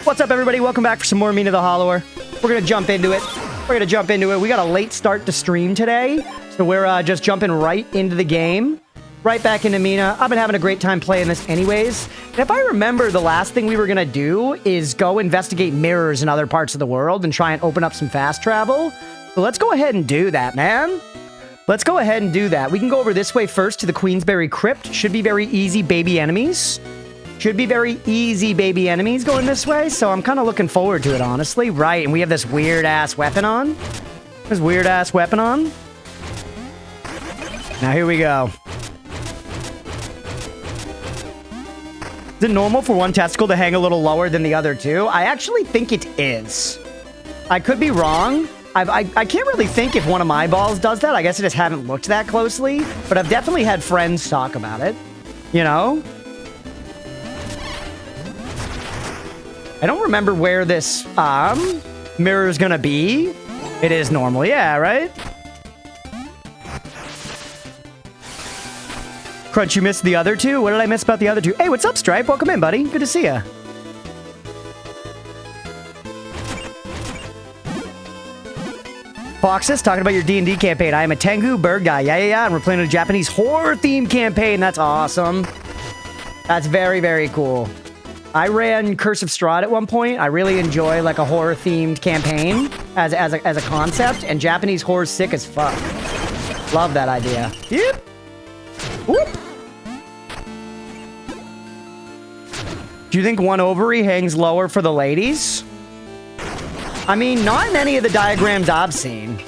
What's up, everybody? Welcome back for some more Mina the Hollower. We're gonna jump into it. We got a late start to stream today, so we're just jumping right into the game. Right back into Mina. I've been having a great time playing this anyways. And if I remember, the last thing we were gonna do is go investigate mirrors in other parts of the world and try and open up some fast travel. So let's go ahead and do that, man. Let's go ahead and do that. We can go over this way first to the Queensberry Crypt. Should be very easy baby enemies. Should be very easy baby enemies going this way, so I'm kind of looking forward to it, honestly. Right, and we have this weird-ass weapon on. Now, here we go. Is it normal for one testicle to hang a little lower than the other two? I actually think it is. I could be wrong. I can't really think if one of my balls does that. I guess I just haven't looked that closely, but I've definitely had friends talk about it, you know? I don't remember where this mirror is gonna be. It is normal, yeah, right? Crunch, you missed the other two? What did I miss about the other two? Hey, what's up, Stripe? Welcome in, buddy. Good to see ya. Foxes, talking about your D&D campaign. I am a Tengu bird guy. Yeah. And we're playing a Japanese horror-themed campaign. That's awesome. That's very, very cool. I ran Curse of Strahd at one point. I really enjoy like a horror-themed campaign as a concept, and Japanese horror's sick as fuck. Love that idea. Yep. Whoop. Do you think one ovary hangs lower for the ladies? I mean, not in any of the diagrams I've seen.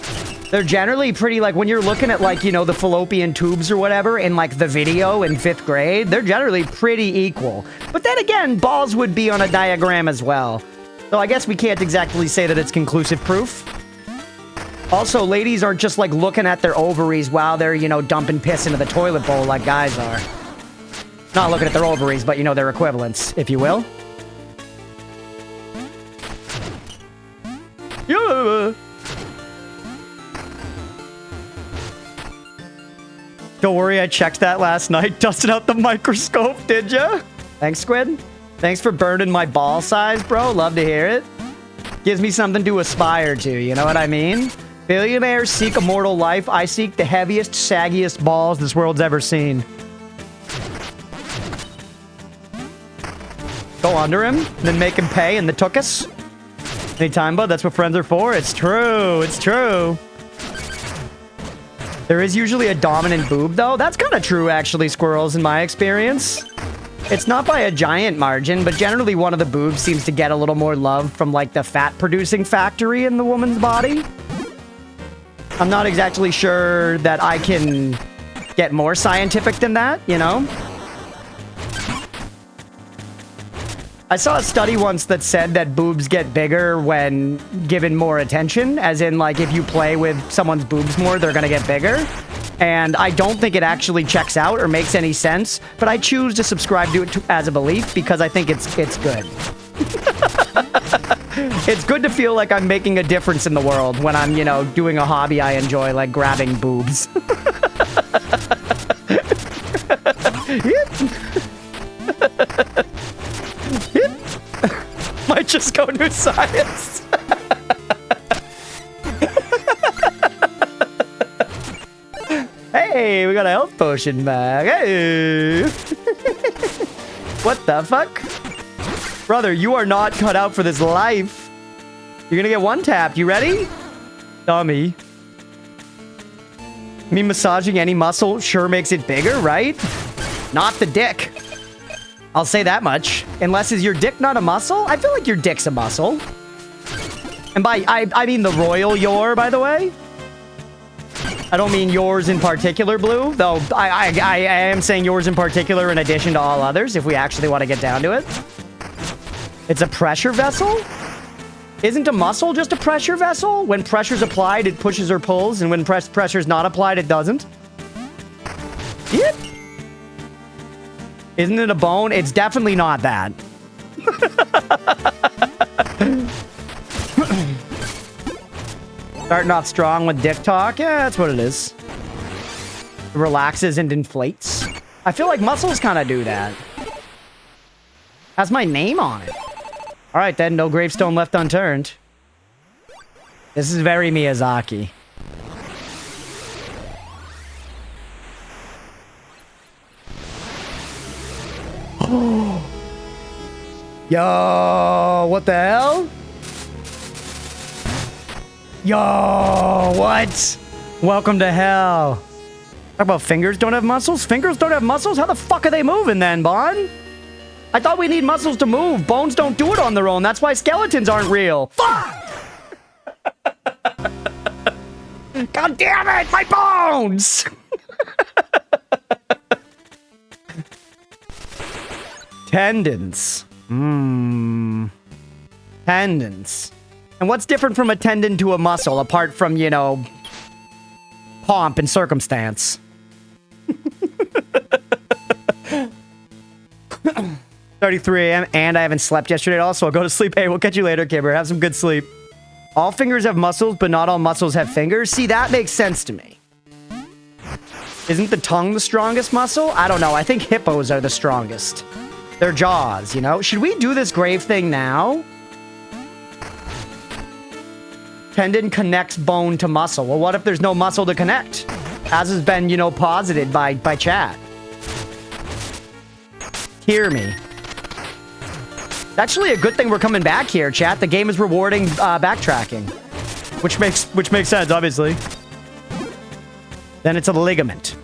They're generally pretty, like, when you're looking at, like, you know, the fallopian tubes or whatever in, like, the video in 5th grade, they're generally pretty equal. But then again, balls would be on a diagram as well. So I guess we can't exactly say that it's conclusive proof. Also, ladies aren't just, like, looking at their ovaries while they're, you know, dumping piss into the toilet bowl like guys are. Not looking at their ovaries, but, you know, their equivalents, if you will. Yeah. Don't worry, I checked that last night. Dusted out the microscope, did ya? Thanks, Squid. Thanks for burning my ball size, bro. Love to hear it. Gives me something to aspire to, you know what I mean? Billionaires seek immortal life. I seek the heaviest, saggiest balls this world's ever seen. Go under him, then make him pay in the tuchus. Anytime, bud. That's what friends are for. It's true. It's true. There is usually a dominant boob, though. That's kind of true, actually, squirrels, in my experience. It's not by a giant margin, but generally one of the boobs seems to get a little more love from, like, the fat-producing factory in the woman's body. I'm not exactly sure that I can get more scientific than that, you know? I saw a study once that said that boobs get bigger when given more attention, as in, like, if you play with someone's boobs more, they're gonna get bigger. And I don't think it actually checks out or makes any sense, but I choose to subscribe to it as a belief because I think it's good. It's good to feel like I'm making a difference in the world when I'm, you know, doing a hobby I enjoy, like grabbing boobs. Might just go new science. Hey, we got a health potion back. Hey. What the fuck? Brother, you are not cut out for this life. You're gonna get one tapped. You ready? Dummy. Me massaging any muscle sure makes it bigger, right? Not the dick. I'll say that much. Unless, is your dick not a muscle? I feel like your dick's a muscle. And by, I mean the royal your, by the way. I don't mean yours in particular, Blue. Though, I am saying yours in particular in addition to all others, if we actually want to get down to it. It's a pressure vessel? Isn't a muscle just a pressure vessel? When pressure's applied, it pushes or pulls, and when pressure's not applied, it doesn't. Yep. Isn't it a bone? It's definitely not that. Starting off strong with dick talk? Yeah, that's what it is. It relaxes and inflates. I feel like muscles kind of do that. Has my name on it. All right, then. No gravestone left unturned. This is very Miyazaki. Yo, what the hell? Yo, what? Welcome to hell. Talk about fingers don't have muscles? Fingers don't have muscles? How the fuck are they moving then, Bon? I thought we need muscles to move. Bones don't do it on their own. That's why skeletons aren't real. Fuck! God damn it, my bones! Tendons. Tendons. And what's different from a tendon to a muscle, apart from, you know, pomp and circumstance? 33 a.m. and I haven't slept yesterday at all, so I'll go to sleep. Hey, we'll catch you later, Kibber. Have some good sleep. All fingers have muscles, but not all muscles have fingers. See, that makes sense to me. Isn't the tongue the strongest muscle? I don't know. I think hippos are the strongest. Their jaws, you know? Should we do this grave thing now? Tendon connects bone to muscle. Well, what if there's no muscle to connect? As has been, you know, posited by chat. Hear me. It's actually a good thing we're coming back here, chat. The game is rewarding backtracking. Which makes sense, obviously. Then it's a ligament.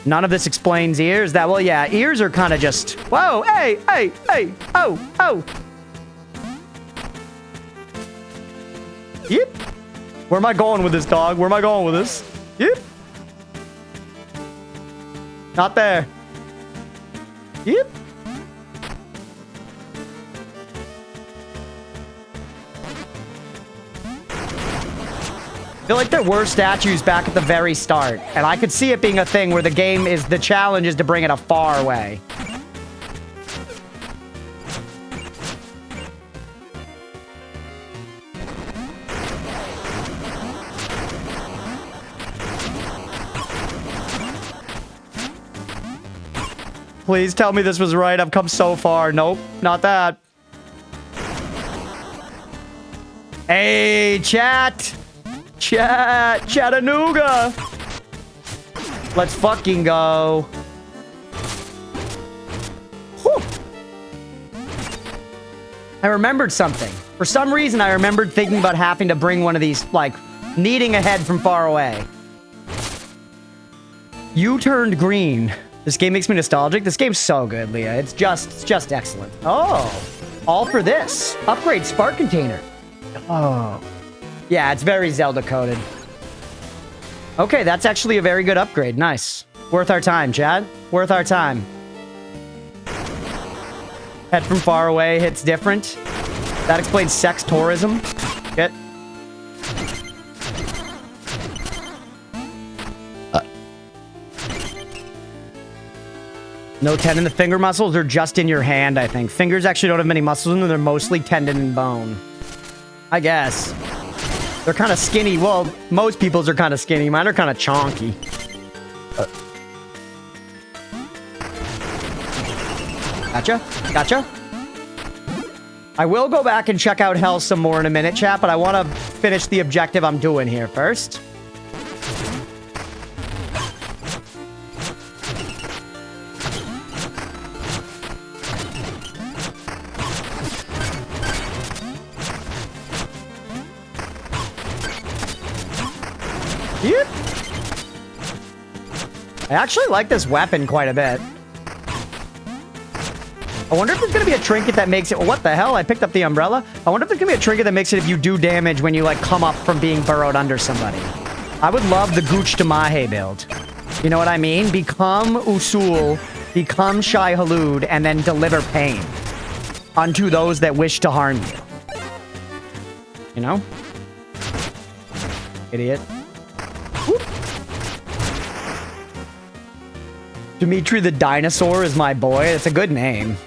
None of this explains ears. That, well, yeah, ears are kind of just... Whoa, hey, hey, hey, oh, oh. Yep. Where am I going with this, dog? Where am I going with this? Yep. Not there. Yep. I feel like there were statues back at the very start, and I could see it being a thing where the game is, the challenge is to bring it a far away. Please tell me this was right. I've come so far. Nope, not that. Hey, chat. Chattanooga. Let's fucking go. Whew. I remembered something. For some reason, I remembered thinking about having to bring one of these, like, needing a head from far away. You turned green. This game makes me nostalgic. This game's so good, Leah. It's just excellent. Oh, all for this. Upgrade spark container. Oh. Yeah, it's very Zelda coded. Okay, that's actually a very good upgrade. Nice. Worth our time, Chad. Worth our time. Head from far away hits different. That explains sex tourism. Shit. No tendon. The finger muscles are just in your hand, I think. Fingers actually don't have many muscles in them. They're mostly tendon and bone. I guess. They're kind of skinny. Well, most people's are kind of skinny. Mine are kind of chonky. Gotcha. Gotcha. I will go back and check out Hell some more in a minute, chat, but I want to finish the objective I'm doing here first. Yep. I actually like this weapon quite a bit. I wonder if there's going to be a trinket that makes it... What the hell? I picked up the umbrella. I wonder if there's going to be a trinket that makes it if you do damage when you, like, come up from being burrowed under somebody. I would love the Gooch to Mahe build. You know what I mean? Become Usul, become Shai Halud, and then deliver pain unto those that wish to harm you. You know? Idiot. Whoop. Dimitri the Dinosaur is my boy. It's a good name.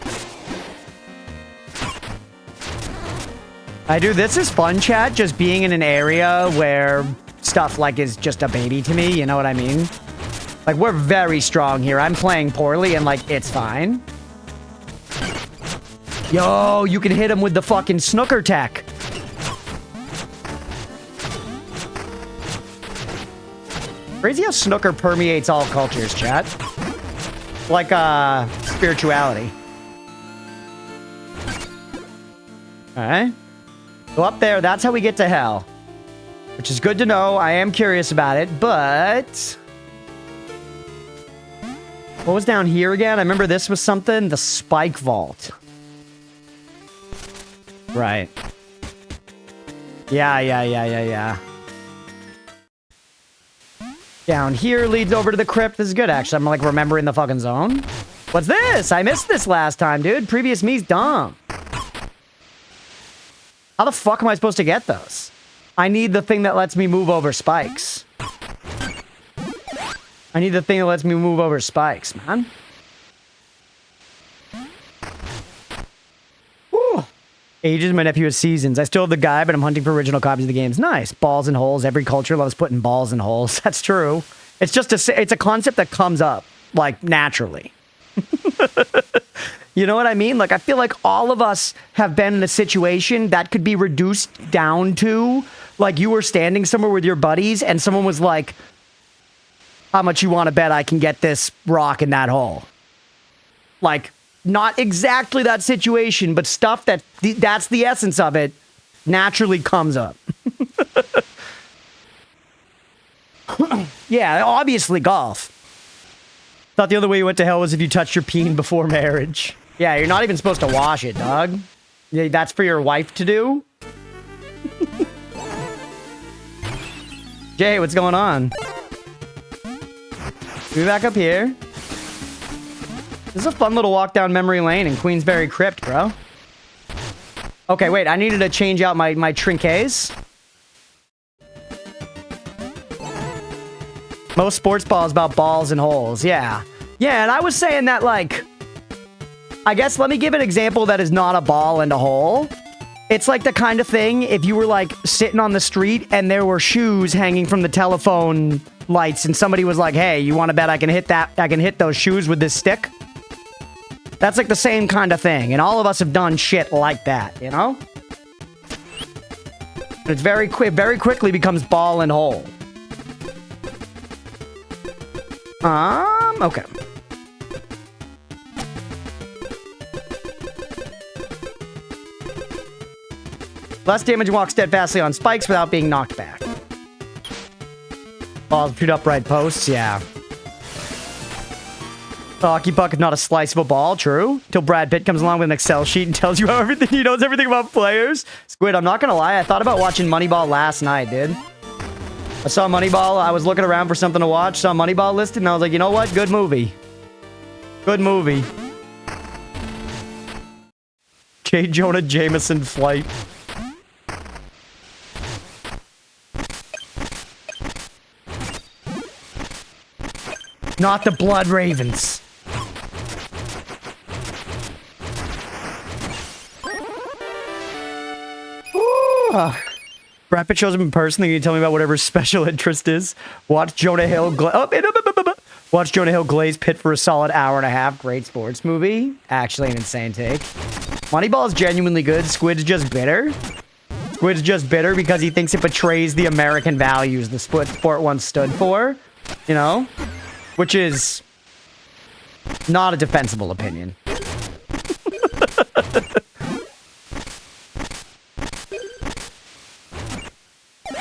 This is fun, chat, just being in an area where stuff, like, is just a baby to me, you know what I mean? Like, we're very strong here. I'm playing poorly, and, like, it's fine. Yo, you can hit him with the fucking snooker tech. Crazy how snooker permeates all cultures, chat. Like, spirituality. Alright. Go up there, that's how we get to hell. Which is good to know, I am curious about it, but... What was down here again? I remember this was something, the Spike Vault. Right. Yeah. Down here leads over to the crypt. This is good, actually. I'm, like, remembering the fucking zone. What's this? I missed this last time, dude. Previous me's dumb. How the fuck am I supposed to get those? I need the thing that lets me move over spikes. I need the thing that lets me move over spikes, man. Whew. Ages, my nephew has seasons. I still have the guide, but I'm hunting for original copies of the games. Nice. Balls and holes. Every culture loves putting balls in holes. That's true. It's just it's a concept that comes up, like, naturally. You know what I mean? Like, I feel like all of us have been in a situation that could be reduced down to, like, you were standing somewhere with your buddies and someone was like, how much you want to bet I can get this rock in that hole? Like, not exactly that situation, but stuff that's the essence of it naturally comes up. Yeah, obviously golf. Thought the only way you went to hell was if you touched your peen before marriage. Yeah, you're not even supposed to wash it, dog. Yeah, that's for your wife to do? Jay, what's going on? Be back up here. This is a fun little walk down memory lane in Queensberry Crypt, bro. Okay, wait, I needed to change out my trinkets. Most sports balls about balls and holes, yeah. Yeah, and I was saying that, like... I guess let me give an example that is not a ball and a hole. It's like the kind of thing if you were, like, sitting on the street and there were shoes hanging from the telephone lights and somebody was like, hey, you want to bet I can hit those shoes with this stick? That's like the same kind of thing. And all of us have done shit like that, you know? And it's very quickly becomes ball and hole. Okay. Less damage, walk steadfastly on spikes without being knocked back. Balls shoot upright posts, yeah. The hockey puck is not a slice of a ball, true. Till Brad Pitt comes along with an Excel sheet and tells you he knows everything about players. Squid, I'm not gonna lie, I thought about watching Moneyball last night, dude. I saw Moneyball, I was looking around for something to watch, saw Moneyball listed, and I was like, you know what? Good movie. Good movie. J. Jonah Jameson flight. Not the Blood Ravens. Brad Pitt shows him in person. Then you tell me about whatever his special interest is. Watch Jonah Hill. Watch Jonah Hill glaze Pitt for a solid hour and a half. Great sports movie. Actually, an insane take. Moneyball is genuinely good. Squid's just bitter. Squid's just bitter because he thinks it betrays the American values the sport once stood for. You know? Which is not a defensible opinion.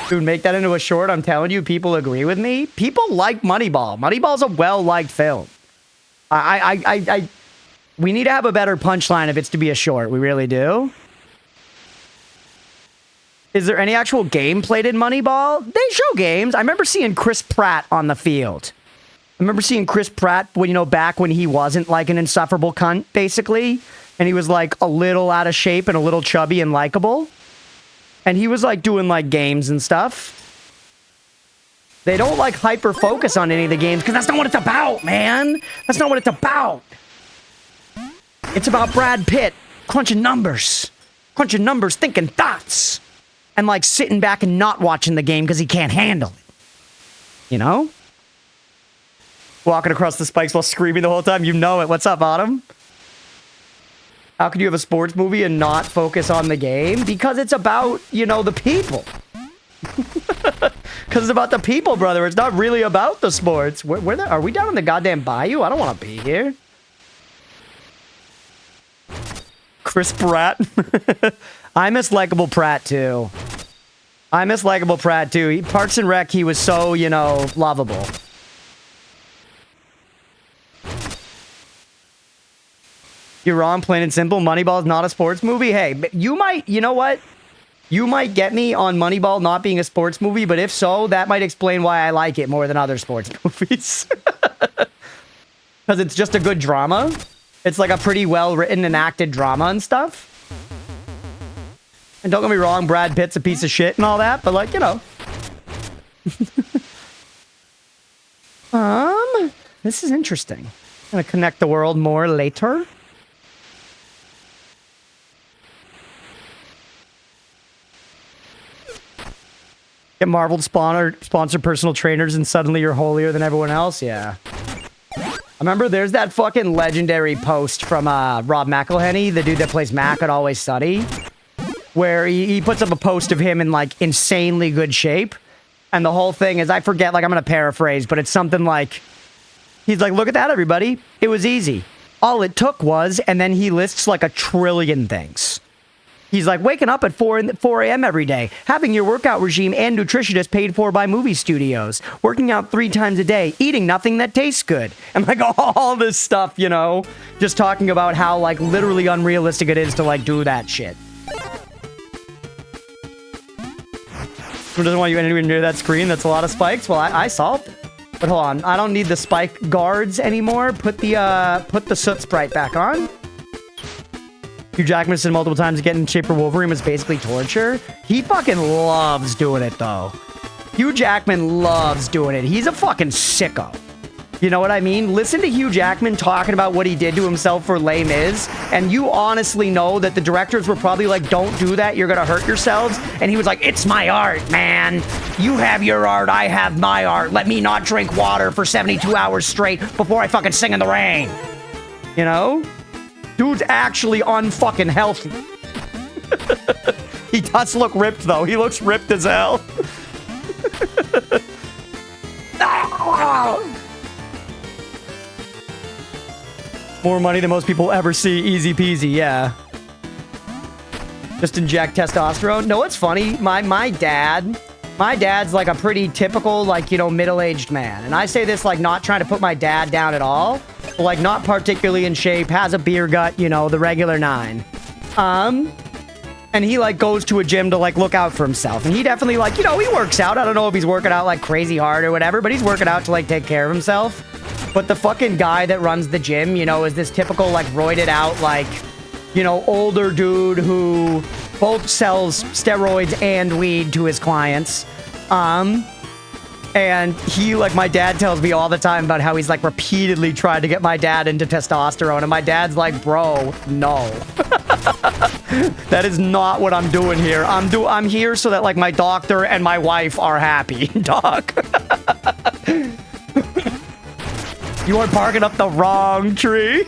Dude, make that into a short. I'm telling you, people agree with me. People like Moneyball. Moneyball's a well-liked film. We need to have a better punchline if it's to be a short. We really do. Is there any actual game played in Moneyball? They show games. I remember seeing Chris Pratt on the field. I remember seeing Chris Pratt when, you know, back when he wasn't like an insufferable cunt, basically. And he was like a little out of shape and a little chubby and likable. And he was like doing like games and stuff. They don't like hyper focus on any of the games because that's not what it's about, man. That's not what it's about. It's about Brad Pitt crunching numbers, thinking thoughts, and like sitting back and not watching the game because he can't handle it. You know? Walking across the spikes while screaming the whole time. You know it. What's up, Autumn? How could you have a sports movie and not focus on the game? Because it's about, you know, the people. Because it's about the people, brother. It's not really about the sports. Are we down in the goddamn bayou? I don't want to be here. Chris Pratt. I miss Likeable Pratt, too. I miss Likeable Pratt, too. Parks and Rec, he was so, you know, lovable. You're wrong, plain and simple. Moneyball is not a sports movie. Hey, you might, you know what? You might get me on Moneyball not being a sports movie, but if so, that might explain why I like it more than other sports movies. Because it's just a good drama. It's like a pretty well-written and acted drama and stuff. And don't get me wrong, Brad Pitt's a piece of shit and all that, but like, you know. This is interesting. I'm gonna connect the world more later. Get Marvel sponsor personal trainers and suddenly you're holier than everyone else? Yeah. I remember there's that fucking legendary post from Rob McElhenney, the dude that plays Mac at Always Sunny, where he puts up a post of him in like insanely good shape. And the whole thing is, I forget, like I'm going to paraphrase, but it's something like, he's like, look at that, everybody. It was easy. All it took was, and then he lists like a trillion things. He's like, waking up at 4 a.m. every day, having your workout regime and nutritionist paid for by movie studios, working out 3 times a day, eating nothing that tastes good. And like all this stuff, you know, just talking about how like literally unrealistic it is to like do that shit. Who doesn't want you anywhere near that screen? That's a lot of spikes. Well, I solved it. But hold on, I don't need the spike guards anymore. Put the soot sprite back on. Hugh Jackman said multiple times getting in shape for Wolverine was basically torture. He fucking loves doing it, though. Hugh Jackman loves doing it. He's a fucking sicko. You know what I mean? Listen to Hugh Jackman talking about what he did to himself for Les Mis, and you honestly know that the directors were probably like, don't do that, you're gonna hurt yourselves. And he was like, it's my art, man. You have your art, I have my art. Let me not drink water for 72 hours straight before I fucking sing in the rain. You know? Dude's actually unfucking healthy. He does look ripped, though. He looks ripped as hell. More money than most people ever see. Easy peasy, yeah. Just inject testosterone. No, it's funny. My dad's like a pretty typical, like, you know, middle-aged man. And I say this like not trying to put my dad down at all. But, like, not particularly in shape, has a beer gut, you know, the regular 9. And he, like, goes to a gym to, like, look out for himself. And he definitely, like, you know, he works out. I don't know if he's working out, like, crazy hard or whatever, but he's working out to, like, take care of himself. But the fucking guy that runs the gym, you know, is this typical, like, roided out, like, you know, older dude who both sells steroids and weed to his clients. And he, like, my dad tells me all the time about how he's, like, repeatedly tried to get my dad into testosterone. And my dad's like, bro, no. That is not what I'm doing here. I'm here so that, like, my doctor and my wife are happy, doc. You are barking up the wrong tree.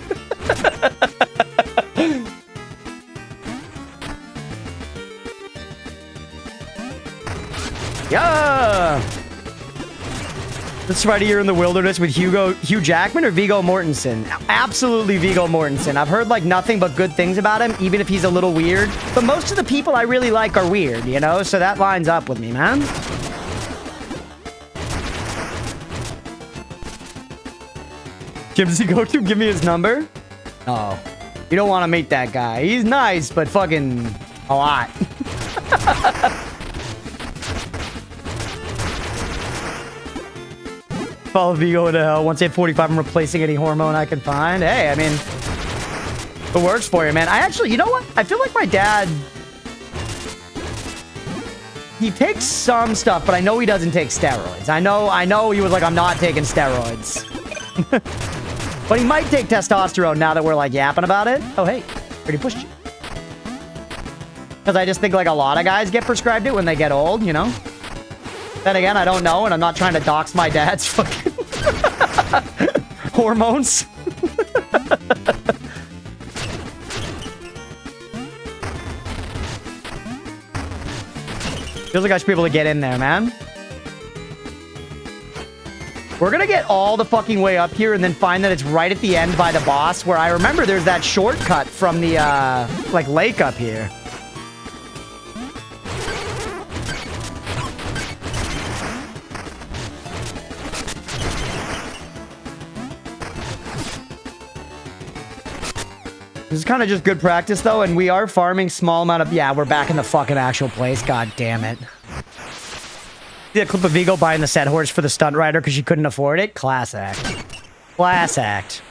Yeah. Let's try a year in the wilderness with Hugh Jackman or Viggo Mortensen? Absolutely Viggo Mortensen. I've heard like nothing but good things about him, even if he's a little weird. But most of the people I really like are weird, you know? So that lines up with me, man. Jim, does he go to give me his number? Oh. You don't want to meet that guy. He's nice, but fucking a lot. Follow Vigo into hell. Once I hit 45, I'm replacing any hormone I can find. Hey, I mean, it works for you, man. I actually, you know what? I feel like my dad, he takes some stuff, but I know he doesn't take steroids. I know he was like, I'm not taking steroids. But he might take testosterone now that we're like yapping about it. Oh, hey, already pushed you. Because I just think like a lot of guys get prescribed it when they get old, you know? Then again, I don't know, and I'm not trying to dox my dad's fucking hormones. Feels like I should be able to get in there, man. We're gonna get all the fucking way up here and then find that it's right at the end by the boss, where I remember there's that shortcut from the, like, lake up here. This is kind of just good practice, though, and we are farming small amount of... Yeah, we're back in the fucking actual place. God damn it. See a clip of Vigo buying the set horse for the stunt rider because she couldn't afford it? Class act. Class act.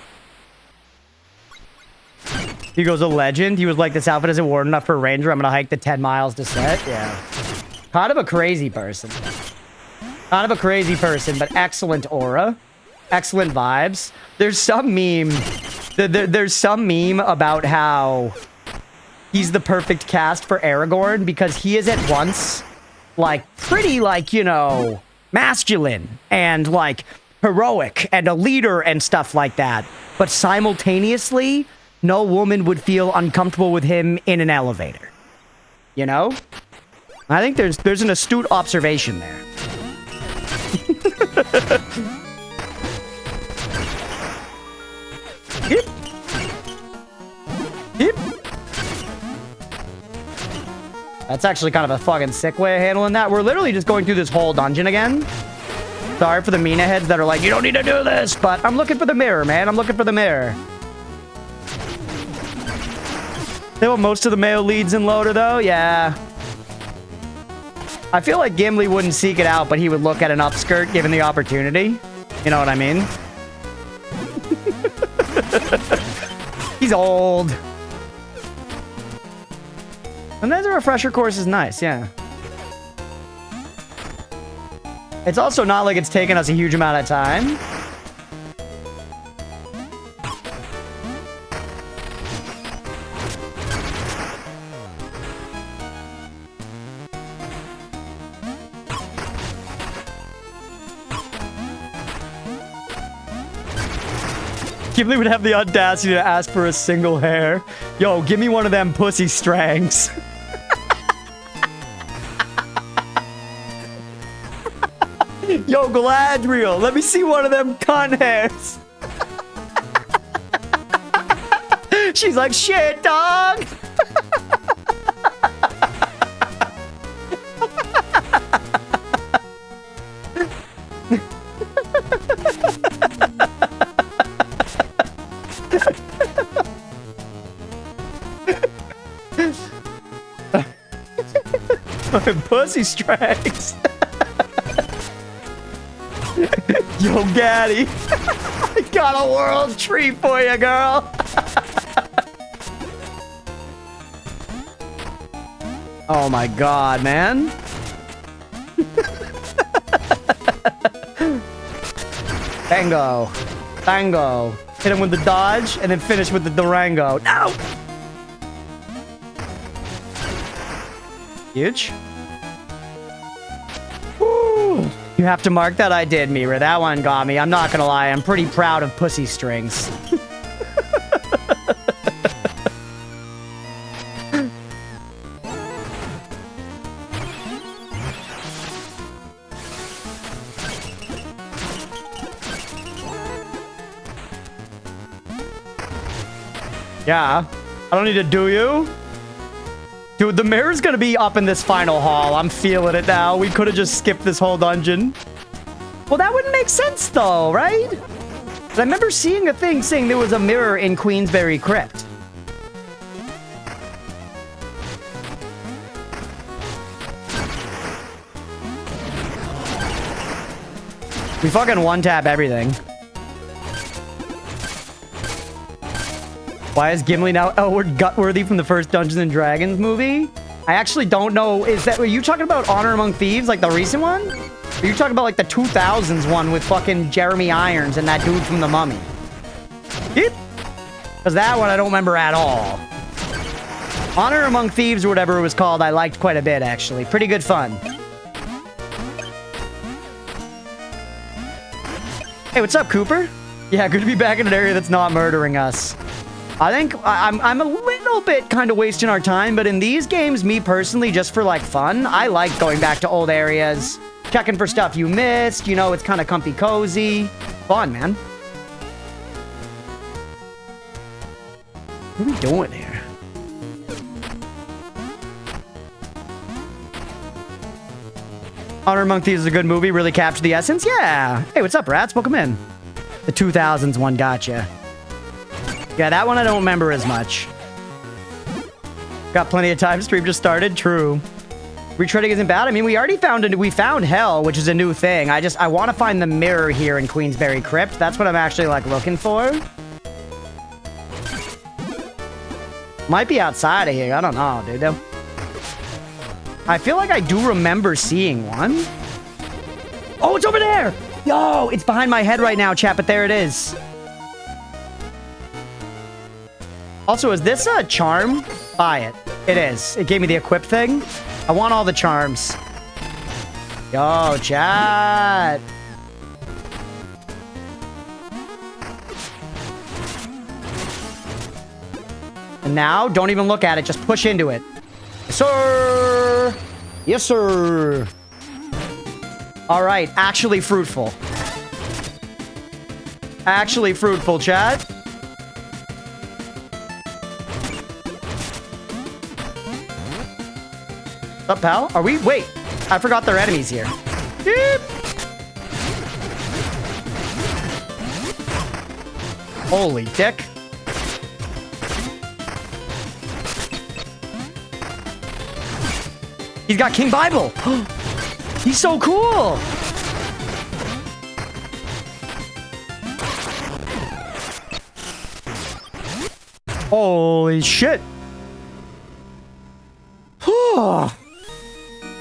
Vigo's a legend. He was like, this outfit isn't worn enough for a ranger. I'm going to hike the 10 miles to set. Yeah. Kind of a crazy person. Kind of a crazy person, but excellent aura. Excellent vibes. There's some meme... There's some meme about how he's the perfect cast for Aragorn because he is at once, like, pretty, like, you know, masculine and, like, heroic and a leader and stuff like that. But simultaneously, no woman would feel uncomfortable with him in an elevator. You know? I think there's an astute observation there. Yep. Yep. That's actually kind of a fucking sick way of handling that. We're literally just going through this whole dungeon again. Sorry for the Mina heads that are like, you don't need to do this, but I'm looking for the mirror, man. I'm looking for the mirror. They want most of the male leads in Loader, though? Yeah. I feel like Gimli wouldn't seek it out, but he would look at an upskirt given the opportunity. You know what I mean? He's old. And then the refresher course is nice, yeah. It's also not like it's taken us a huge amount of time. Gimli would have the audacity to ask for a single hair. Yo, give me one of them pussy strangs. Yo, Galadriel, let me see one of them cunt hairs. She's like, shit, dog. Pussy strikes. Yo, Gaddy. I got a world treat for you, girl. Oh my god, man. Bango. Bango. Hit him with the dodge and then finish with the Durango. No! Huge. Woo. You have to mark that I did, Mira. That one got me. I'm not gonna lie. I'm pretty proud of pussy strings. Yeah. I don't need to do you. Dude, the mirror's gonna be up in this final hall. I'm feeling it now. We could have just skipped this whole dungeon. Well, that wouldn't make sense, though, right? I remember seeing a thing saying there was a mirror in Queensberry Crypt. We fucking one-tap everything. Why is Gimli now Elward Gutworthy from the first Dungeons and Dragons movie? I actually don't know. Are you talking about Honor Among Thieves, like the recent one? Or are you talking about like the 2000s one with fucking Jeremy Irons and that dude from The Mummy? Yep. Because that one I don't remember at all. Honor Among Thieves or whatever it was called, I liked quite a bit, actually. Pretty good fun. Hey, what's up, Cooper? Yeah, good to be back in an area that's not murdering us. I think I'm a little bit kind of wasting our time, but in these games, me personally, just for like fun, I like going back to old areas, checking for stuff you missed. You know, it's kind of comfy cozy. Fun, man. What are we doing here? Honor Among Thieves is a good movie. Really captured the essence. Yeah. Hey, what's up, rats? Welcome in. The 2000s one gotcha. Yeah, that one I don't remember as much. Got plenty of time. Stream just started. True. Retreading isn't bad. I mean, we already found hell, which is a new thing. I want to find the mirror here in Queensberry Crypt. That's what I'm actually like looking for. Might be outside of here. I don't know, dude. I feel like I do remember seeing one. Oh, it's over there. Yo, it's behind my head right now, chat, but there it is. Also, is this a charm? Buy it. It is. It gave me the equip thing. I want all the charms. Yo, chat. And now, don't even look at it. Just push into it. Yes, sir. Yes, sir. All right. Actually fruitful. Actually fruitful, chat. What's up, pal? Are we? Wait. I forgot there are enemies here. Beep. Holy dick. He's got King Bible. He's so cool. Holy shit.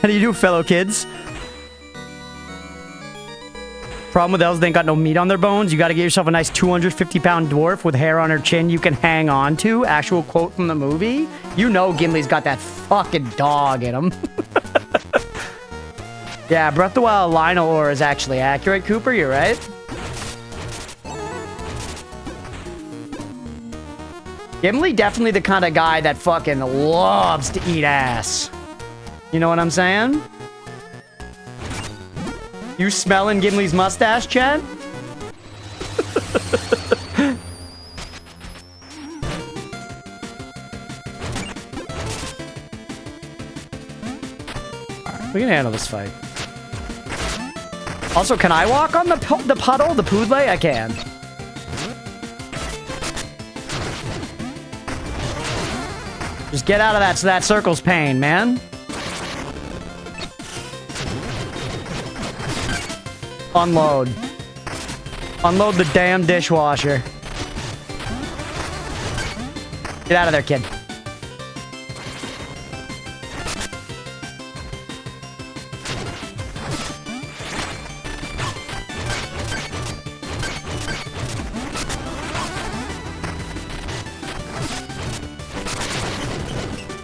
How do you do, fellow kids? Problem with elves, they ain't got no meat on their bones. You gotta get yourself a nice 250-pound dwarf with hair on her chin you can hang on to. Actual quote from the movie. You know Gimli's got that fucking dog in him. Yeah, Breath of the Wild Lionel Ore is actually accurate, Cooper. You're right. Gimli definitely the kind of guy that fucking loves to eat ass. You know what I'm saying? You smelling Gimli's mustache, Chad? Alright, we can handle this fight. Also, can I walk on the puddle, the poodle? I can. Just get out of that so that circle's pain, man. Unload. Unload the damn dishwasher. Get out of there, kid.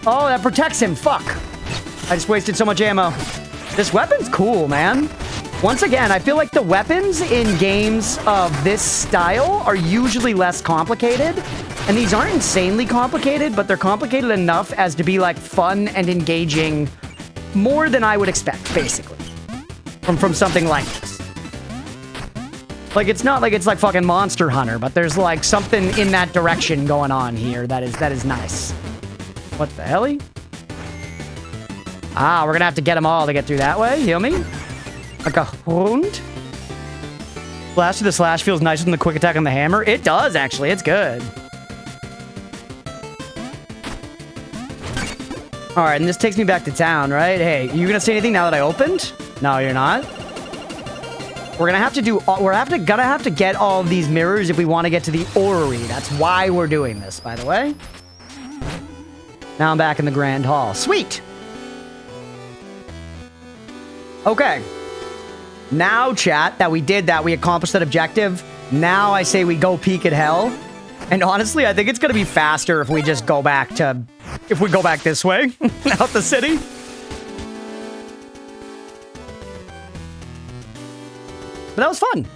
Oh, that protects him. Fuck. I just wasted so much ammo. This weapon's cool, man. Once again, I feel like the weapons in games of this style are usually less complicated. And these aren't insanely complicated, but they're complicated enough as to be, like, fun and engaging more than I would expect, basically. From something like this. Like, it's not like it's like fucking Monster Hunter, but there's, like, something in that direction going on here that is nice. What the hell? Ah, we're gonna have to get them all to get through that way. Heal me. Like a hund. Blast with the slash feels nicer than the quick attack on the hammer. It does, actually. It's good. All right, and this takes me back to town, right? Hey, you gonna say anything now that I opened? No, you're not. We're gonna have to do. Gonna have to get all of these mirrors if we want to get to the orrery. That's why we're doing this, by the way. Now I'm back in the Grand Hall. Sweet! Okay. Now, chat, that we did that, we accomplished that objective. Now I say we go peek at hell. And honestly, I think it's gonna be faster if we just go back to... If we go back this way, out the city. But that was fun.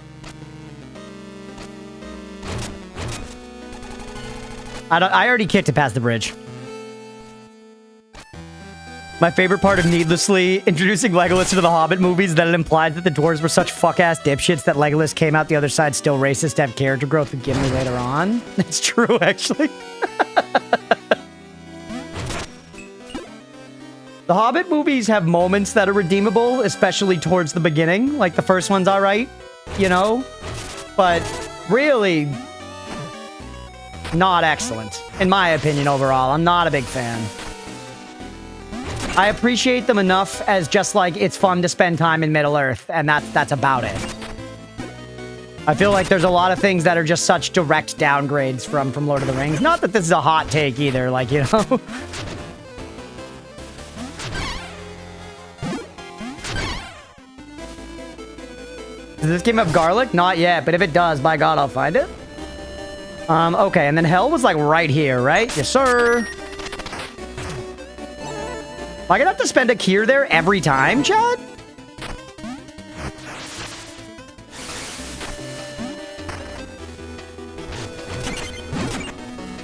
I already kicked it past the bridge. My favorite part of needlessly introducing Legolas into the Hobbit movies is that it implied that the dwarves were such fuck-ass dipshits that Legolas came out the other side still racist to have character growth with Gimli later on. That's true, actually. The Hobbit movies have moments that are redeemable, especially towards the beginning. Like, the first one's alright, you know? But really, not excellent. In my opinion, overall. I'm not a big fan. I appreciate them enough as just like it's fun to spend time in Middle-earth, and that's about it. I feel like there's a lot of things that are just such direct downgrades from Lord of the Rings. Not that this is a hot take either, like, you know. Does this game have garlic? Not yet, but if it does, by God, I'll find it. Okay, and then hell was like right here, right? Yes, sir. Am I gonna have to spend a Kier there every time, Chad?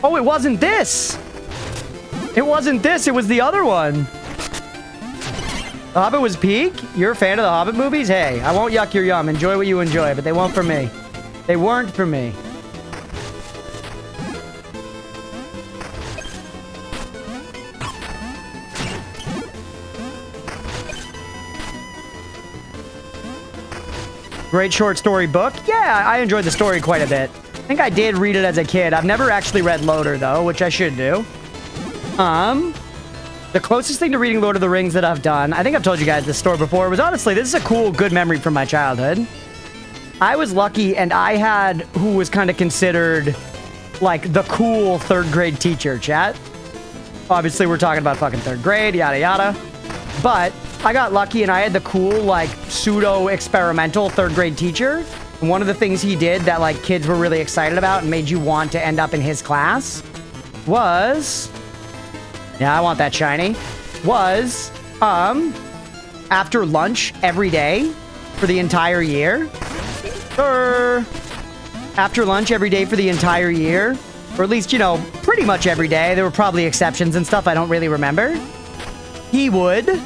Oh, it wasn't this! It wasn't this, it was the other one. The Hobbit was peak? You're a fan of the Hobbit movies? Hey, I won't yuck your yum. Enjoy what you enjoy, but they weren't for me. They weren't for me. Great short story book. Yeah, I enjoyed the story quite a bit. I think I did read it as a kid. I've never actually read Loader, though, which I should do. The closest thing to reading Lord of the Rings that I've done, I think I've told you guys this story before, was honestly, this is a cool, good memory from my childhood. I was lucky, and I had who was kind of considered, like, the cool third grade teacher, chat. Obviously, we're talking about fucking third grade, yada yada. But I got lucky and I had the cool, like, pseudo-experimental third grade teacher. And one of the things he did that, like, kids were really excited about and made you want to end up in his class was... Yeah, I want that shiny. Was, after lunch every day for the entire year. After lunch every day for the entire year. Or at least, you know, pretty much every day. There were probably exceptions and stuff I don't really remember. He would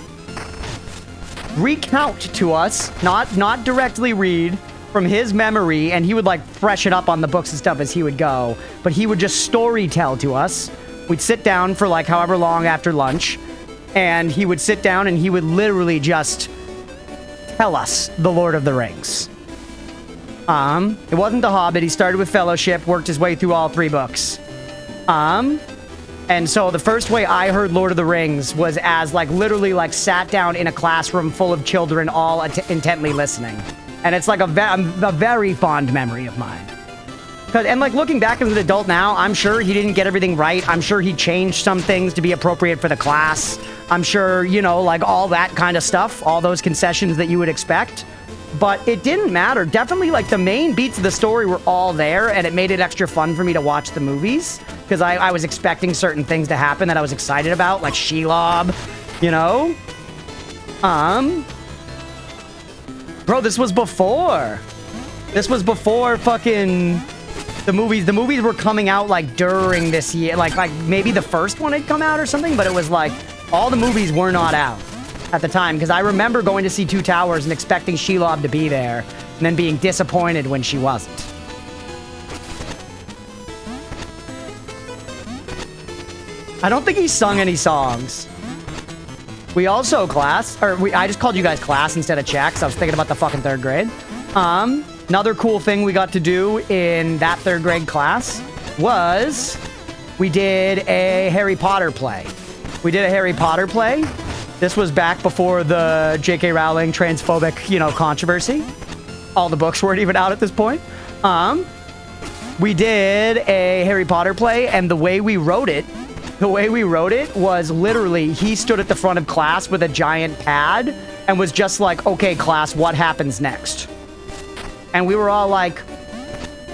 recount to us, not directly read from his memory, and he would like freshen up on the books and stuff as he would go, but he would just story tell to us. We'd sit down for like however long after lunch, and he would sit down and he would literally just tell us the Lord of the Rings. It wasn't The Hobbit. He started with Fellowship, worked his way through all 3 books. And so the first way I heard Lord of the Rings was as, like, literally, like, sat down in a classroom full of children all intently listening. And it's, like, a very fond memory of mine. And, like, looking back as an adult now, I'm sure he didn't get everything right. I'm sure he changed some things to be appropriate for the class. I'm sure, you know, like, all that kind of stuff, all those concessions that you would expect. But it didn't matter. Definitely, like, the main beats of the story were all there, and it made it extra fun for me to watch the movies. Because I was expecting certain things to happen that I was excited about, like Shelob, you know? Bro, this was before. This was before fucking the movies. The movies were coming out, like, during this year. Like maybe the first one had come out or something, but it was, like, all the movies were not out at the time. Because I remember going to see Two Towers and expecting Shelob to be there, and then being disappointed when she wasn't. I don't think he sung any songs. We also I just called you guys class instead of check, so I was thinking about the fucking 3rd grade. Another cool thing we got to do in that 3rd grade class was we did a Harry Potter play. We did a Harry Potter play. This was back before the J.K. Rowling transphobic, you know, controversy. All the books weren't even out at this point. We did a Harry Potter play, and the way we wrote it was literally, he stood at the front of class with a giant pad and was just like, okay, class, what happens next? And we were all like,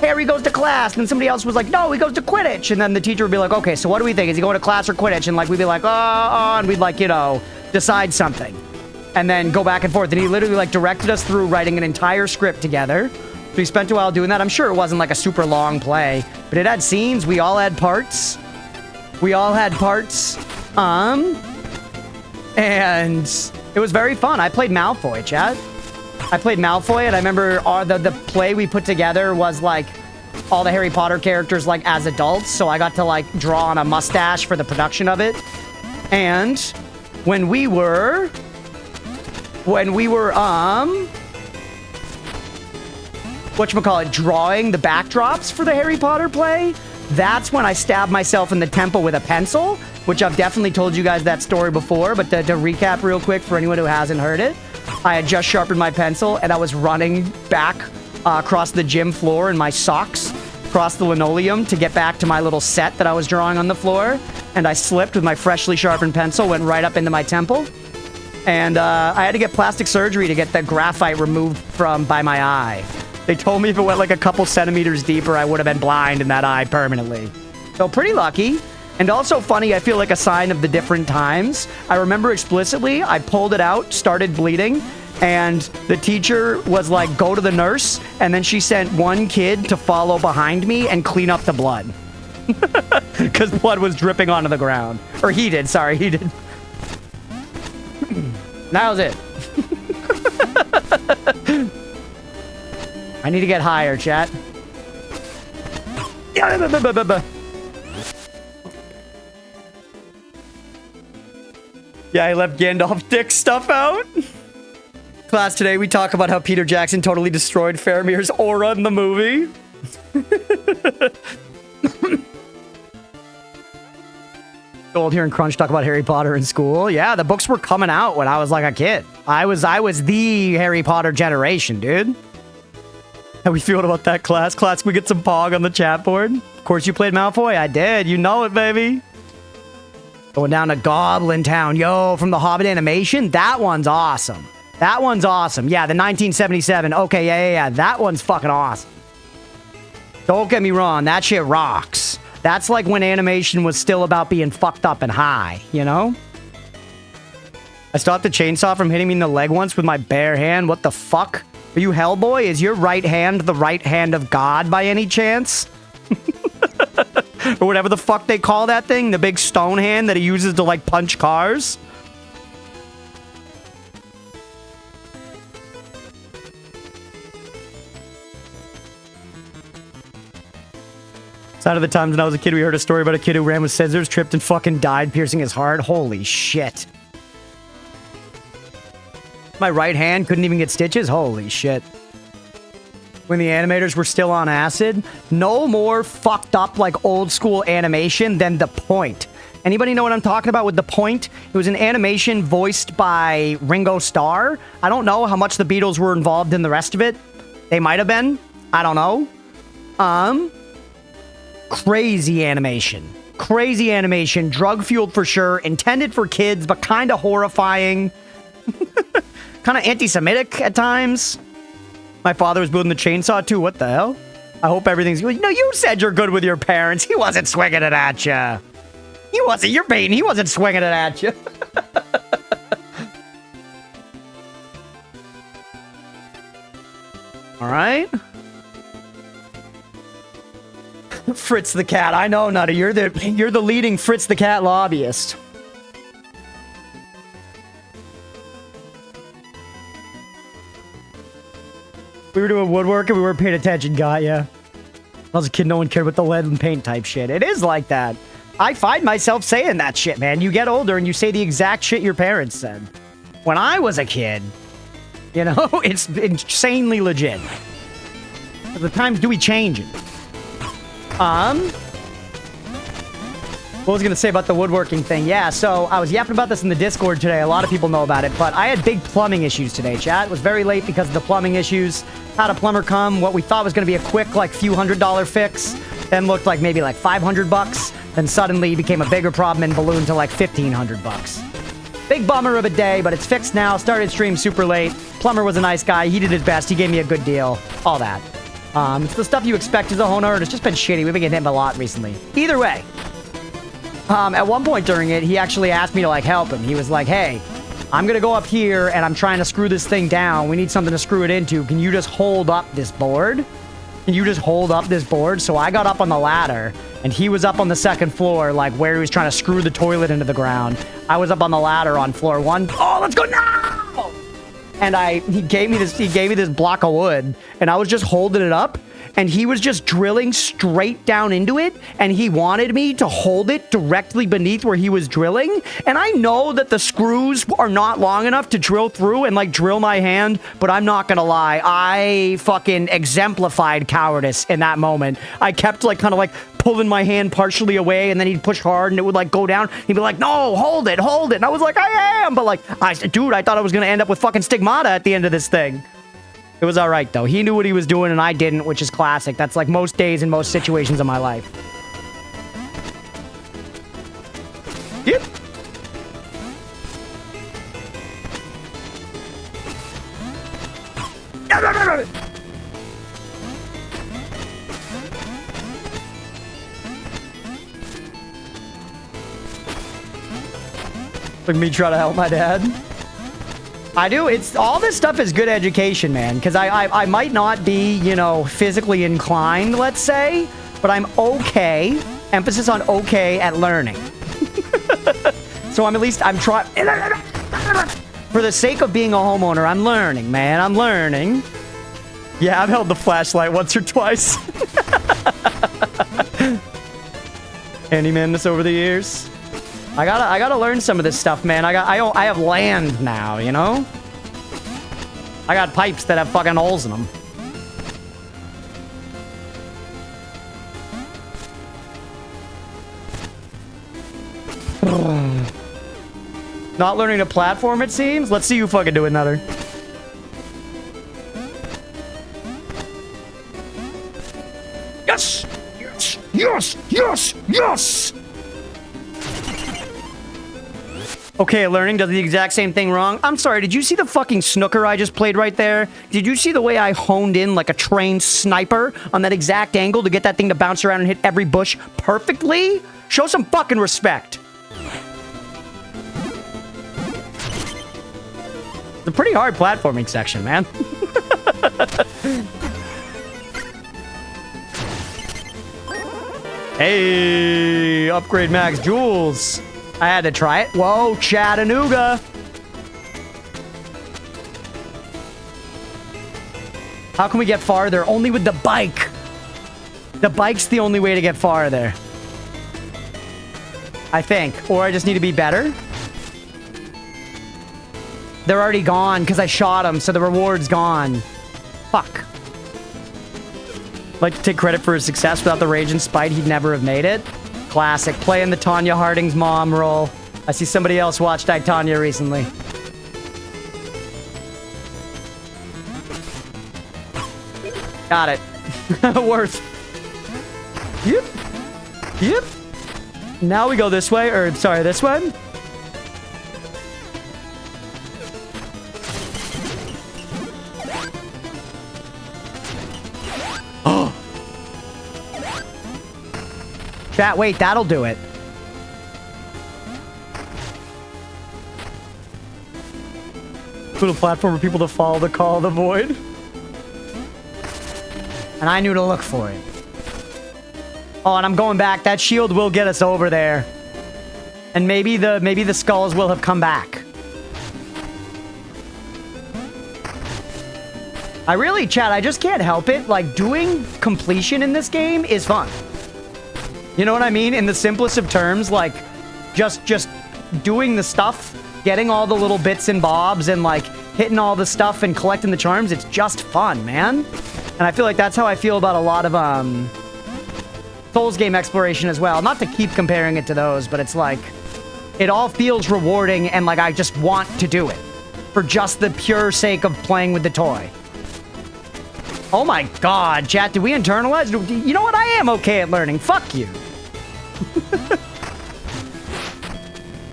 Harry goes to class. And then somebody else was like, no, he goes to Quidditch. And then the teacher would be like, okay, so what do we think? Is he going to class or Quidditch? And like, we'd be like, and we'd like, you know, decide something. And then go back and forth. And he literally like directed us through writing an entire script together. we spent a while doing that. I'm sure it wasn't like a super long play, but it had scenes. We all had parts. We all had parts. And it was very fun. I played Malfoy, chat. I played Malfoy, and I remember the play we put together was like all the Harry Potter characters like as adults, so I got to like draw on a mustache for the production of it. And when we were whatchamacallit, drawing the backdrops for the Harry Potter play, that's when I stabbed myself in the temple with a pencil, which I've definitely told you guys that story before, but to recap real quick for anyone who hasn't heard it, I had just sharpened my pencil and I was running back across the gym floor in my socks, across the linoleum to get back to my little set that I was drawing on the floor, and I slipped with my freshly sharpened pencil, went right up into my temple, and I had to get plastic surgery to get the graphite removed by my eye. They told me if it went like a couple centimeters deeper, I would have been blind in that eye permanently. So pretty lucky. And also funny, I feel like a sign of the different times. I remember explicitly, I pulled it out, started bleeding, and the teacher was like, go to the nurse, and then she sent one kid to follow behind me and clean up the blood. Because blood was dripping onto the ground. Or he did, sorry, he did. That was it. I need to get higher, chat. Yeah, I left Gandalf dick stuff out. Class, today we talk about how Peter Jackson totally destroyed Faramir's aura in the movie. Old here in Crunch talk about Harry Potter in school. Yeah, the books were coming out when I was like a kid. I was the Harry Potter generation, dude. How we feeling about that, class? Class, can we get some pog on the chat board? Of course you played Malfoy. I did. You know it, baby. Going down to Goblin Town. Yo, from the Hobbit animation? That one's awesome. That one's awesome. Yeah, the 1977. Okay, yeah. That one's fucking awesome. Don't get me wrong. That shit rocks. That's like when animation was still about being fucked up and high, you know? I stopped the chainsaw from hitting me in the leg once with my bare hand. What the fuck? Are you Hellboy? Is your right hand the right hand of God by any chance? Or whatever the fuck they call that thing? The big stone hand that he uses to, like, punch cars? Out of the times when I was a kid, we heard a story about a kid who ran with scissors, tripped and fucking died, piercing his heart. Holy shit. My right hand couldn't even get stitches? Holy shit. When the animators were still on acid, no more fucked up like old school animation than The Point. Anybody know what I'm talking about with The Point? It was an animation voiced by Ringo Starr. I don't know how much the Beatles were involved in the rest of it. They might have been. I don't know. Crazy animation. Crazy animation. Drug-fueled for sure. Intended for kids, but kind of horrifying. Kind of anti-Semitic at times. My father was building the chainsaw too. What the hell? I hope everything's good. No, you said you're good with your parents. He wasn't swinging it at you. He wasn't. You're baiting. He wasn't swinging it at you. All right. Fritz the Cat. I know, Nutty. You're the leading Fritz the Cat lobbyist. We were doing woodwork and we weren't paying attention, got ya. When I was a kid, no one cared about the lead and paint type shit. It is like that. I find myself saying that shit, man. You get older and you say the exact shit your parents said. When I was a kid, you know, it's insanely legit. But the times do we change it? What was I gonna say about the woodworking thing? Yeah, so I was yapping about this in the Discord today. A lot of people know about it, but I had big plumbing issues today, chat. It was very late because of the plumbing issues. Had a plumber come. What we thought was gonna be a quick, like, few $100 fix, then looked like maybe like 500 bucks. Then suddenly became a bigger problem and ballooned to like 1,500 bucks. Big bummer of a day, but it's fixed now. Started stream super late. Plumber was a nice guy. He did his best. He gave me a good deal. All that. It's the stuff you expect as a homeowner, and it's just been shitty. We've been getting hit a lot recently. Either way. At one point during it, he actually asked me to, like, help him. He was like, hey, I'm gonna go up here, and I'm trying to screw this thing down. We need something to screw it into. Can you just hold up this board? Can you just hold up this board? So I got up on the ladder, and he was up on the second floor, like where he was trying to screw the toilet into the ground. I was up on the ladder on floor 1. Oh, let's go now! And he gave me this block of wood, and I was just holding it up, and he was just drilling straight down into it, and he wanted me to hold it directly beneath where he was drilling. And I know that the screws are not long enough to drill through and like drill my hand, but I'm not gonna lie, I fucking exemplified cowardice in that moment. I kept like kind of like pulling my hand partially away, and then he'd push hard and it would like go down. He'd be like, no, hold it. And I was like, I am. But like, dude, I thought I was gonna end up with fucking stigmata at the end of this thing. It was all right, though. He knew what he was doing, and I didn't, which is classic. That's like most days in most situations of my life. Yep. Look at me try to help my dad. I do. All this stuff is good education, man. Because I might not be, you know, physically inclined, let's say, but I'm okay. Emphasis on okay at learning. So I'm trying. For the sake of being a homeowner, I'm learning, man. I'm learning. Yeah, I've held the flashlight once or twice. Handyman-ness over the years. I gotta learn some of this stuff, man. I have land now, you know? I got pipes that have fucking holes in them. Not learning to platform, it seems? Let's see you fucking do another. Yes! Yes! Yes! Yes! Yes! Okay, learning does the exact same thing wrong. I'm sorry, did you see the fucking snooker I just played right there? Did you see the way I honed in like a trained sniper on that exact angle to get that thing to bounce around and hit every bush perfectly? Show some fucking respect. It's a pretty hard platforming section, man. Hey, upgrade max jewels. I had to try it. Whoa, Chattanooga. How can we get farther? Only with the bike. The bike's the only way to get farther. I think. Or I just need to be better. They're already gone because I shot them, so the reward's gone. Fuck. Like to take credit for his success. Without the rage and spite, he'd never have made it. Classic. Playing the Tanya Harding's mom role. I see somebody else watched I, Tanya recently. Got it. Worth. Yep. Yep. Now we go this way, or sorry, this way. Chat, wait, that'll do it. Put a platform for people to follow the call of the void. And I knew to look for it. Oh, and I'm going back. That shield will get us over there. And maybe the skulls will have come back. I really, chat, I just can't help it. Like, doing completion in this game is fun. You know what I mean? In the simplest of terms, like, just doing the stuff, getting all the little bits and bobs, and, like, hitting all the stuff and collecting the charms, it's just fun, man. And I feel like that's how I feel about a lot of, Souls game exploration as well. Not to keep comparing it to those, but it's like, it all feels rewarding, and, like, I just want to do it. For just the pure sake of playing with the toy. Oh my god, chat, did we internalize? You know what? I am okay at learning. Fuck you.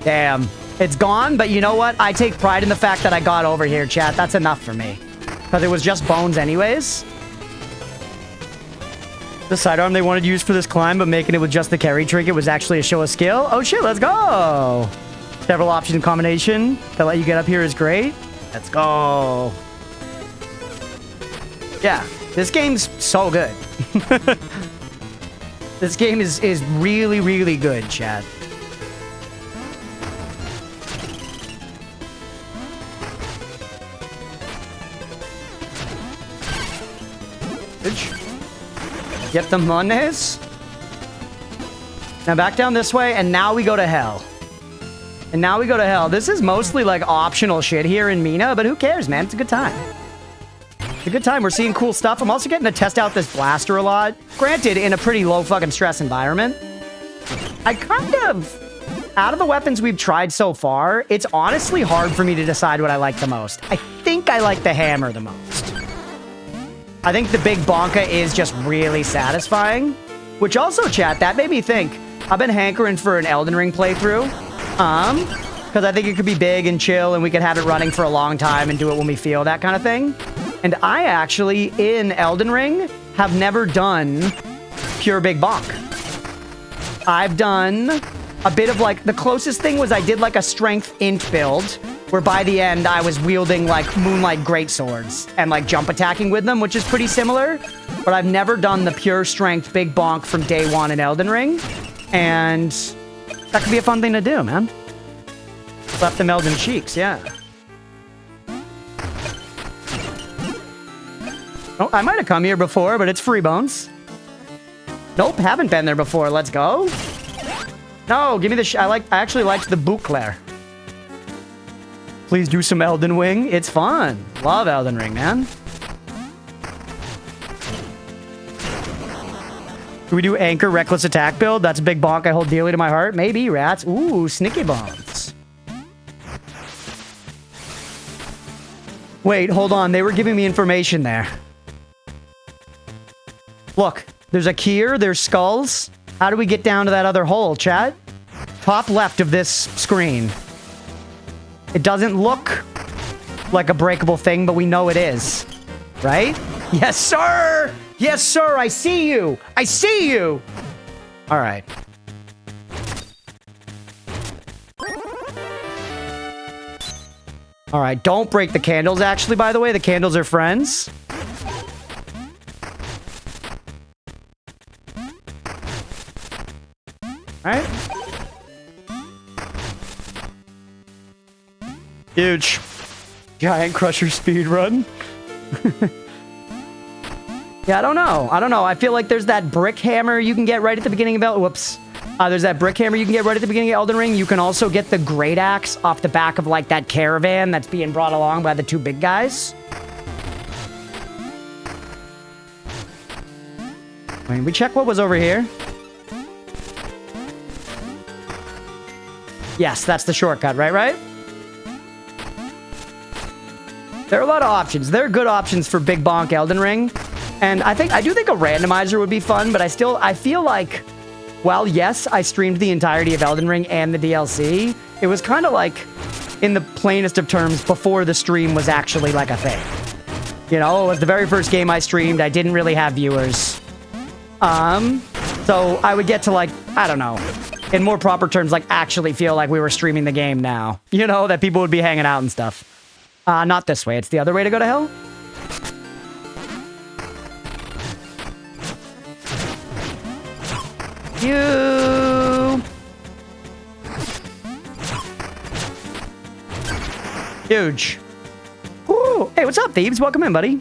Damn. It's gone, but you know what? I take pride in the fact that I got over here, chat. That's enough for me. Because it was just bones anyways. The sidearm they wanted to use for this climb, but making it with just the carry trinket was actually a show of skill. Oh shit, let's go! Several option combination to let you get up here is great. Let's go. Yeah, this game's so good. This game is really, really good, chat. Get the monies. Now back down this way, and now we go to hell. And now we go to hell. This is mostly like optional shit here in Mina, but who cares, man? It's a good time. It's a good time. We're seeing cool stuff. I'm also getting to test out this blaster a lot. Granted, in a pretty low fucking stress environment. I kind of... Out of the weapons we've tried so far, it's honestly hard for me to decide what I like the most. I think I like the hammer the most. I think the big bonka is just really satisfying. Which also, chat, that made me think. I've been hankering for an Elden Ring playthrough. Because I think it could be big and chill and we could have it running for a long time and do it when we feel that kind of thing. And I actually, in Elden Ring, have never done pure big bonk. I've done a bit of like, the closest thing was I did like a strength int build, where by the end I was wielding like moonlight greatswords and like jump attacking with them, which is pretty similar. But I've never done the pure strength big bonk from day one in Elden Ring. And that could be a fun thing to do, man. Left them Elden cheeks, yeah. Oh, I might have come here before, but it's free bones. Nope, haven't been there before. Let's go. No, give me the I actually liked the bouclair. Please do some Elden Ring. It's fun. Love Elden Ring, man. Do we do Anchor Reckless Attack build? That's a big bonk I hold dearly to my heart. Maybe, rats. Ooh, sneaky bombs. Wait, hold on. They were giving me information there. Look, there's a Kier, there's skulls. How do we get down to that other hole, chat? Top left of this screen. It doesn't look like a breakable thing, but we know it is. Right? Yes, sir! Yes, sir, I see you! I see you! Alright. Alright, don't break the candles, actually, by the way. The candles are friends. Alright. Huge. Giant Crusher speedrun. Yeah, I don't know. I don't know. I feel like there's that brick hammer you can get right at the beginning of Whoops. There's that brick hammer you can get right at the beginning of Elden Ring. You can also get the great axe off the back of like that caravan that's being brought along by the two big guys. Wait, we check what was over here. Yes, that's the shortcut, right? There are a lot of options. There are good options for Big Bonk Elden Ring. And I do think a randomizer would be fun, but I feel like, well, yes, I streamed the entirety of Elden Ring and the DLC. It was kind of like, in the plainest of terms, before the stream was actually like a thing. You know, it was the very first game I streamed. I didn't really have viewers. So I would get to like, I don't know, in more proper terms, like actually feel like we were streaming the game now. You know, that people would be hanging out and stuff. Not this way. It's the other way to go to hell. You. Huge. Ooh. Hey, what's up, Thebes? Welcome in, buddy.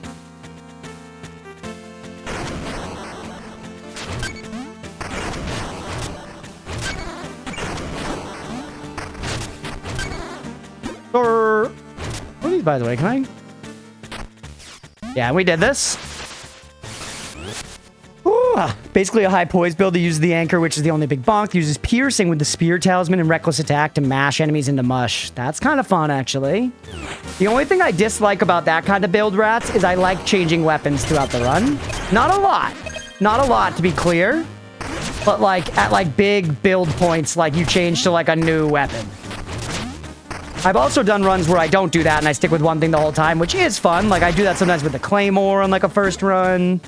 Or what are these, by the way? Can I? Yeah, we did this. Basically a high poise build that uses the anchor, which is the only big bonk. Uses piercing with the spear talisman and reckless attack to mash enemies into mush. That's kind of fun, actually. The only thing I dislike about that kind of build, rats, is I like changing weapons throughout the run. Not a lot. Not a lot, to be clear. But like at like big build points, like you change to like a new weapon. I've also done runs where I don't do that and I stick with one thing the whole time, which is fun. Like I do that sometimes with the Claymore on like a first run.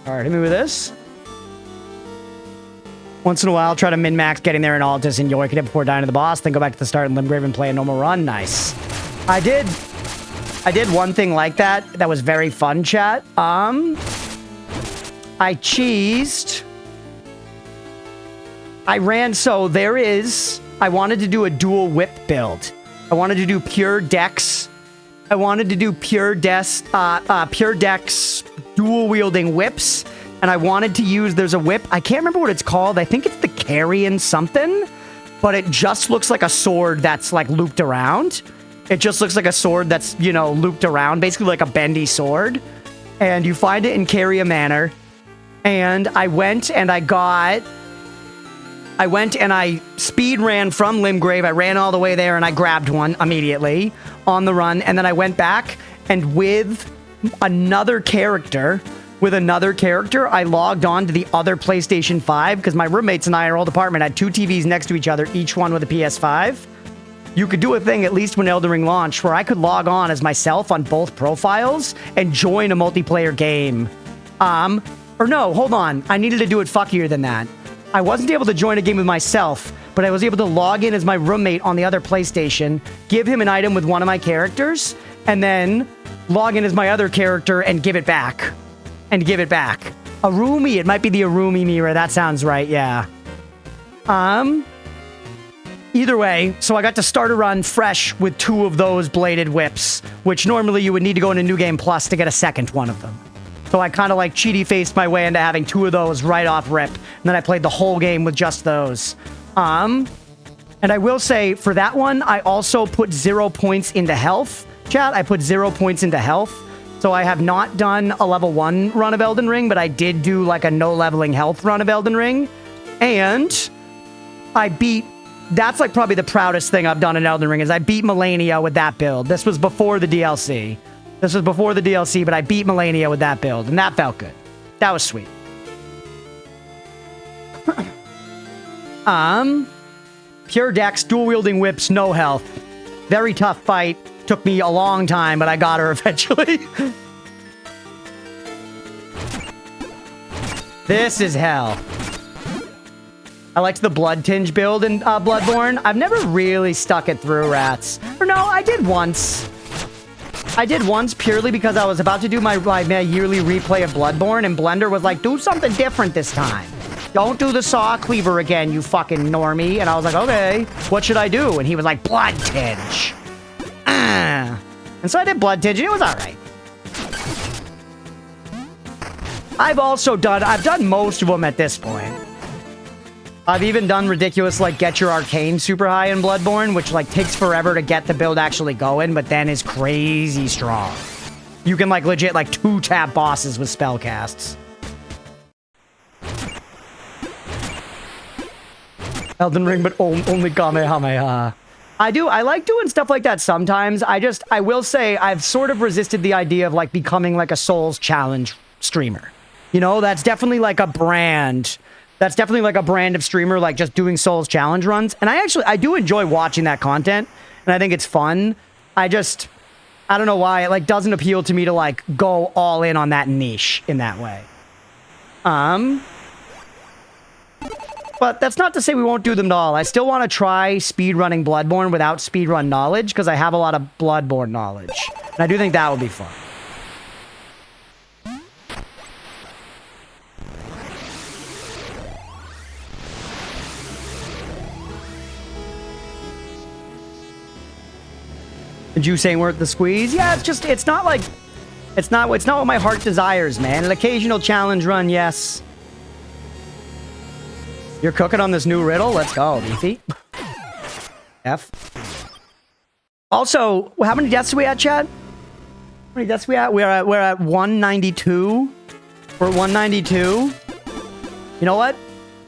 All right, hit me with this. Once in a while, try to min-max getting there in Altus and yoink it before dying to the boss, then go back to the start and Limgrave and play a normal run. Nice. I did one thing like that. That was very fun, chat. I cheesed. I wanted to do a dual whip build. I wanted to do pure dex. I wanted to do pure dex, dual wielding whips. And I wanted to use, there's a whip. I can't remember what it's called. I think it's the Carrion something, but it just looks like a sword that's like looped around. It just looks like a sword that's, you know, looped around, basically like a bendy sword. And you find it in Carrion Manor. And I went and I speed ran from Limgrave. I ran all the way there and I grabbed one immediately on the run. And then I went back and with another character, I logged on to the other PlayStation 5 because my roommates and I, our old apartment, had 2 TVs next to each other, each one with a PS5. You could do a thing, at least when Elden Ring launched, where I could log on as myself on both profiles and join a multiplayer game. Or no, hold on. I needed to do it fuckier than that. I wasn't able to join a game with myself, but I was able to log in as my roommate on the other PlayStation, give him an item with one of my characters, and then log in as my other character and give it back. Arumi. It might be the Arumi mirror. That sounds right. Yeah. Either way, so I got to start a run fresh with 2 of those bladed whips, which normally you would need to go into New Game Plus to get a second one of them. So I kind of like cheaty-faced my way into having 2 of those right off rip. And then I played the whole game with just those. And I will say, for that one, I also put 0 points into health. Chat, I put 0 points into health. So I have not done a level 1 run of Elden Ring, but I did do like a no leveling health run of Elden Ring. And I beat... That's like probably the proudest thing I've done in Elden Ring is I beat Melania with that build. This was before the DLC. But I beat Melania with that build, and that felt good. That was sweet. Pure dex, dual wielding whips, no health. Very tough fight. Took me a long time, but I got her eventually. This is hell. I liked the blood tinge build in Bloodborne. I've never really stuck it through, rats. Or no, I did once. Purely because I was about to do my yearly replay of Bloodborne, and Blender was like, do something different this time. Don't do the saw cleaver again, you fucking normie. And I was like, okay, what should I do? And he was like, blood tinge. And so I did blood tinge, and it was all right. I've done most of them at this point. I've even done ridiculous, like, get your arcane super high in Bloodborne, which, like, takes forever to get the build actually going, but then is crazy strong. You can, like, legit, like, 2-tap bosses with spell casts. Elden Ring, but only Kamehameha. I like doing stuff like that sometimes. I will say, I've sort of resisted the idea of, like, becoming, like, a Souls challenge streamer. You know, that's definitely, like, a brand... That's definitely like a brand of streamer, like just doing Souls challenge runs. And I do enjoy watching that content, and I think it's fun. I don't know why. It like doesn't appeal to me to like go all in on that niche in that way. But that's not to say we won't do them at all. I still want to try speedrunning Bloodborne without speedrun knowledge, because I have a lot of Bloodborne knowledge. And I do think that would be fun. The juice ain't worth the squeeze. Yeah, it's not what my heart desires, man. An occasional challenge run, yes. You're cooking on this new riddle? Let's go, beefy. F. Also, how many deaths are we at, Chad? How many deaths are we at? We're at 192. We're at 192. You know what?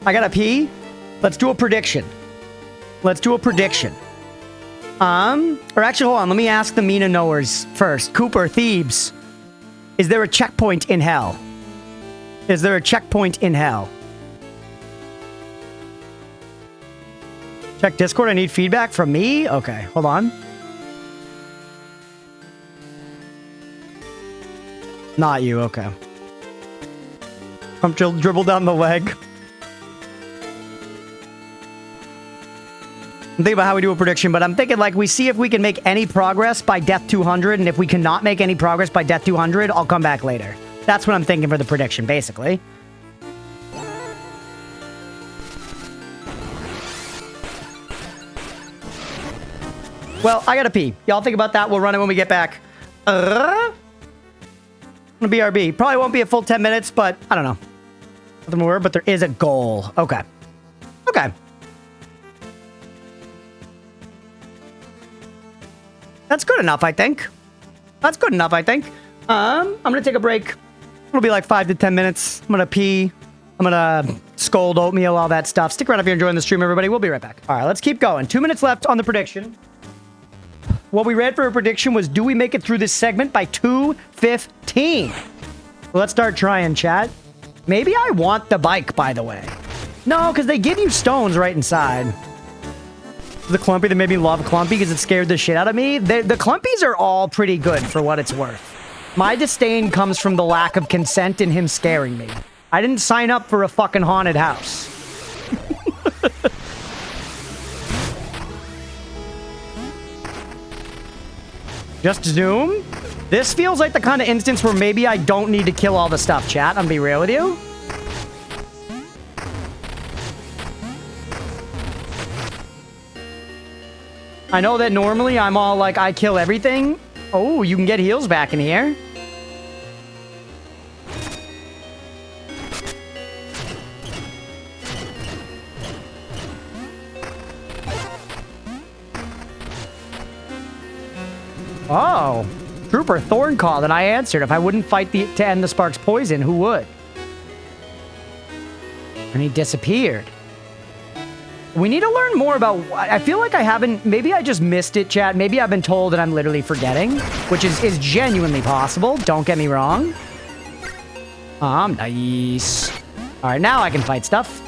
I gotta pee. Let's do a prediction. Or actually, hold on. Let me ask the Mina knowers first. Cooper, Thebes, is there a checkpoint in hell? Check Discord. I need feedback from me. Okay, hold on. Not you. Okay. Dribble down the leg. I'm thinking about how we do a prediction, but I'm thinking like we see if we can make any progress by death 200, and if we cannot make any progress by death 200, I'll come back later. That's what I'm thinking for the prediction, basically. Well, I gotta pee. Y'all think about that. We'll run it when we get back. BRB. Probably won't be a full 10 minutes, but I don't know. Nothing more, but there is a goal. Okay. Okay. That's good enough, I think. That's good enough, I think. I'm gonna take a break. It'll be like 5 to 10 minutes. I'm gonna pee. I'm gonna scold oatmeal, all that stuff. Stick around if you're enjoying the stream, everybody. We'll be right back. All right, let's keep going. 2 minutes left on the prediction. What we read for a prediction was, do we make it through this segment by 2:15? Let's start trying, chat. Maybe I want the bike, by the way. No, because they give you stones right inside. The Clumpy that made me love Clumpy because it scared the shit out of me. The Clumpies are all pretty good for what it's worth. My disdain comes from the lack of consent in him scaring me. I didn't sign up for a fucking haunted house. Just zoom. This feels like the kind of instance where maybe I don't need to kill all the stuff, chat. I'm gonna be real with you. I know that normally I'm all like, I kill everything. Oh, you can get heals back in here. Oh, Trooper Thorn called and I answered. If I wouldn't fight to end the Spark's poison, who would? And he disappeared. We need to learn more about... I feel like I haven't... Maybe I just missed it, chat. Maybe I've been told and I'm literally forgetting, which is genuinely possible. Don't get me wrong. Nice. All right, now I can fight stuff.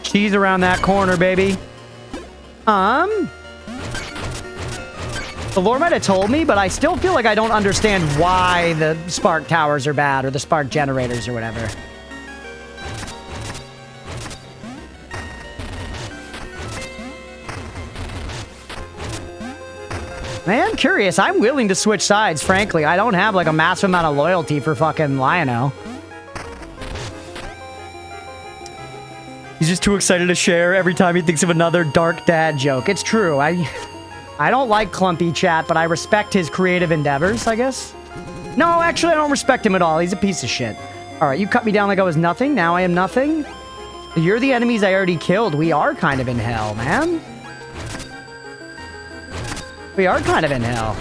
She's around that corner, baby. The lore might have told me, but I still feel like I don't understand why the spark towers are bad or the spark generators or whatever. Man, I'm curious. I'm willing to switch sides, frankly. I don't have like a massive amount of loyalty for fucking Lionel. He's just too excited to share every time he thinks of another dark dad joke. It's true. I don't like Clumpy, chat, but I respect his creative endeavors, I guess. No, actually, I don't respect him at all. He's a piece of shit. All right, you cut me down like I was nothing. Now I am nothing. You're the enemies I already killed. We are kind of in hell, man. We are kind of in hell.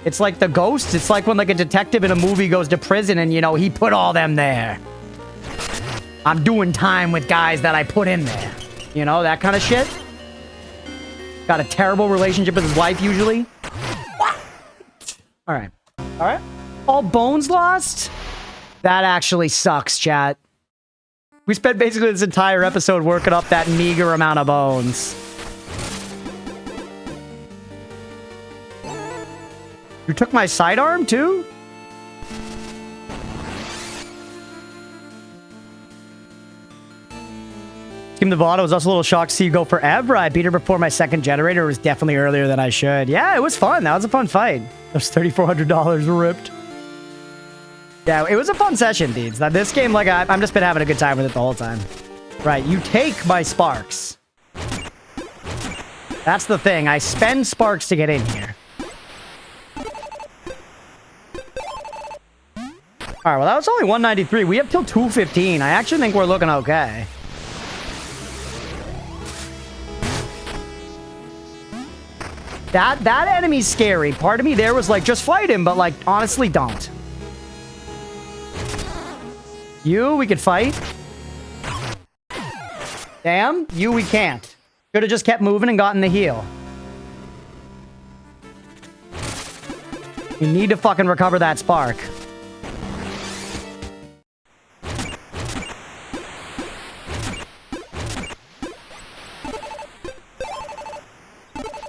It's like the ghosts. It's like when like a detective in a movie goes to prison and, you know, he put all them there. I'm doing time with guys that I put in there. You know, that kind of shit. Got a terrible relationship with his wife, usually. All right. All right. All bones lost? That actually sucks, chat. We spent basically this entire episode working up that meager amount of bones. You took my sidearm, too? Team Nevada was also a little shocked to see you go forever. I beat her before my second generator. It was definitely earlier than I should. Yeah, it was fun. That was a fun fight. Those $3,400 ripped. Yeah, it was a fun session, dudes. Now, this game, like, I've just been having a good time with it the whole time. Right, you take my sparks. That's the thing. I spend sparks to get in here. All right, well, that was only 193. We have till 215. I actually think we're looking okay. That enemy's scary. Part of me there was like, just fight him, but like, honestly, don't. You, we could fight. Damn, you, we can't. Should have just kept moving and gotten the heal. We need to fucking recover that spark.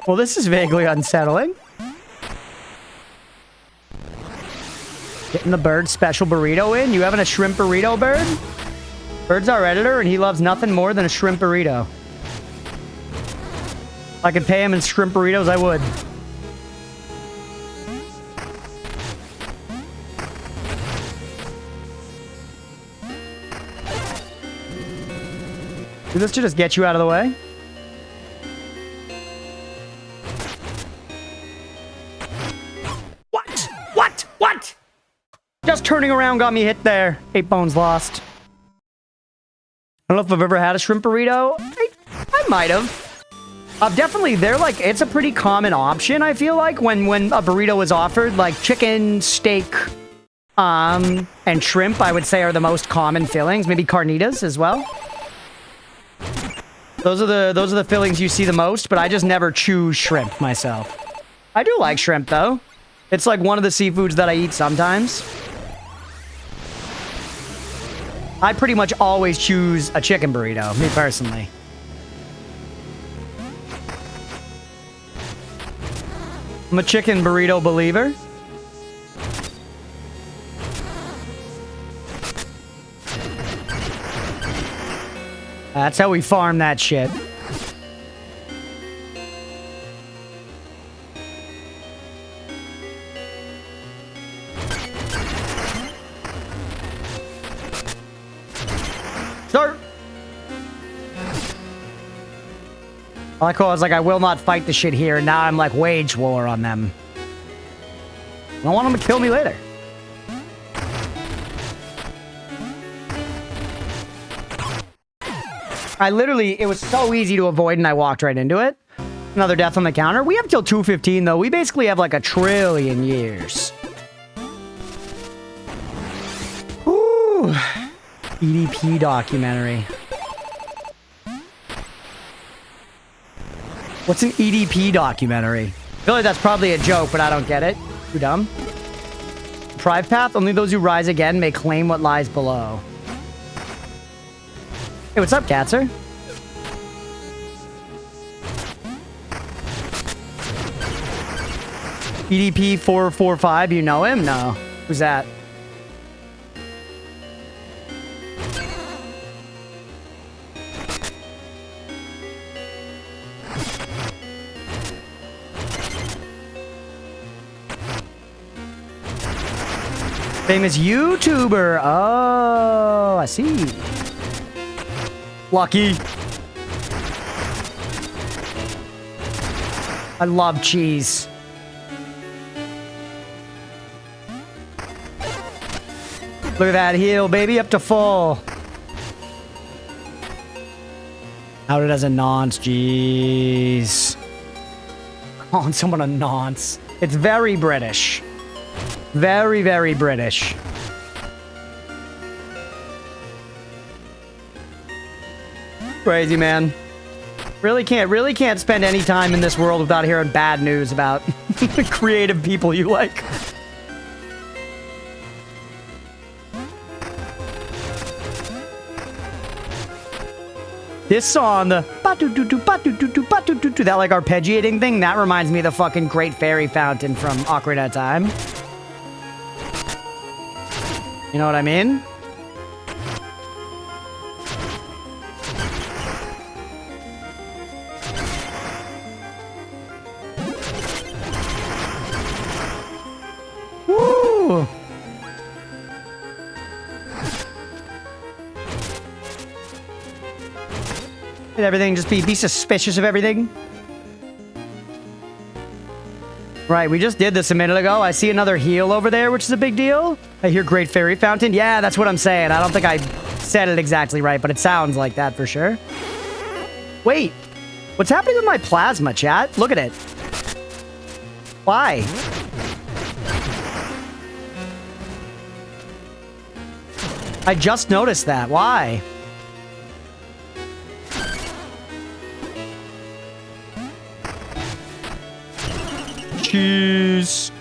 Well, this is vaguely unsettling. Getting the bird special burrito in? You having a shrimp burrito, bird? Bird's our editor, and he loves nothing more than a shrimp burrito. If I could pay him in shrimp burritos, I would. Do this to just get you out of the way. What? Just turning around got me hit there. 8 bones lost. I don't know if I've ever had a shrimp burrito. I might have. Definitely, they're like, it's a pretty common option, I feel like, when a burrito is offered. Like chicken, steak, and shrimp, I would say, are the most common fillings. Maybe carnitas as well. Those are the fillings you see the most, but I just never choose shrimp myself. I do like shrimp, though. It's like one of the seafoods that I eat sometimes. I pretty much always choose a chicken burrito, me personally. I'm a chicken burrito believer. That's how we farm that shit. Start. I like how I was like, I will not fight the shit here. Now I'm like wage war on them. I don't want them to kill me later. It was so easy to avoid and I walked right into it. Another death on the counter. We have till 2:15 though. We basically have like 1 trillion years. Ooh. EDP documentary. What's an EDP documentary? I feel like that's probably a joke, but I don't get it. Too dumb. Deprived path. Only those who rise again may claim what lies below. Hey, what's up, Katzer? EDP 445, you know him? No. Who's that? Famous YouTuber. Oh, I see. Lucky. I love cheese. Look at that heel, baby, up to full. Out it as a nonce, jeez. Calling someone a nonce. It's very British. Very, very British. Crazy, man. Really can't spend any time in this world without hearing bad news about the creative people you like. This song, the that like arpeggiating thing, that reminds me of the fucking Great Fairy Fountain from Ocarina of Time. You know what I mean? Woo! Everything, just be suspicious of everything. Right, we just did this a minute ago. I see another heal over there, which is a big deal. I hear Great Fairy Fountain. Yeah, that's what I'm saying. I don't think I said it exactly right, but it sounds like that for sure. Wait, what's happening with my plasma, chat? Look at it. Why? I just noticed that. Why? Cheese.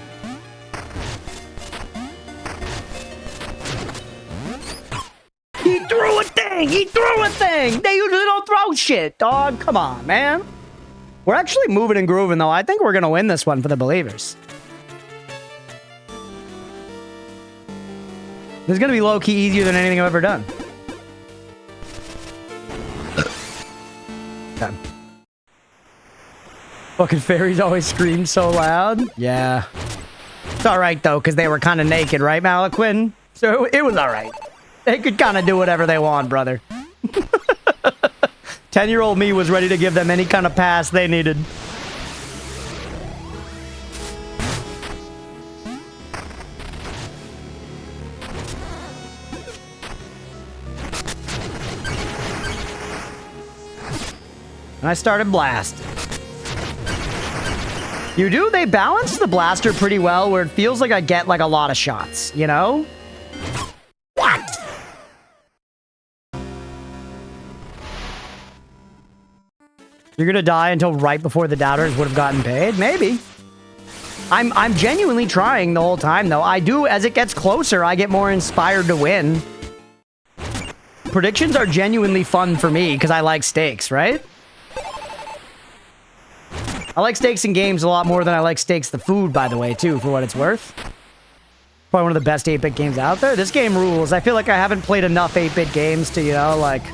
He threw a thing! He threw a thing! They usually don't throw shit, dog. Come on, man. We're actually moving and grooving, though. I think we're gonna win this one for the believers. This is gonna be low-key easier than anything I've ever done. Okay. Fucking fairies always scream so loud. Yeah. It's alright, though, because they were kind of naked, right, Malaquin? So it was alright. They could kind of do whatever they want, brother. 10-year-old me was ready to give them any kind of pass they needed. And I started blasting. You do? They balance the blaster pretty well where it feels like I get like a lot of shots, you know? What? You're gonna die until right before the doubters would have gotten paid? Maybe. I'm genuinely trying the whole time though. I do, as it gets closer, I get more inspired to win. Predictions are genuinely fun for me because I like stakes, right? I like steaks in games a lot more than I like steaks the food, by the way, too, for what it's worth. Probably one of the best 8-bit games out there. This game rules. I feel like I haven't played enough 8-bit games to, you know, like,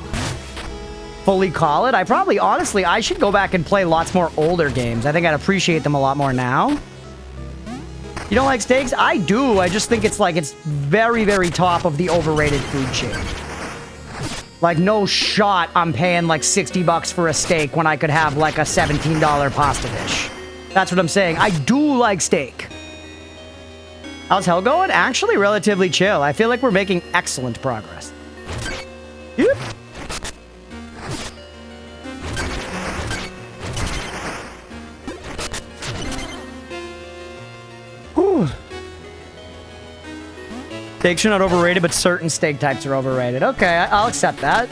fully call it. I probably, honestly, I should go back and play lots more older games. I think I'd appreciate them a lot more now. You don't like steaks? I do. I just think it's like, it's very, very top of the overrated food chain. Like, no shot I'm paying like 60 bucks for a steak when I could have like a $17 pasta dish. That's what I'm saying. I do like steak. How's hell going? Actually, relatively chill. I feel like we're making excellent progress. Yep. Whew. Steaks are not overrated, but certain steak types are overrated. Okay, I'll accept that.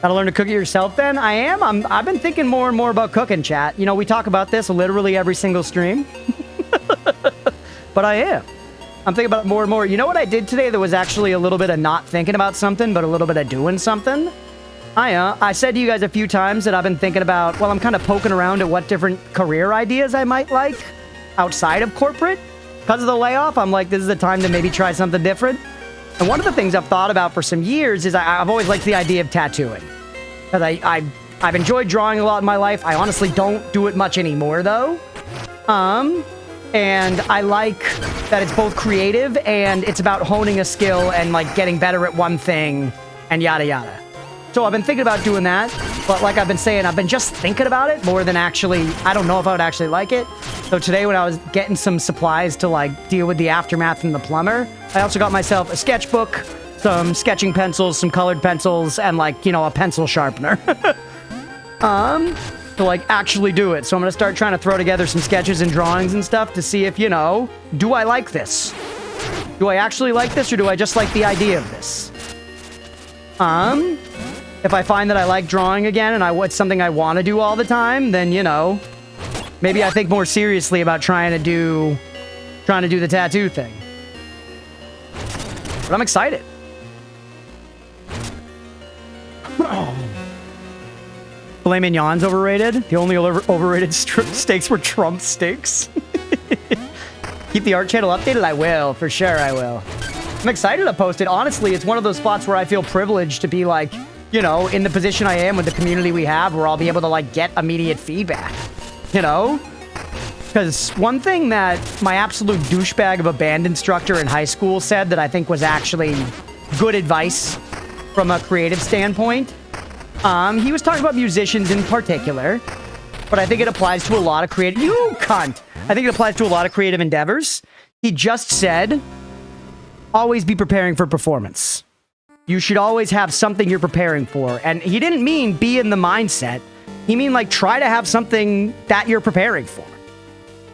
Gotta learn to cook it yourself then? I am. I've been thinking more and more about cooking, chat. You know, we talk about this literally every single stream. But I am. I'm thinking about it more and more. You know what I did today that was actually a little bit of not thinking about something, but a little bit of doing something? I said to you guys a few times that I've been thinking about, well, I'm kind of poking around at what different career ideas I might like outside of corporate. Because of the layoff, I'm like, this is the time to maybe try something different. And one of the things I've thought about for some years is I've always liked the idea of tattooing. Because I've enjoyed drawing a lot in my life. I honestly don't do it much anymore, though. And I like that it's both creative and it's about honing a skill and, like, getting better at one thing and yada yada. So I've been thinking about doing that, but like I've been saying, I've been just thinking about it more than actually, I don't know if I would actually like it. So today when I was getting some supplies to like deal with the aftermath from the plumber, I also got myself a sketchbook, some sketching pencils, some colored pencils, and like, you know, a pencil sharpener. To like actually do it. So I'm gonna start trying to throw together some sketches and drawings and stuff to see if, you know, do I like this? Do I actually like this or do I just like the idea of this? If I find that I like drawing again and it's something I want to do all the time, then, you know, maybe I think more seriously about trying to do the tattoo thing. But I'm excited. Filet mignon's overrated. The only overrated steaks were Trump steaks. Keep the art channel updated? I will. For sure I will. I'm excited to post it. Honestly, it's one of those spots where I feel privileged to be like, you know, in the position I am with the community we have, where I'll be able to, like, get immediate feedback, you know? Because one thing that my absolute douchebag of a band instructor in high school said that I think was actually good advice from a creative standpoint, he was talking about musicians in particular, but I think it applies to a lot of creative... You cunt! I think it applies to a lot of creative endeavors. He just said, always be preparing for performance. You should always have something you're preparing for. And he didn't mean be in the mindset. He mean, like, try to have something that you're preparing for.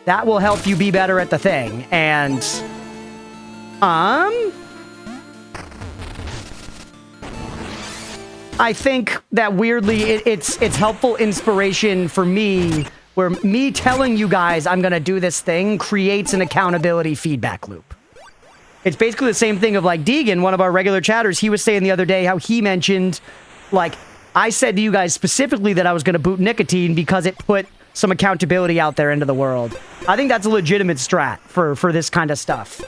That will help you be better at the thing. And, I think that weirdly, it's helpful inspiration for me, where me telling you guys I'm gonna do this thing creates an accountability feedback loop. It's basically the same thing of like Deegan, one of our regular chatters, he was saying the other day how he mentioned, like, I said to you guys specifically that I was going to boot nicotine because it put some accountability out there into the world. I think that's a legitimate strat for this kind of stuff.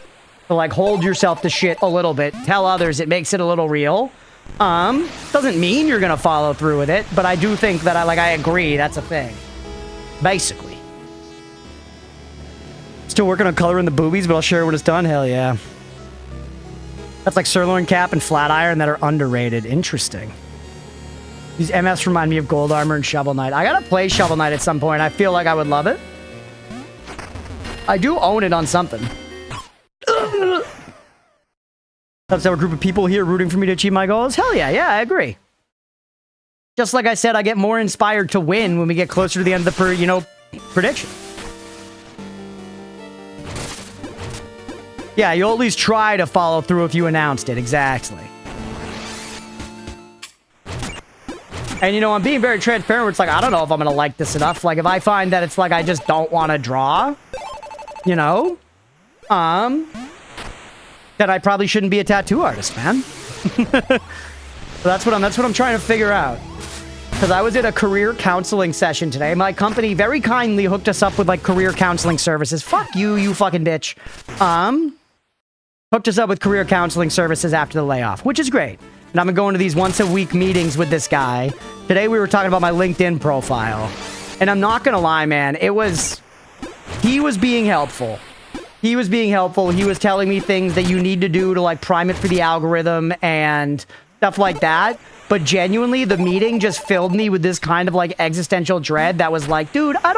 To like hold yourself to shit a little bit, tell others, it makes it a little real. Doesn't mean you're gonna follow through with it, but I do think that I agree that's a thing. Basically. Still working on coloring the boobies, but I'll share when it's done. Hell yeah. That's like sirloin cap and flat iron that are underrated. Interesting. These MFs remind me of Gold Armor and Shovel Knight. I gotta play Shovel Knight at some point. I feel like I would love it. I do own it on something. Let's have a group of people here rooting for me to achieve my goals. Hell yeah, yeah, I agree. Just like I said, I get more inspired to win when we get closer to the end of the, prediction. Yeah, you'll at least try to follow through if you announced it. Exactly. And, I'm being very transparent where it's like, I don't know if I'm going to like this enough. Like, if I find that it's like I just don't want to draw, then I probably shouldn't be a tattoo artist, man. So that's what I'm trying to figure out. Because I was at a career counseling session today. My company very kindly hooked us up with, career counseling services. Fuck you, you fucking bitch. Hooked us up with career counseling services after the layoff, which is great. And I'm going to these once-a-week meetings with this guy. Today we were talking about my LinkedIn profile. And I'm not going to lie, man. He was being helpful. He was being helpful. He was telling me things that you need to do to, prime it for the algorithm and stuff like that. But genuinely, the meeting just filled me with this kind of, existential dread that was like, dude, I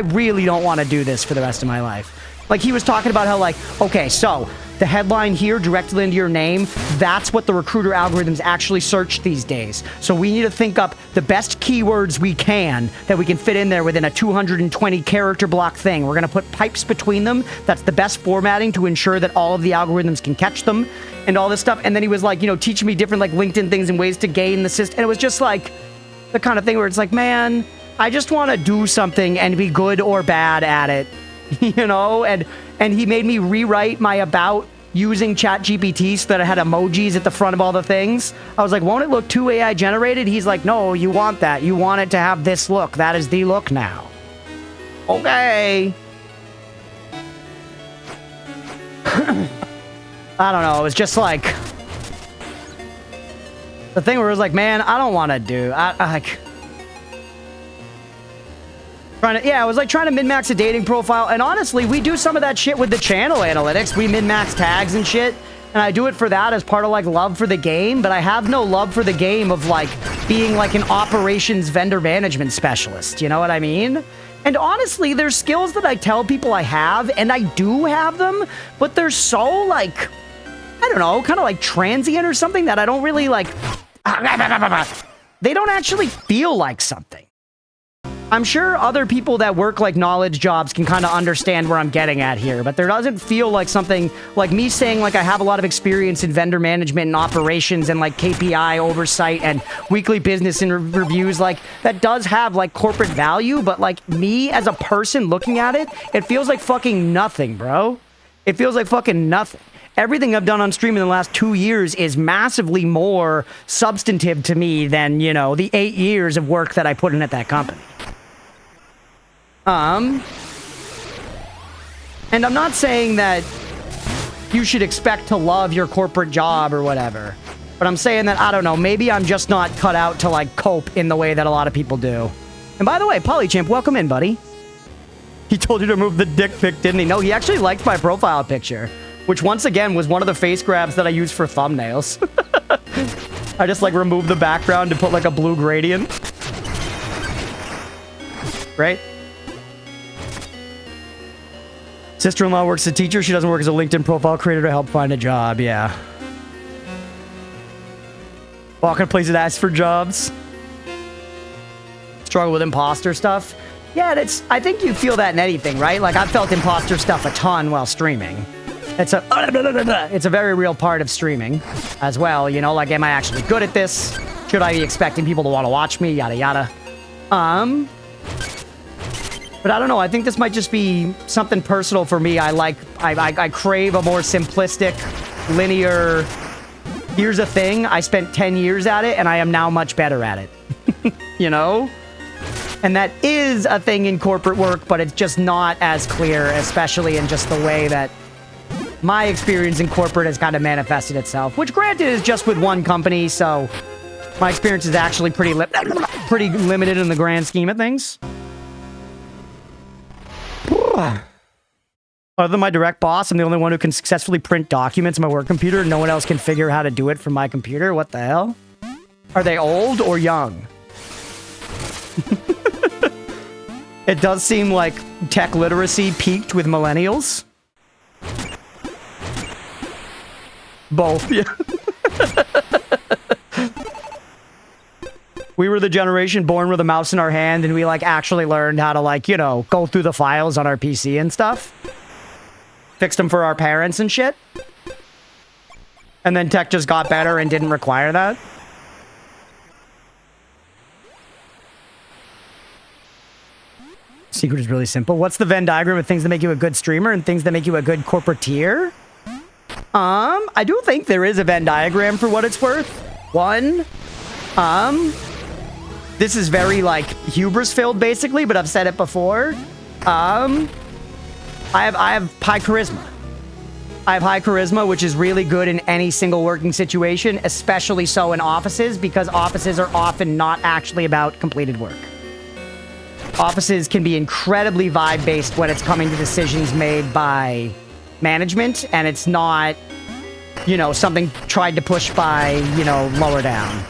really don't want to do this for the rest of my life. He was talking about how, okay, so the headline here directly into your name, that's what the recruiter algorithms actually search these days. So we need to think up the best keywords we can that we can fit in there within a 220 character block thing. We're going to put pipes between them. That's the best formatting to ensure that all of the algorithms can catch them and all this stuff. And then he was teaching me different LinkedIn things and ways to gain the system. And it was just the kind of thing where it's man, I just want to do something and be good or bad at it. And he made me rewrite my about using ChatGPT so that I had emojis at the front of all the things. I was like, won't it look too AI generated? He's like, no, you want that. You want it to have this look. That is the look now. Okay. I don't know. It was just the thing where it was man, I don't want to do. I was trying to min-max a dating profile, and honestly, we do some of that shit with the channel analytics. We min-max tags and shit, and I do it for that as part of love for the game, but I have no love for the game of being an operations vendor management specialist, you know what I mean? And honestly, there's skills that I tell people I have, and I do have them, but they're so I don't know, kind of transient or something that I don't really they don't actually feel like something. I'm sure other people that work knowledge jobs can kind of understand where I'm getting at here, but there doesn't feel like something like me saying I have a lot of experience in vendor management and operations and KPI oversight and weekly business and reviews. That does have corporate value, but me as a person looking at it, it feels like fucking nothing, bro. It feels like fucking nothing. Everything I've done on stream in the last 2 years is massively more substantive to me than, the 8 years of work that I put in at that company. And I'm not saying that you should expect to love your corporate job or whatever, but I'm saying that, I don't know, maybe I'm just not cut out to, cope in the way that a lot of people do. And by the way, Polychimp, welcome in, buddy. He told you to remove the dick pic, didn't he? No, he actually liked my profile picture, which once again was one of the face grabs that I use for thumbnails. I just, removed the background to put, a blue gradient. Right? Sister-in-law works as a teacher. She doesn't work as a LinkedIn profile creator to help find a job. Yeah. Walking to places to ask for jobs. Struggle with imposter stuff. Yeah, I think you feel that in anything, right? I've felt imposter stuff a ton while streaming. It's a very real part of streaming as well. Am I actually good at this? Should I be expecting people to want to watch me? Yada, yada. But I don't know. I think this might just be something personal for me. I crave a more simplistic, linear, here's a thing. I spent 10 years at it, and I am now much better at it. And that is a thing in corporate work, but it's just not as clear, especially in just the way that my experience in corporate has kind of manifested itself, which granted is just with one company, so my experience is actually pretty limited in the grand scheme of things. Other than my direct boss, I'm the only one who can successfully print documents on my work computer. No one else can figure out how to do it from my computer. What the hell? Are they old or young? It does seem like tech literacy peaked with millennials. Both, yeah. We were the generation born with a mouse in our hand, and we, like, actually learned how to, like, you know, go through the files on our PC and stuff. Fixed them for our parents and shit. And then tech just got better and didn't require that. Secret is really simple. What's the Venn diagram of things that make you a good streamer and things that make you a good corporateer? I do think there is a Venn diagram for what it's worth. One, this is very, like, hubris-filled, basically, but I've said it before. I have high charisma. I have high charisma, which is really good in any single working situation, especially so in offices, because offices are often not actually about completed work. Offices can be incredibly vibe-based when it's coming to decisions made by management, and it's not, you know, something tried to push by, you know, lower down.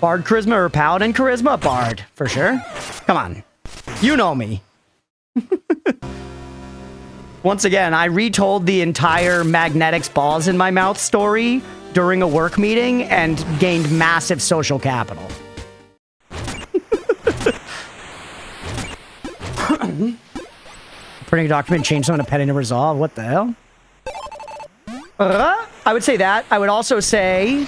Bard charisma or paladin charisma? Bard, for sure. Come on. You know me. Once again, I retold the entire magnetics balls in my mouth story during a work meeting and gained massive social capital. Printing a document, change someone to pending to resolve. What the hell? I would say that. I would also say,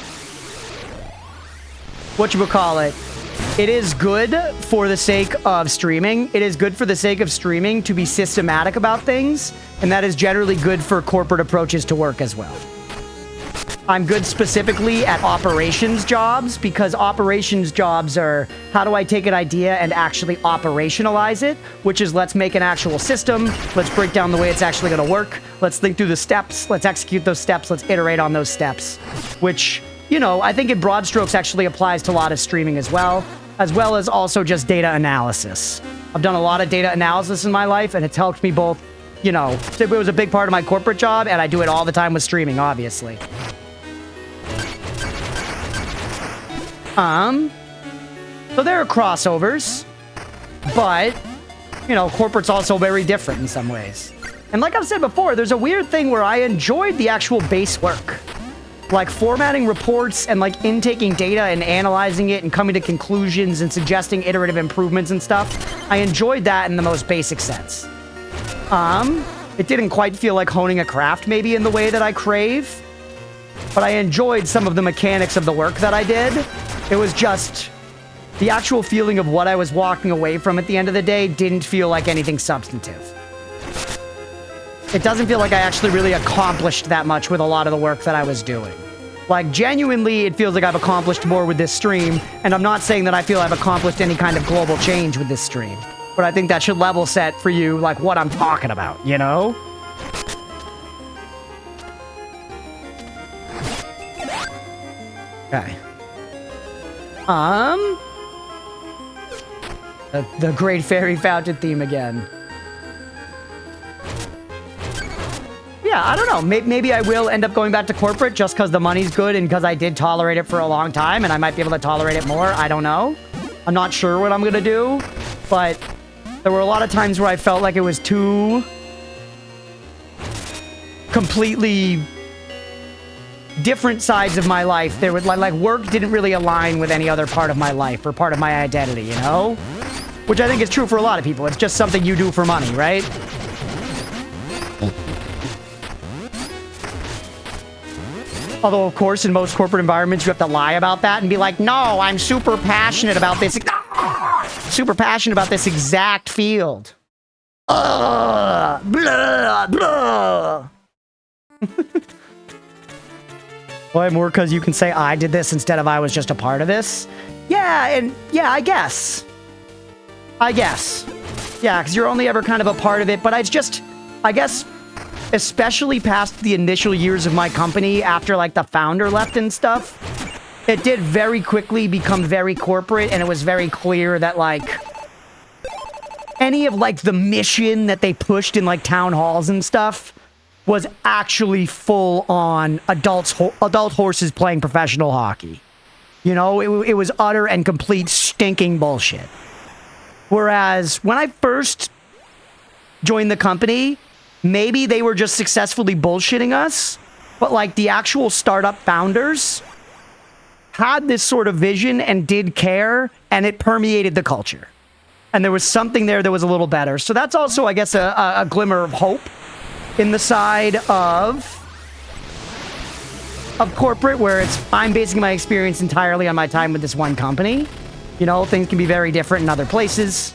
whatchamacallit, it is good for the sake of streaming. It is good for the sake of streaming to be systematic about things, and that is generally good for corporate approaches to work as well. I'm good specifically at operations jobs, because operations jobs are, how do I take an idea and actually operationalize it? Which is, let's make an actual system, let's break down the way it's actually going to work, let's think through the steps, let's execute those steps, let's iterate on those steps. Which, you know, I think in broad strokes actually applies to a lot of streaming as well as also just data analysis. I've done a lot of data analysis in my life, and it's helped me both, you know, it was a big part of my corporate job, and I do it all the time with streaming, obviously. So there are crossovers, but, you know, corporate's also very different in some ways. And like I've said before, there's a weird thing where I enjoyed the actual base work. Like formatting reports and like intaking data and analyzing it and coming to conclusions and suggesting iterative improvements and stuff. I enjoyed that in the most basic sense. It didn't quite feel like honing a craft maybe in the way that I crave, but I enjoyed some of the mechanics of the work that I did. It was just the actual feeling of what I was walking away from at the end of the day didn't feel like anything substantive. It doesn't feel like I actually really accomplished that much with a lot of the work that I was doing. Like, genuinely, it feels like I've accomplished more with this stream, and I'm not saying that I feel I've accomplished any kind of global change with this stream, but I think that should level set for you, like, what I'm talking about, you know? Okay. The Great Fairy Fountain theme again. Yeah, I don't know. Maybe I will end up going back to corporate just because the money's good and because I did tolerate it for a long time and I might be able to tolerate it more. I don't know. I'm not sure what I'm going to do, but there were a lot of times where I felt like it was too completely different sides of my life. There would like work didn't really align with any other part of my life or part of my identity, you know? Which I think is true for a lot of people. It's just something you do for money, right? Although, of course, in most corporate environments, you have to lie about that and be like, no, I'm super passionate about this. Super passionate about this exact field. Blah, blah. Why more? Because you can say I did this instead of I was just a part of this? Yeah, and yeah, I guess. Yeah, because you're only ever kind of a part of it, but it's just, I guess, especially past the initial years of my company after like the founder left and stuff, it did very quickly become very corporate, and it was very clear that like any of like the mission that they pushed in like town halls and stuff was actually full on adult horses playing professional hockey. You know, it was utter and complete stinking bullshit. Whereas when I first joined the company, maybe they were just successfully bullshitting us, but like the actual startup founders had this sort of vision and did care, and it permeated the culture. And there was something there that was a little better. So that's also, I guess, a glimmer of hope in the side of corporate, where I'm basing my experience entirely on my time with this one company. You know, things can be very different in other places.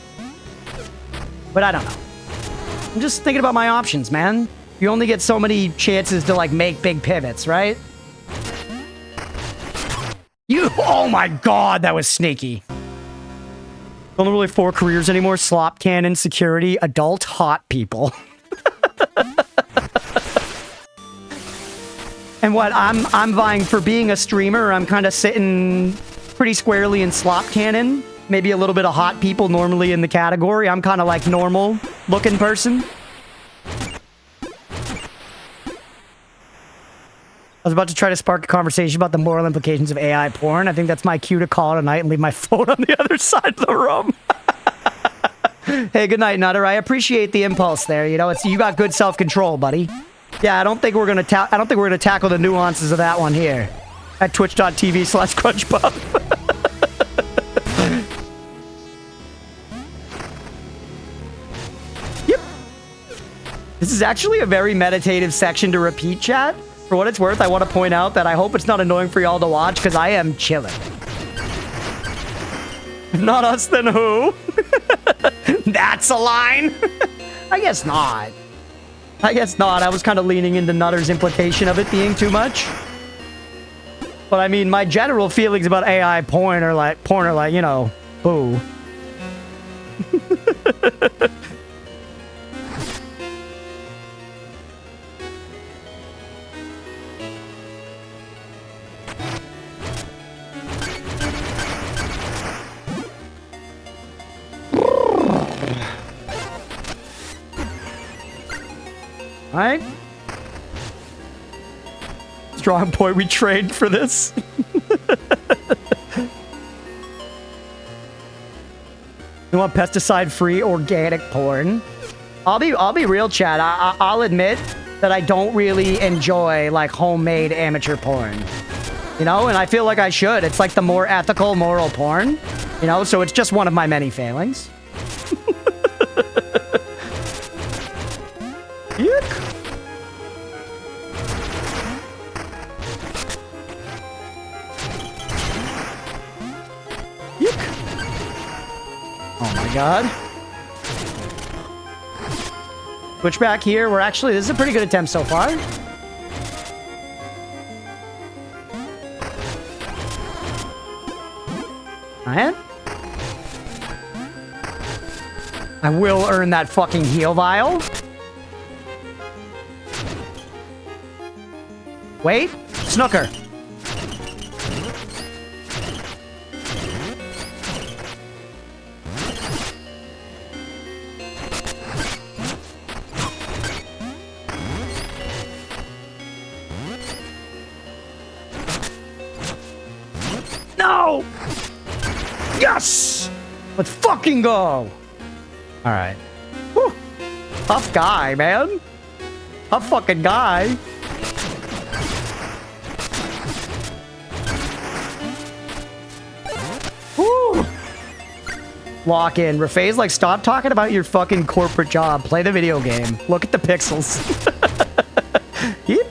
But I don't know. I'm just thinking about my options, man. You only get so many chances to, like, make big pivots, right? Oh my god, that was sneaky. Only really 4 careers anymore. Slop cannon, security, adult, hot people. And what, I'm vying for being a streamer. I'm kind of sitting pretty squarely in slop cannon. Maybe a little bit of hot people normally in the category. I'm kind of like normal looking person. I was about to try to spark a conversation about the moral implications of AI porn. I think that's my cue to call it a night and leave my phone on the other side of the room. Hey, good night, Nutter. I appreciate the impulse there. You know, you got good self-control, buddy. Yeah, I don't think we're gonna tackle the nuances of that one here at twitch.tv/Crunchpuff. Yep. This is actually a very meditative section to repeat, chat. For what it's worth, I want to point out that I hope it's not annoying for y'all to watch, because I am chilling. If not us, then who? That's a line. I guess not. I guess not. I was kind of leaning into Nutter's implication of it being too much. But I mean, my general feelings about AI porn are like, you know, boo. Alright. Strong point, we trained for this. You want pesticide-free organic porn? I'll be real, Chad. I'll admit that I don't really enjoy like homemade amateur porn. You know, and I feel like I should. It's like the more ethical, moral porn. You know, so it's just one of my many failings. Yuck. Oh my god. Switchback here. This is a pretty good attempt so far. Alright. I will earn that fucking heal vial. Wait. Snooker. No! Yes! Let's fucking go! Alright. Tough guy, man. Tough fucking guy. Woo! Lock in. Rafai's like, stop talking about your fucking corporate job. Play the video game. Look at the pixels. Yep.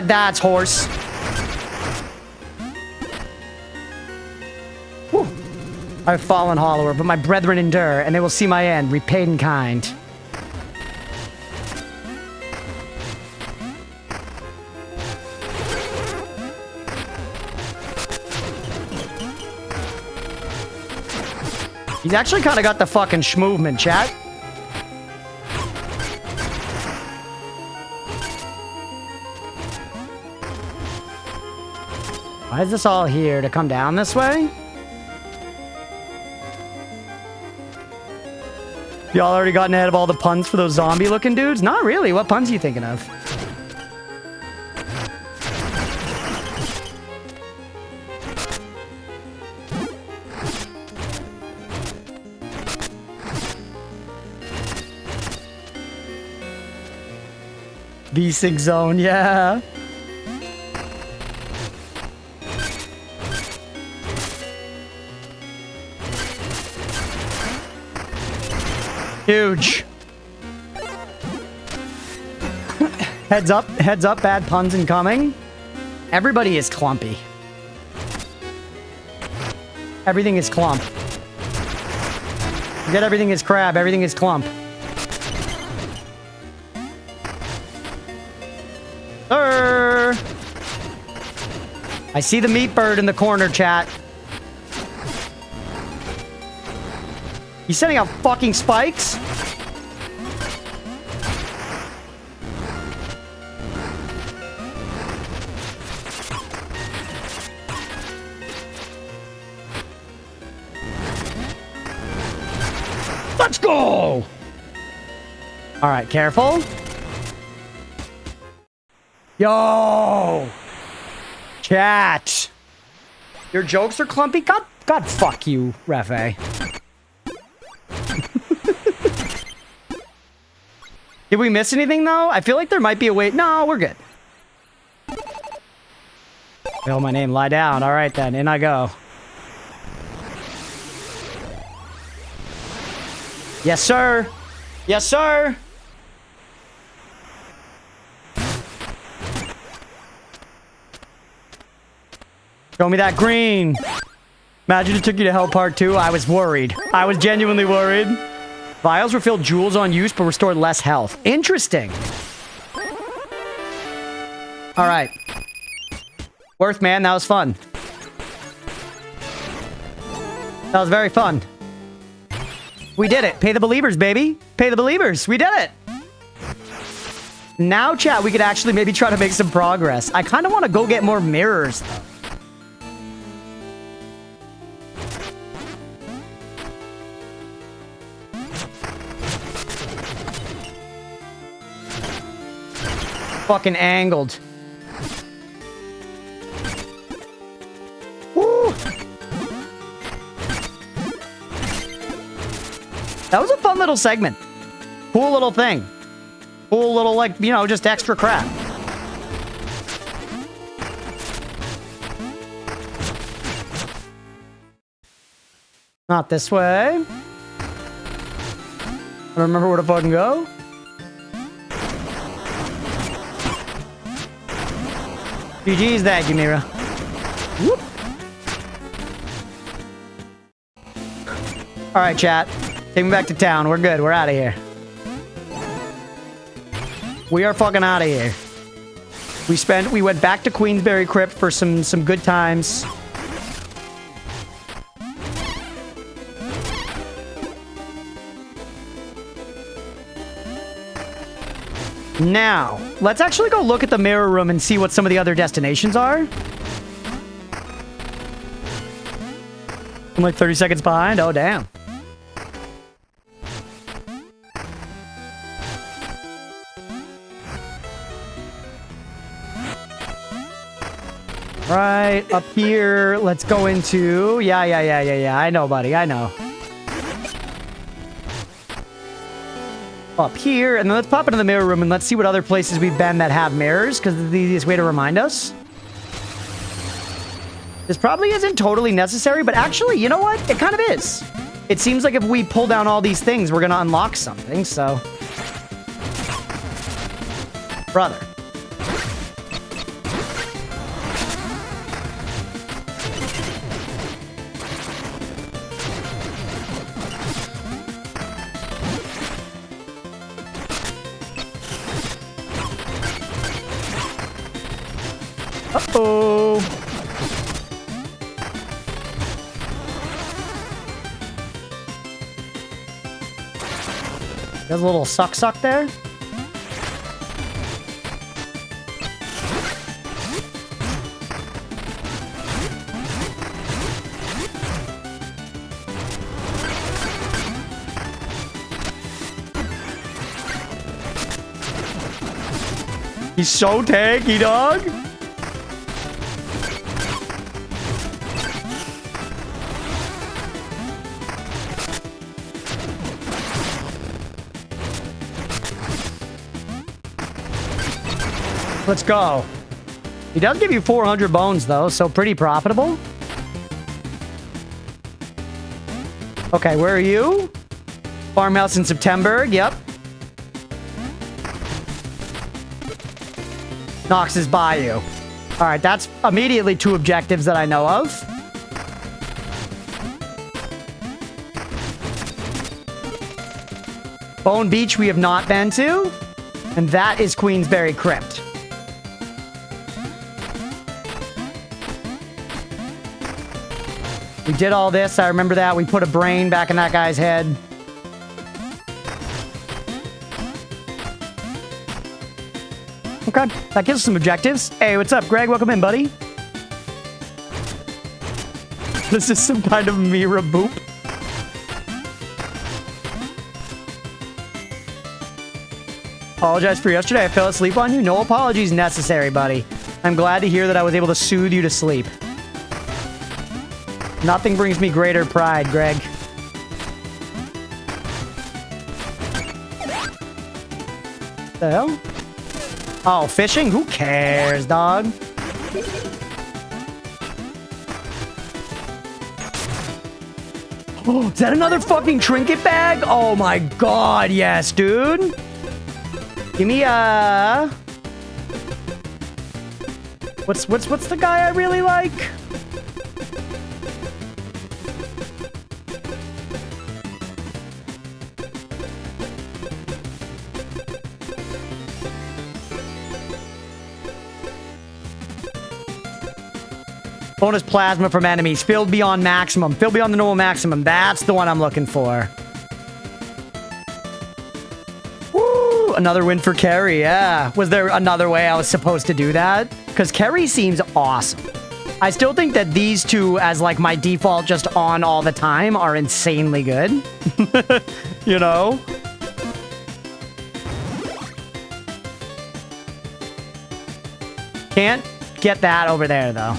That's horse. Whew. I've fallen hollower, but my brethren endure, and they will see my end, repaid in kind. He's actually kind of got the fucking schmovement, chat. Why is this all here? To come down this way? Y'all already gotten ahead of all the puns for those zombie-looking dudes? Not really. What puns are you thinking of? V6 zone, yeah. Huge. Heads up, bad puns incoming. Everybody is clumpy. Everything is clump. Forget everything is crab, everything is clump. Sir! I see the meat bird in the corner, chat. He's sending out fucking spikes? Let's go! All right, careful. Yo! Chat! Your jokes are clumpy? God fuck you, Refe. Did we miss anything, though? I feel like there might be a way... No, we're good. Spell my name. Lie down. All right, then. In I go. Yes, sir. Yes, sir. Show me that green. Imagine it took you to Hell Part 2. I was worried. I was genuinely worried. Vials refill jewels on use, but restore less health. Interesting. All right. Worth, man. That was fun. That was very fun. We did it. Pay the believers, baby. Pay the believers. We did it. Now, chat, we could actually maybe try to make some progress. I kind of want to go get more mirrors, though. Fucking angled. Woo! That was a fun little segment. Cool little thing. Cool little, like, you know, just extra crap. Not this way. I don't remember where to fucking go. GG's that, Gamira. Whoop. All right, chat. Take me back to town. We're good. We're out of here. We are fucking out of here. We went back to Queensberry Crypt for some good times. Now, let's actually go look at the mirror room and see what some of the other destinations are. I'm like 30 seconds behind. Oh, damn. Right, up here. Let's go into... Yeah. I know, buddy. I know. Up here, and then let's pop into the mirror room and let's see what other places we've been that have mirrors, because it's the easiest way to remind us. This probably isn't totally necessary, but actually, you know what? It kind of is. It seems like if we pull down all these things, we're going to unlock something, so... Brother. Uh-oh. There's a little suck there. He's so tanky, dog. Let's go. He does give you 400 bones, though, so pretty profitable. Okay, where are you? Farmhouse in September. Yep. Nox's Bayou. All right, that's immediately 2 objectives that I know of. Bone Beach we have not been to. And that is Queensberry Crypt. We did all this. I remember that. We put a brain back in that guy's head. Okay, that gives us some objectives. Hey, what's up, Greg? Welcome in, buddy. This is some kind of Mira boop. Apologize for yesterday. I fell asleep on you. No apologies necessary, buddy. I'm glad to hear that I was able to soothe you to sleep. Nothing brings me greater pride, Greg. The hell? Oh, fishing? Who cares, dog? Oh, is that another fucking trinket bag? Oh my god, yes, dude. Give me a... What's the guy I really like? Bonus plasma from enemies. Filled beyond maximum. Filled beyond the normal maximum. That's the one I'm looking for. Woo! Another win for Kerry. Yeah. Was there another way I was supposed to do that? Because Kerry seems awesome. I still think that these two, as like my default just on all the time, are insanely good. You know? Can't get that over there, though.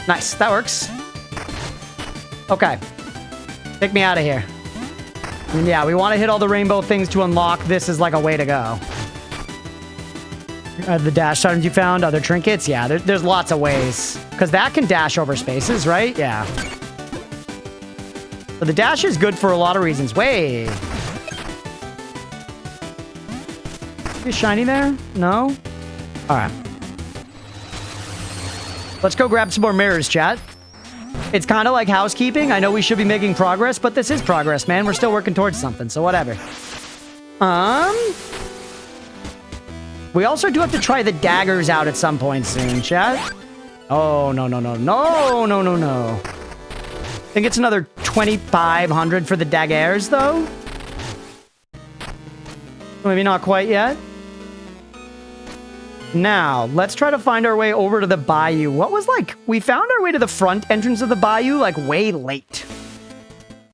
Nice, that works. Okay. Take me out of here. And yeah, we want to hit all the rainbow things to unlock this is like a way to go. The dash items you found, other trinkets? Yeah, there's lots of ways. Because that can dash over spaces, right? Yeah. So the dash is good for a lot of reasons. Wait. Is shiny there? No? Alright. Let's go grab some more mirrors, chat. It's kind of like housekeeping. I know we should be making progress, but this is progress, man. We're still working towards something, so whatever. We also do have to try the daggers out at some point soon, chat. Oh, no. I think it's another 2,500 for the daggers, though. Maybe not quite yet. Now, let's try to find our way over to the bayou. What was like... We found our way to the front entrance of the bayou, like, way late.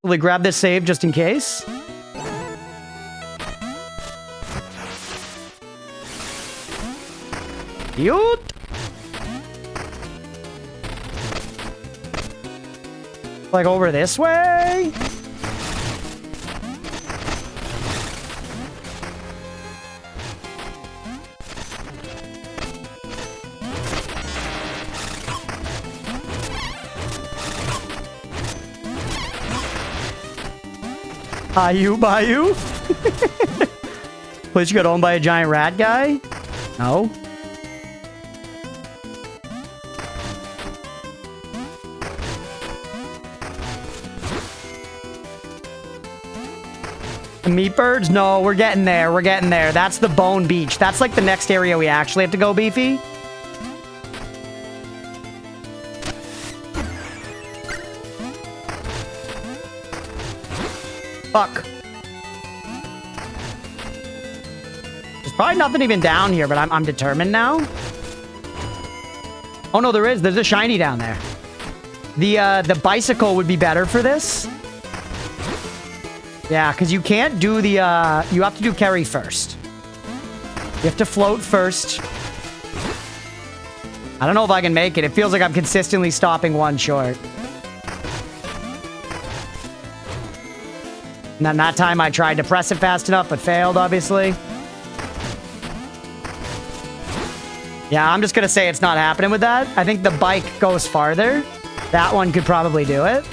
Will we grab this save just in case? Yoot! Like, over this way? Bayou? Place you got owned by a giant rat guy? No. The meat birds? No, we're getting there. We're getting there. That's the Bone Beach. That's like the next area we actually have to go, Beefy. Fuck. There's probably nothing even down here, but I'm determined now. Oh no, there is. There's a shiny down there. The bicycle would be better for this. Yeah, because you can't do the, you have to do carry first. You have to float first. I don't know if I can make it. It feels like I'm consistently stopping one short. And then that time I tried to press it fast enough, but failed, obviously. Yeah, I'm just going to say it's not happening with that. I think the bike goes farther. That one could probably do it.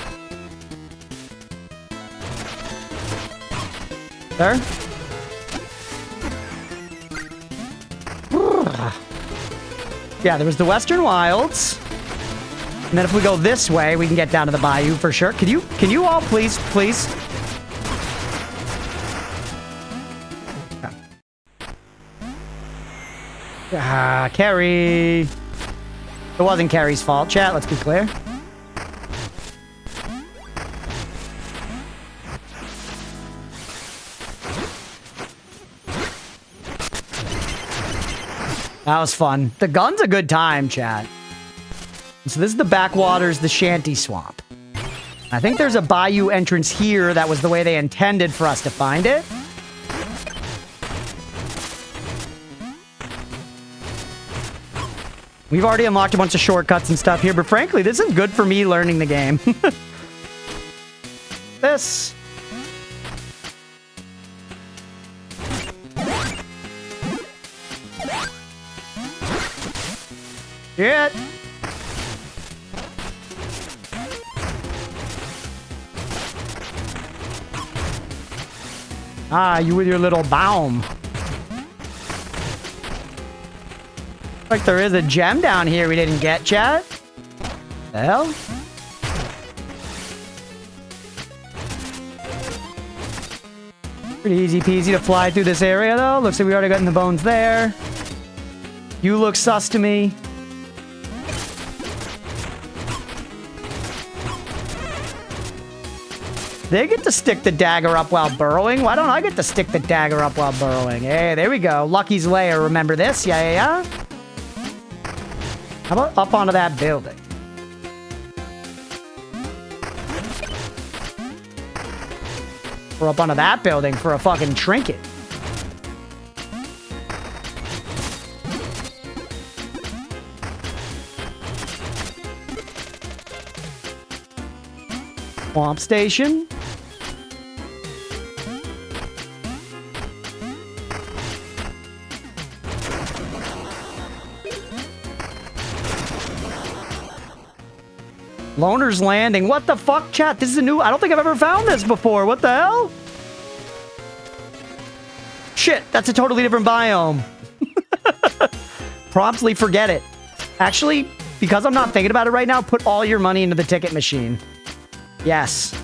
There. Yeah, there was the Western Wilds. And then if we go this way, we can get down to the bayou for sure. Can you all please? Carrie. It wasn't Carrie's fault, chat. Let's be clear. That was fun. The gun's a good time, chat. So this is the backwaters, the shanty swamp. I think there's a bayou entrance here. That was the way they intended for us to find it. We've already unlocked a bunch of shortcuts and stuff here, but frankly, this is good for me learning the game. This. Shit. Ah, you with your little baum. Like there is a gem down here we didn't get, chat. The hell? Pretty easy peasy to fly through this area, though. Looks like we already got in the bones there. You look sus to me. They get to stick the dagger up while burrowing. Why don't I get to stick the dagger up while burrowing? Hey, there we go. Lucky's Lair. Remember this? Yeah. How about up onto that building? Or up onto that building for a fucking trinket. Swamp station. Loner's Landing. What the fuck, chat? This is a new... I don't think I've ever found this before. What the hell? Shit, that's a totally different biome. Promptly forget it. Actually, because I'm not thinking about it right now, put all your money into the ticket machine. Yes.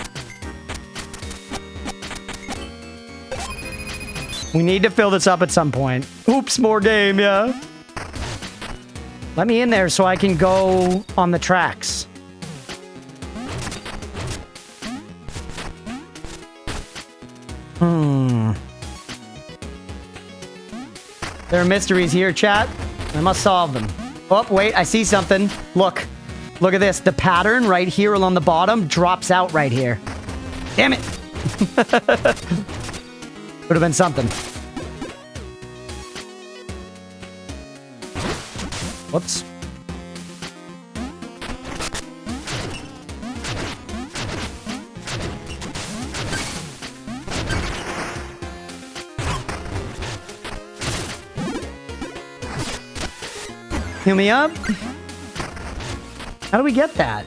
We need to fill this up at some point. Oops, more game, yeah. Let me in there so I can go on the tracks. There are mysteries here, chat. I must solve them. Oh, wait, I see something. Look. Look at this. The pattern right here along the bottom drops out right here. Damn it. Would have been something. Whoops. Heal me up. How do we get that?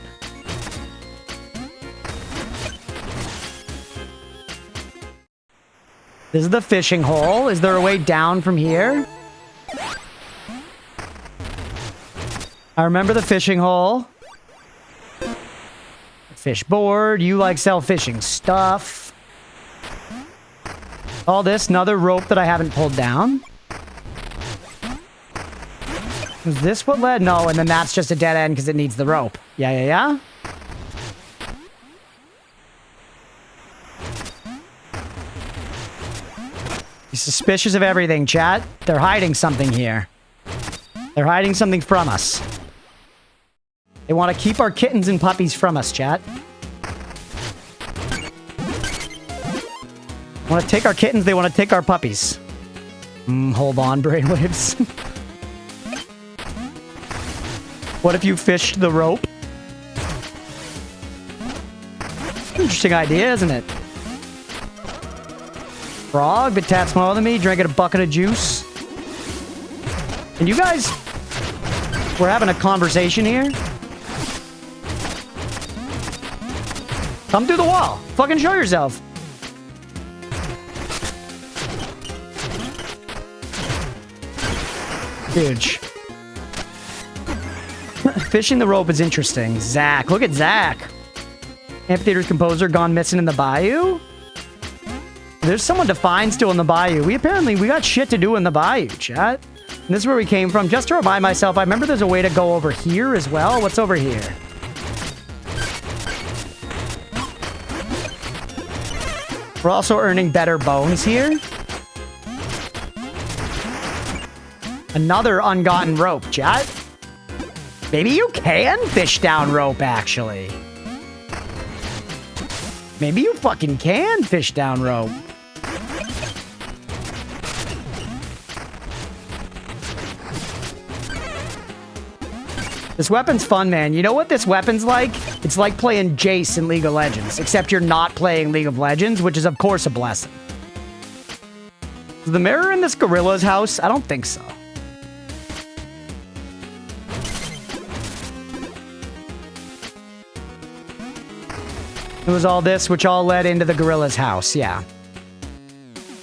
This is the fishing hole. Is there a way down from here? I remember the fishing hole. Fish board. You like sell fishing stuff. All this. Another rope that I haven't pulled down. Is this what led? No, and then that's just a dead end because it needs the rope. Yeah. Be suspicious of everything, chat. They're hiding something here. They're hiding something from us. They want to keep our kittens and puppies from us, chat. They want to take our kittens, they want to take our puppies. Hold on, brainwaves. What if you fished the rope? Interesting idea, isn't it? Frog, bit tat smaller than me, drinking a bucket of juice. And you guys... We're having a conversation here. Come through the wall. Fucking show yourself. Huge. Fishing the rope is interesting. Zach. Look at Zach. Amphitheater's composer gone missing in the bayou? There's someone to find still in the bayou. We got shit to do in the bayou, chat. And this is where we came from. Just to remind myself, I remember there's a way to go over here as well. What's over here? We're also earning better bones here. Another ungotten rope, chat. Maybe you can fish down rope, actually. Maybe you fucking can fish down rope. This weapon's fun, man. You know what this weapon's like? It's like playing Jace in League of Legends, except you're not playing League of Legends, which is, of course, a blessing. Is the mirror in this gorilla's house? I don't think so. It was all this, which all led into the gorilla's house, yeah.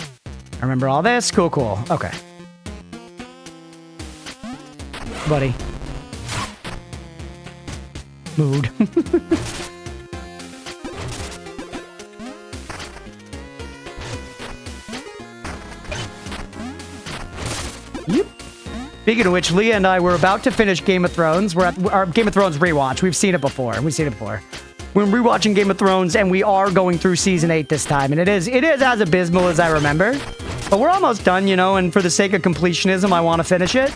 I remember all this. Cool, cool. Okay. Buddy. Mood. Yep. Speaking of which, Leah and I were about to finish Game of Thrones. We're at our Game of Thrones rewatch. We've seen it before. We're rewatching Game of Thrones, and we are going through Season 8 this time. And it is as abysmal as I remember. But we're almost done, you know, and for the sake of completionism, I want to finish it.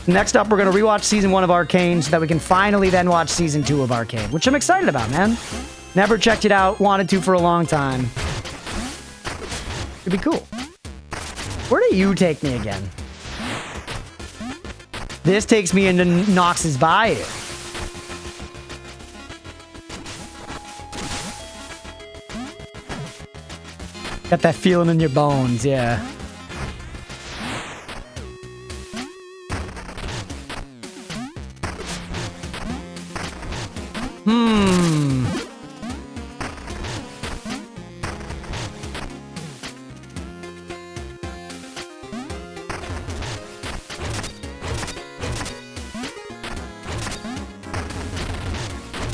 Next up, we're going to rewatch Season 1 of Arcane so that we can finally then watch Season 2 of Arcane, which I'm excited about, man. Never checked it out, wanted to for a long time. It'd be cool. Where do you take me again? This takes me into Nox's Bayou. Got that feeling in your bones, yeah.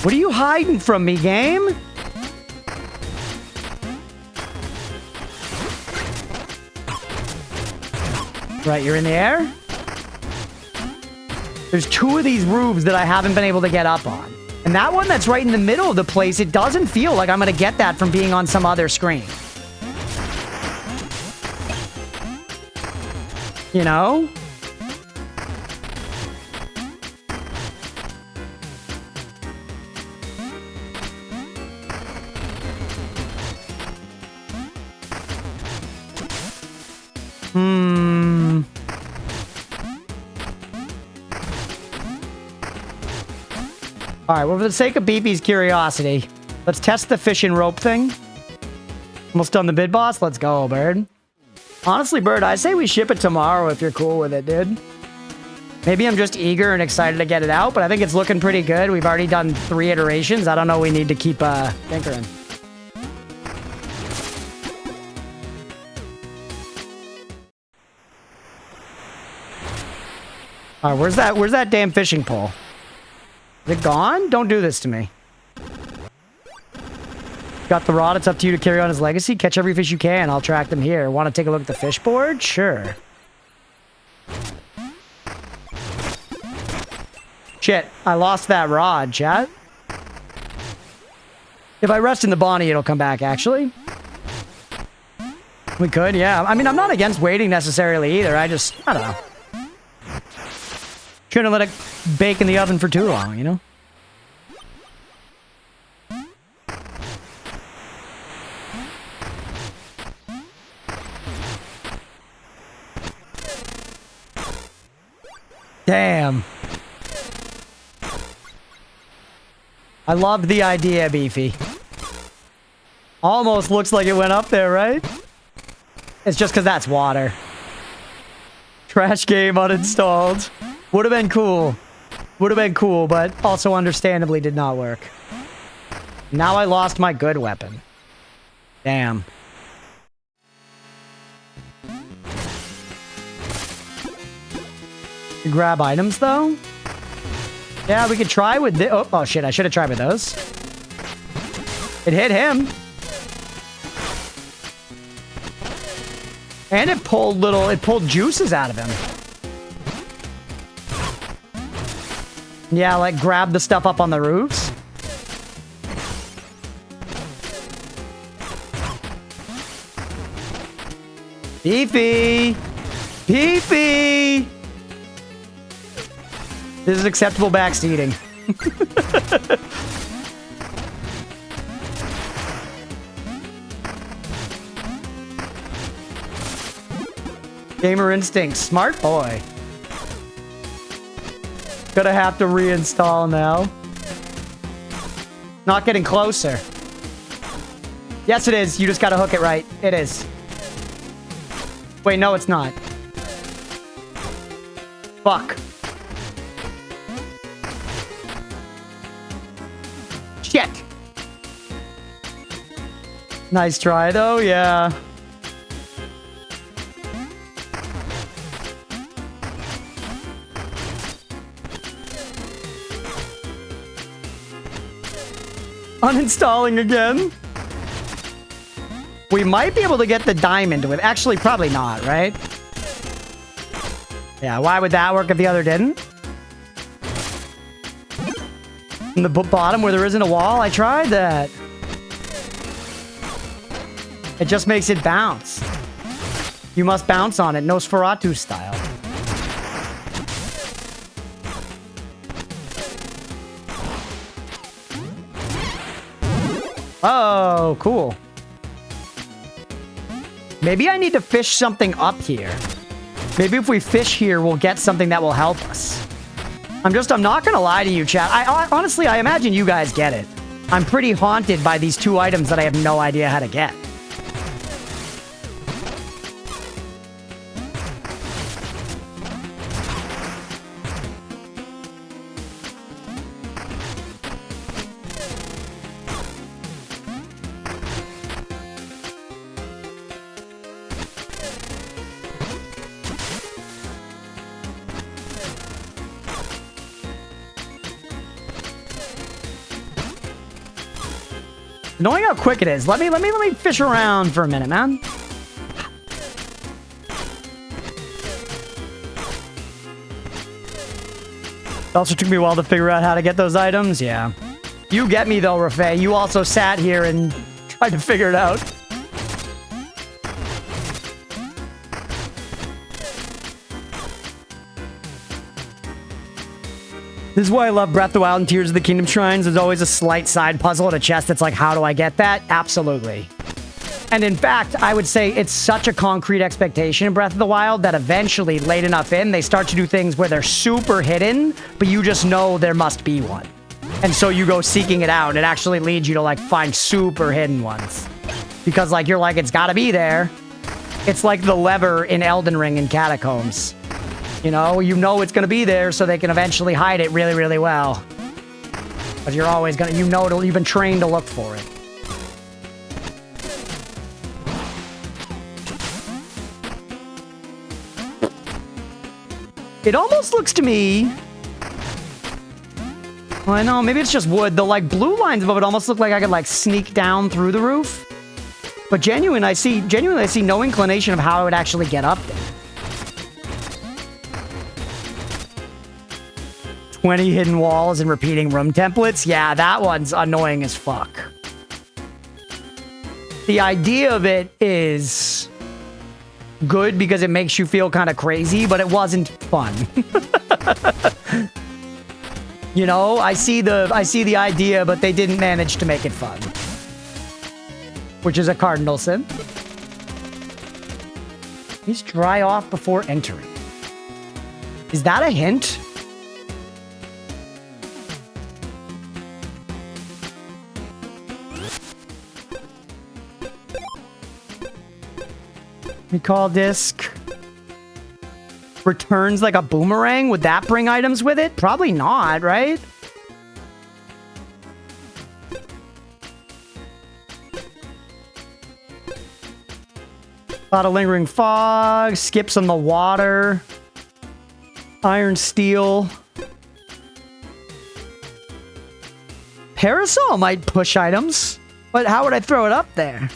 What are you hiding from me, game? Right, you're in the air? There's two of these roofs that I haven't been able to get up on. And that one that's right in the middle of the place, it doesn't feel like I'm going to get that from being on some other screen. You know? Alright, well, for the sake of BB's curiosity, let's test the fishing rope thing. Almost done the bid boss? Let's go, Bird. Honestly, Bird, I say we ship it tomorrow if you're cool with it, dude. Maybe I'm just eager and excited to get it out, but I think it's looking pretty good. We've already done 3 iterations. I don't know, we need to keep tinkering. Alright, where's that damn fishing pole? Is it gone? Don't do this to me. Got the rod. It's up to you to carry on his legacy. Catch every fish you can. I'll track them here. Want to take a look at the fish board? Sure. Shit. I lost that rod, chat. If I rest in the Bonnie, it'll come back, actually. We could, yeah. I mean, I'm not against waiting necessarily either. I don't know. Shouldn't let it bake in the oven for too long, you know? Damn. I love the idea, Beefy. Almost looks like it went up there, right? It's just because that's water. Trash game uninstalled. Would have been cool. Would have been cool, but also understandably did not work. Now I lost my good weapon. Damn. Grab items, though? Yeah, we could try with this. Oh, shit, I should have tried with those. It hit him. And it pulled juices out of him. Yeah, like grab the stuff up on the roofs. Beefy! Beefy! This is acceptable backseating. Gamer instinct, smart boy. Gonna have to reinstall now. Not getting closer. Yes, it is. You just gotta hook it right. It is. Wait, no, it's not. Fuck. Shit. Nice try, though. Yeah. Uninstalling again. We might be able to get the diamond with... Actually, probably not, right? Yeah, why would that work if the other didn't? In the bottom where there isn't a wall? I tried that. It just makes it bounce. You must bounce on it, Nosferatu style. Oh, cool. Maybe I need to fish something up here. Maybe if we fish here, we'll get something that will help us. I'm not gonna lie to you, chat. Honestly, I imagine you guys get it. I'm pretty haunted by these two items that I have no idea how to get. Knowing how quick it is, let me fish around for a minute, man. It also took me a while to figure out how to get those items. Yeah. You get me though, Rafay. You also sat here and tried to figure it out. This is why I love Breath of the Wild and Tears of the Kingdom Shrines. There's always a slight side puzzle at a chest that's like, how do I get that? Absolutely. And in fact, I would say it's such a concrete expectation in Breath of the Wild that eventually, late enough in, they start to do things where they're super hidden, but you just know there must be one. And so you go seeking it out, and it actually leads you to, like, find super hidden ones. Because, like, you're like, it's gotta be there. It's like the lever in Elden Ring in Catacombs. You know it's going to be there so they can eventually hide it really, really well. Because you're always going to, you've been trained to look for it. It almost looks to me... Well, I know, maybe it's just wood. The, like, blue lines above it almost look like I could, like, sneak down through the roof. But genuinely, I see no inclination of how I would actually get up there. 20 hidden walls and repeating room templates? Yeah, that one's annoying as fuck. The idea of it is good because it makes you feel kind of crazy, but it wasn't fun. You know, I see the idea, but they didn't manage to make it fun. Which is a cardinal sin. Please dry off before entering. Is that a hint? Recall disc. Returns like a boomerang? Would that bring items with it? Probably not, right? A lot of lingering fog. Skips on the water. Iron steel. Parasol might push items. But how would I throw it up there?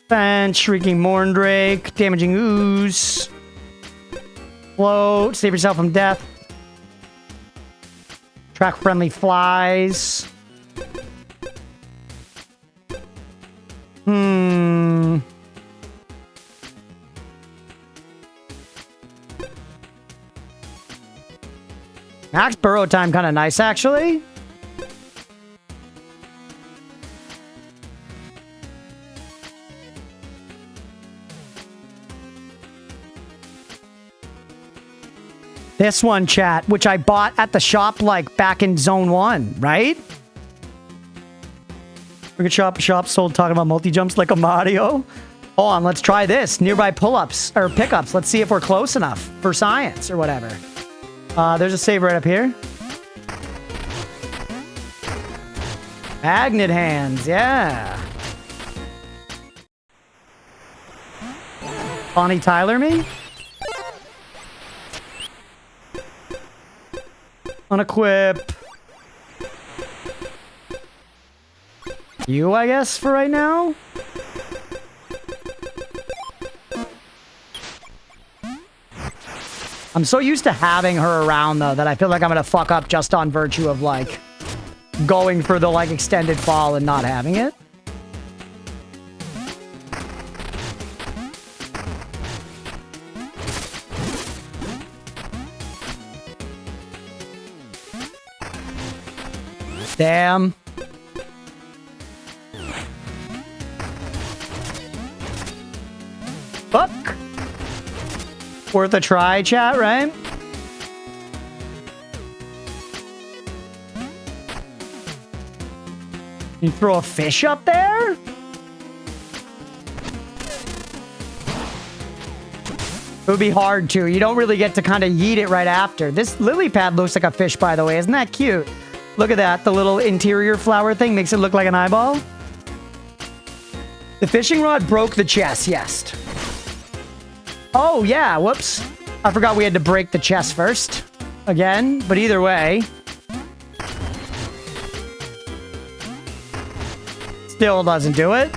Fan, Shrieking Morndrake, Damaging Ooze. Float, save yourself from death. Track friendly flies. Max burrow time kind of nice, actually. This one, chat, which I bought at the shop, like, back in Zone 1, right? Wicked shop sold talking about multi-jumps like a Mario. Hold on, let's try this. Nearby pull-ups, or pickups. Let's see if we're close enough for science or whatever. There's a save right up here. Magnet hands, yeah. Bonnie Tyler me? Unequip. You, I guess, for right now? I'm so used to having her around, though, that I feel like I'm gonna fuck up just on virtue of, like, going for the, like, extended fall and not having it. Damn. Fuck. Worth a try, chat, right? You throw a fish up there? It would be hard to. You don't really get to kind of yeet it right after. This lily pad looks like a fish, by the way. Isn't that cute? Look at that. The little interior flower thing makes it look like an eyeball. The fishing rod broke the chest, yes. Oh, yeah. Whoops. I forgot we had to break the chest first. Again. But either way. Still doesn't do it.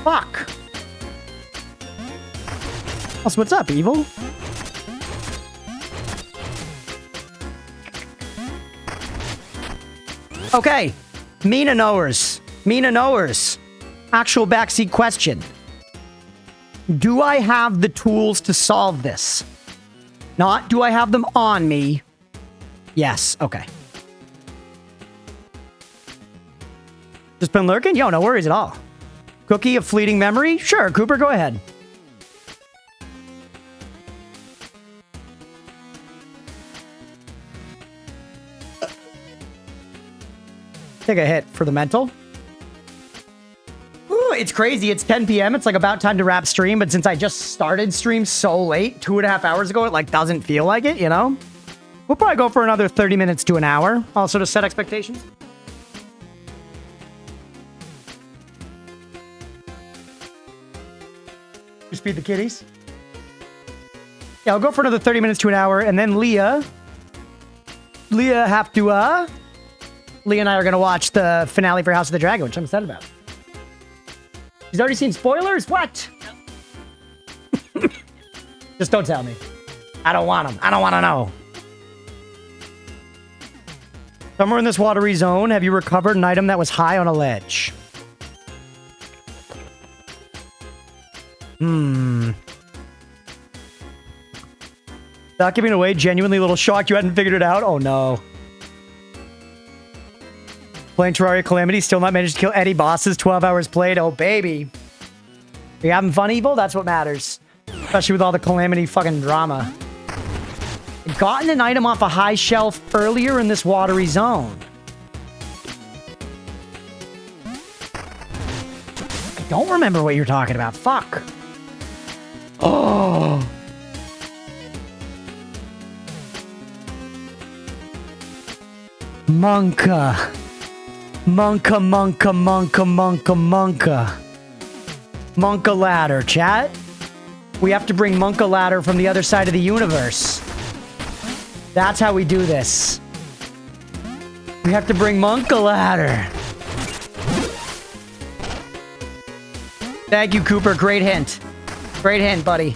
Fuck. Also, what's up, evil? Okay, Mina knowers. Mina knowers. Actual backseat question. Do I have the tools to solve this? Not do I have them on me? Yes, okay. Just been lurking? Yo, no worries at all. Cookie of fleeting memory? Sure, Cooper, go ahead. Take a hit for the mental. Ooh, it's crazy. It's 10 p.m. It's like about time to wrap stream, but since I just started stream so late, 2.5 hours ago, it like doesn't feel like it, you know? We'll probably go for another 30 minutes to an hour. Also to set expectations. Just feed the kitties. Yeah, I'll go for another 30 minutes to an hour, and then Leah have to, Leah and I are going to watch the finale for House of the Dragon, which I'm excited about. He's already seen spoilers? What? Just don't tell me. I don't want them. I don't want to know. Somewhere in this watery zone, have you recovered an item that was high on a ledge? Not giving away, genuinely a little shocked you hadn't figured it out. Oh no. Playing Terraria Calamity, still not managed to kill any bosses. 12 hours played. Oh baby. Are you having fun, Evil? That's what matters. Especially with all the Calamity fucking drama. Gotten an item off a high shelf earlier in this watery zone. I don't remember what you're talking about. Fuck. Oh. Monka. Monka, monka, monka, monka, monka. Monka ladder, chat. We have to bring Monka ladder from the other side of the universe. That's how we do this. We have to bring Monka ladder. Thank you, Cooper. Great hint. Great hint, buddy.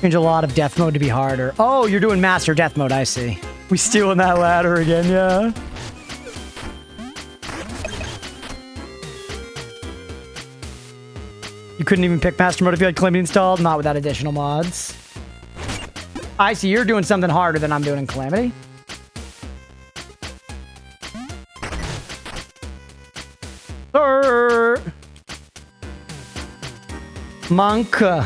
Change a lot of death mode to be harder. Oh, you're doing master death mode, I see. We stealing that ladder again, yeah. You couldn't even pick master mode if you had Calamity installed? Not without additional mods. I see, you're doing something harder than I'm doing in Calamity. Monka.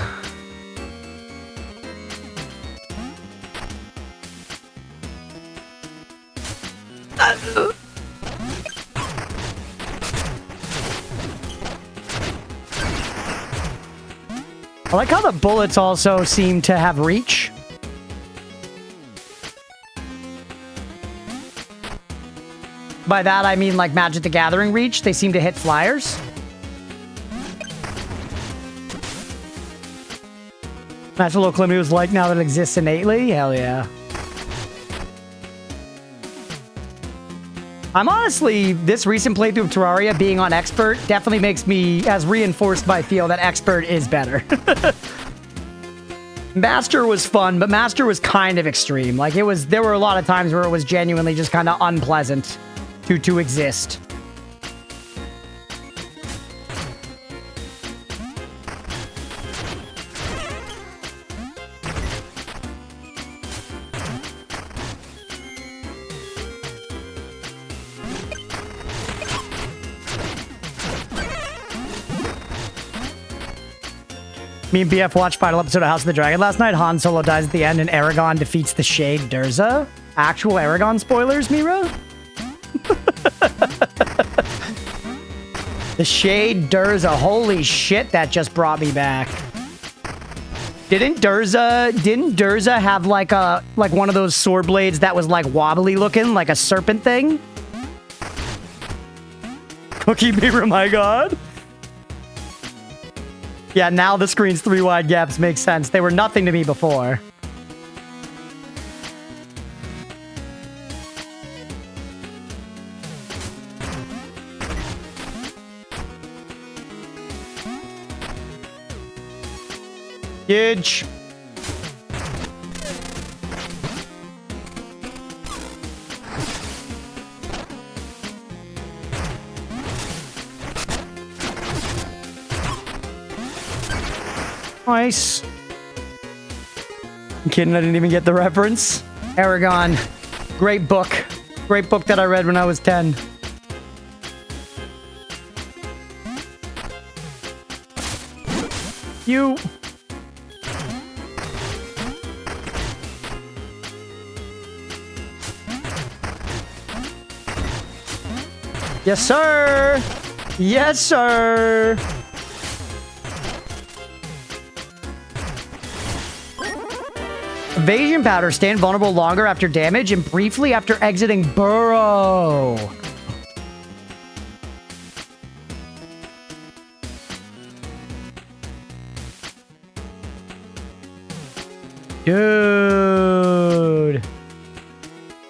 I like how the bullets also seem to have reach. By that, I mean like Magic the Gathering reach. They seem to hit flyers. That's what Little Calamity was like now that it exists innately. Hell yeah. I'm honestly, this recent playthrough of Terraria being on Expert definitely makes me as reinforced my feel that Expert is better. Master was fun, but Master was kind of extreme. Like it was, there were a lot of times where it was genuinely just kind of unpleasant to exist. Me and BF watched final episode of House of the Dragon last night. Han Solo dies at the end and Aragon defeats the Shade Durza. Actual Aragon spoilers, Mira? The Shade Durza. Holy shit, that just brought me back. Didn't Durza have like one of those sword blades that was like wobbly looking, like a serpent thing? Cookie Beaver, my god. Yeah, now the screen's 3 wide gaps make sense. They were nothing to me before. Huge. Nice. I'm kidding, I didn't even get the reference. Aragon. Great book. Great book that I read when I was 10. You. Yes, sir. Yes, sir. Evasion powder. Stand vulnerable longer after damage and briefly after exiting burrow. Dude.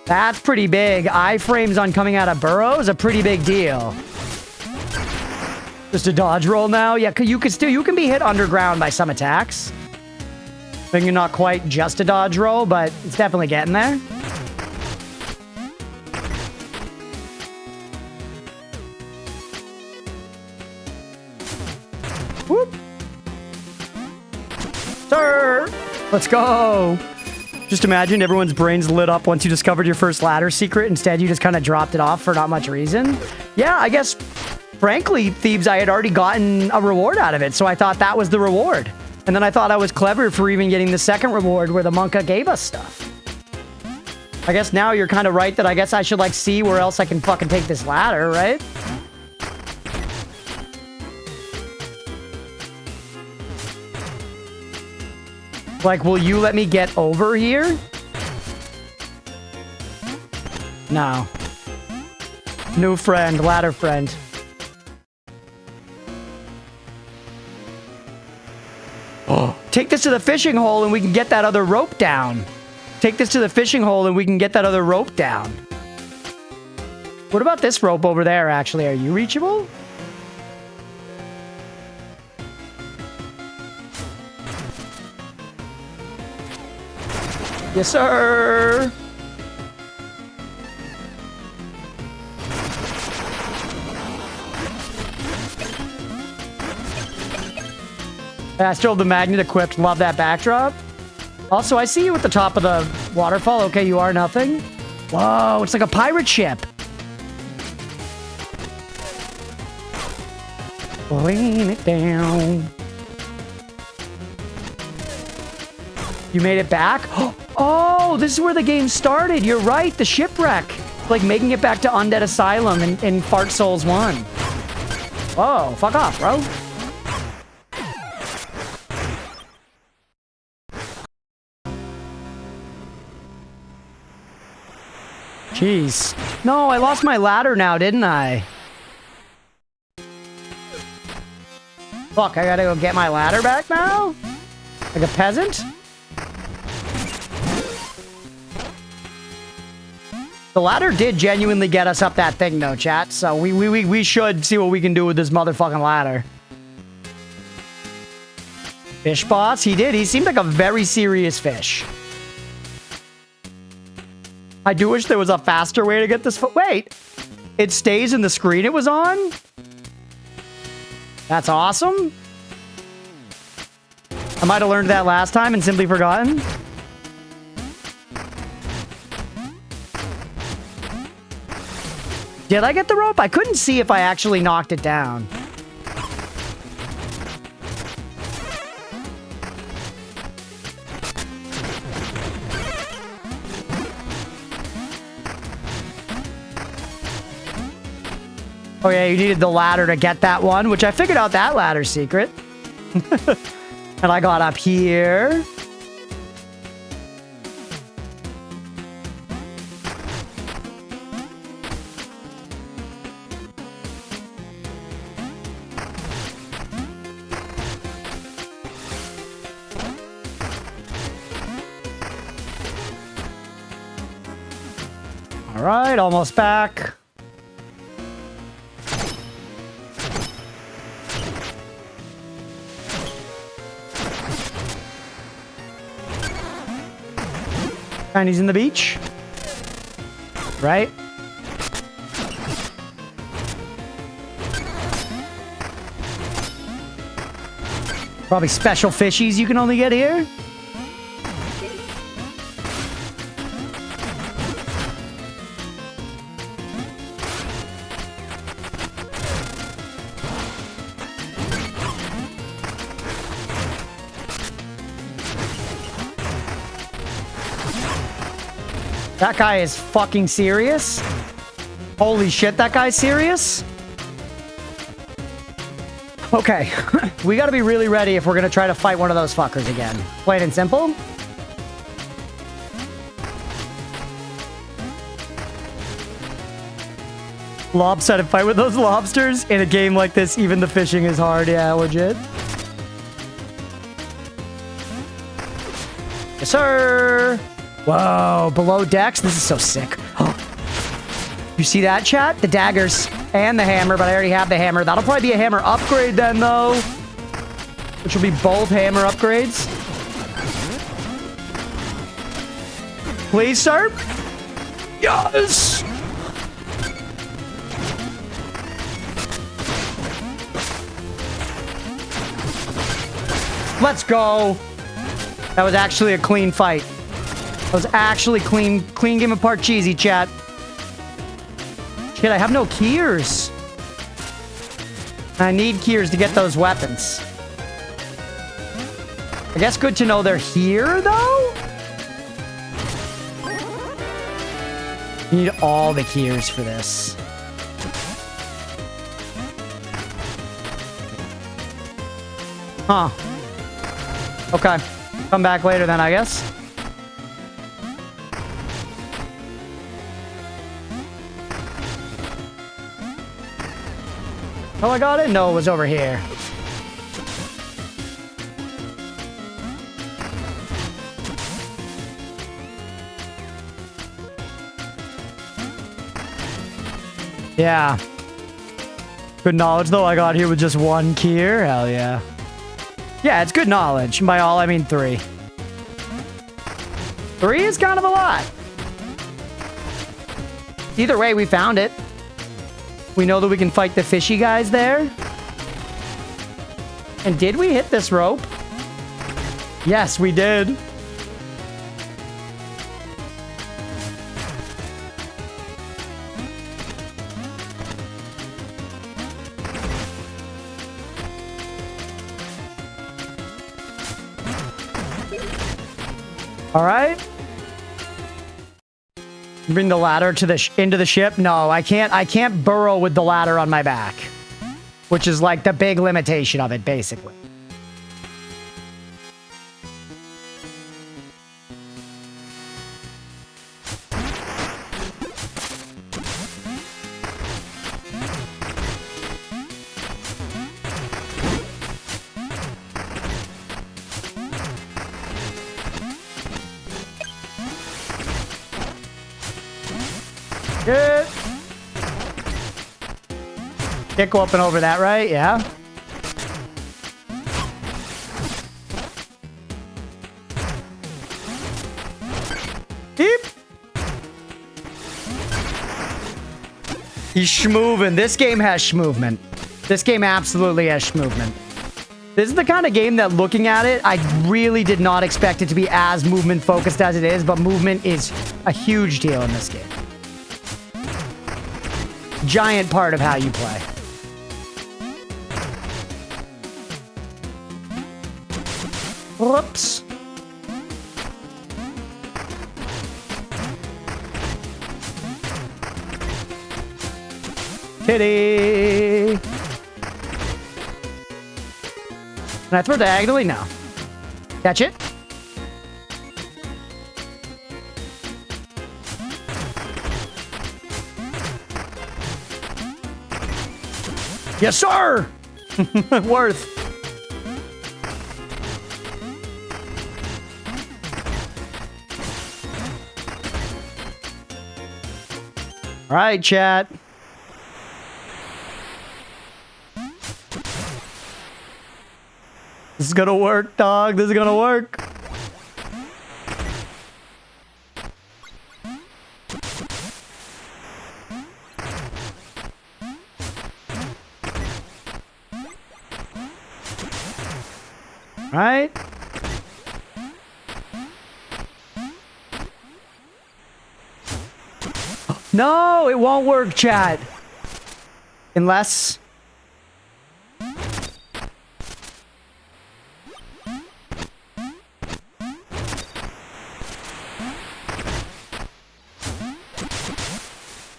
That's pretty big. Iframes on coming out of burrow is a pretty big deal. Just a dodge roll now? Yeah, you can be hit underground by some attacks. I think you're not quite just a dodge roll, but it's definitely getting there. Sir! Let's go! Just imagine everyone's brains lit up once you discovered your first ladder secret. Instead, you just kind of dropped it off for not much reason. Yeah, I guess, frankly, Thebes, I had already gotten a reward out of it, so I thought that was the reward. And then I thought I was clever for even getting the second reward where the Monka gave us stuff. I guess now you're kind of right that I guess I should, like, see where else I can fucking take this ladder, right? Like, will you let me get over here? No. New friend, ladder friend. Oh. Take this to the fishing hole and we can get that other rope down. Take this to the fishing hole and we can get that other rope down. What about this rope over there, actually? Are you reachable? Yes, sir. I still have the magnet equipped. Love that backdrop. Also, I see you at the top of the waterfall. Okay, you are nothing. Whoa, it's like a pirate ship. Laying it down. You made it back? Oh, this is where the game started. You're right, the shipwreck. Like making it back to Undead Asylum in Fart Souls 1. Whoa, fuck off, bro. Jeez. No, I lost my ladder now, didn't I? Fuck, I gotta go get my ladder back now? Like a peasant? The ladder did genuinely get us up that thing, though, chat. So we should see what we can do with this motherfucking ladder. Fish boss? He did. He seemed like a very serious fish. I do wish there was a faster way to get this foot. Wait! It stays in the screen it was on? That's awesome. I might have learned that last time and simply forgotten. Did I get the rope? I couldn't see if I actually knocked it down. Oh yeah, you needed the ladder to get that one, which I figured out that ladder secret. And I got up here. All right, almost back. And he's in the beach. Right? Probably special fishies you can only get here. That guy is fucking serious. Holy shit, that guy's serious. Okay, we gotta be really ready if we're gonna try to fight one of those fuckers again. Plain and simple. Lobster fight with those lobsters? In a game like this, even the fishing is hard. Yeah, legit. Yes, sir. Whoa, below decks? This is so sick. You see that, chat? The daggers and the hammer, but I already have the hammer. That'll probably be a hammer upgrade then, though. Which will be both hammer upgrades. Please, sir? Yes! Let's go. That was actually a clean fight. That was actually clean game of part cheesy, chat. Shit, I have no keys. I need keys to get those weapons. I guess good to know they're here, though? You need all the keys for this. Huh. Okay. Come back later then, I guess. Oh, I got it? No, it was over here. Yeah. Good knowledge, though. I got here with just one key. Hell yeah. Yeah, it's good knowledge. By all, I mean 3. 3 is kind of a lot. Either way, we found it. We know that we can fight the fishy guys there. And did we hit this rope? Yes, we did. All right. Bring the ladder to the into the ship. No, I can't burrow with the ladder on my back, which is like the big limitation of it, basically. Good. Can't go up and over that, right? Yeah. Beep. He's schmoovin'. This game has schmovement. This game absolutely has schmovement. This is the kind of game that, looking at it, I really did not expect it to be as movement focused as it is, but movement is a huge deal in this game. Giant part of how you play. Whoops. Kitty. Can I throw diagonally? No. Catch it. Yes, sir! Worth. All right, chat. This is gonna work, dog. This is gonna work. Right? No, it won't work, chat. Unless...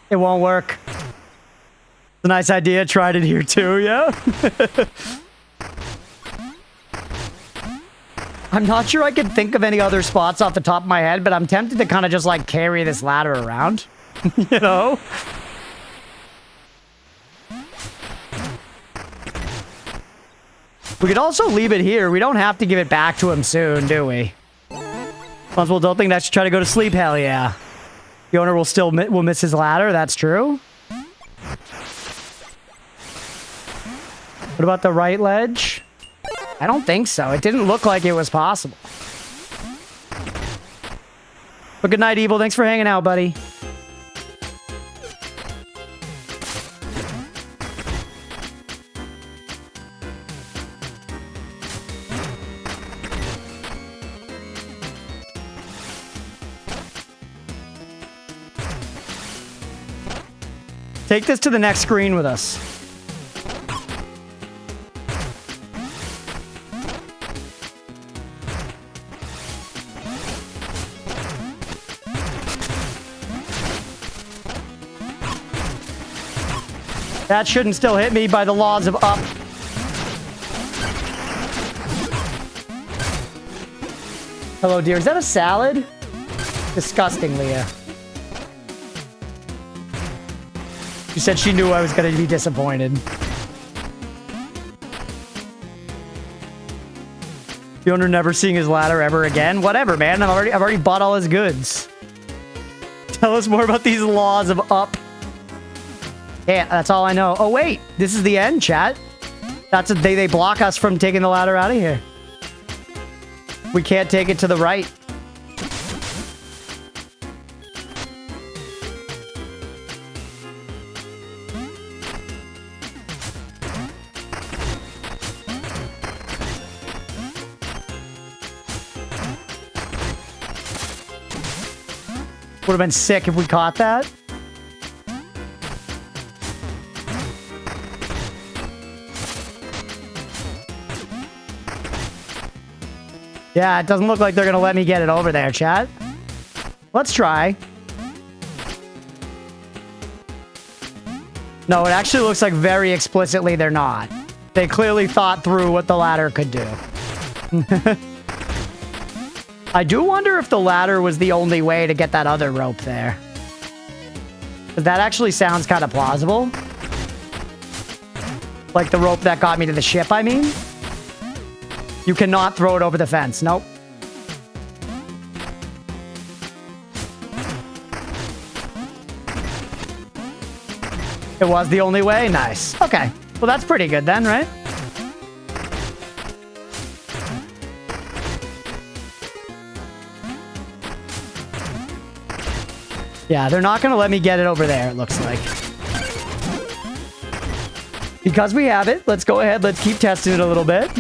it won't work. It's a nice idea. Tried it here too, yeah? I'm not sure I can think of any other spots off the top of my head, but I'm tempted to kind of just like carry this ladder around. You know? We could also leave it here. We don't have to give it back to him soon, do we? Responsible adult think that should try to go to sleep. Hell yeah. The owner will still will miss his ladder. That's true. What about the right ledge? I don't think so. It didn't look like it was possible. But good night, Evil. Thanks for hanging out, buddy. Take this to the next screen with us. That shouldn't still hit me by the laws of up. Hello, dear. Is that a salad? Disgusting, Leah. She said she knew I was going to be disappointed. The owner never seeing his ladder ever again. Whatever, man. I've already bought all his goods. Tell us more about these laws of up. Yeah, that's all I know. Oh, wait. This is the end, chat. That's they block us from taking the ladder out of here. We can't take it to the right. Would have been sick if we caught that. Yeah, it doesn't look like they're going to let me get it over there, chat. Let's try. No, it actually looks like very explicitly they're not. They clearly thought through what the ladder could do. I do wonder if the ladder was the only way to get that other rope there. That actually sounds kind of plausible. Like the rope that got me to the ship, I mean. You cannot throw it over the fence. Nope. It was the only way? Nice. Okay. Well, that's pretty good then, right? Yeah, they're not going to let me get it over there, it looks like. Because we have it, let's go ahead. Let's keep testing it a little bit.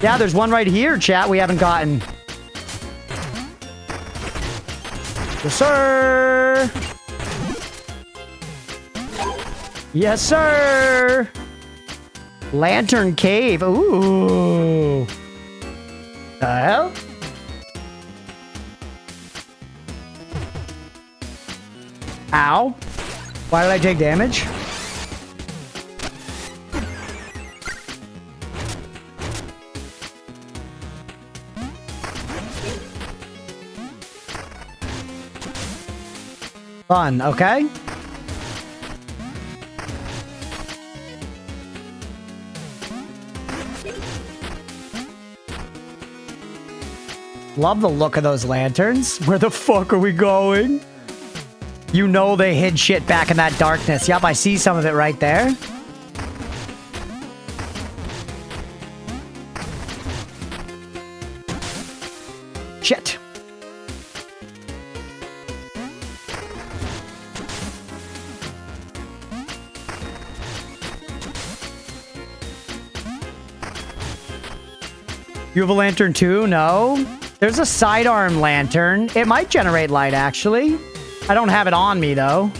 Yeah, there's one right here, chat, we haven't gotten. Yes, sir! Yes, sir! Lantern Cave. Ooh. The hell? Ow. Why did I take damage? Fun, okay. Love the look of those lanterns. Where the fuck are we going? You know they hid shit back in that darkness. Yup, I see some of it right there. Shit. You have a lantern too? No? There's a sidearm lantern. It might generate light, actually. I don't have it on me, though.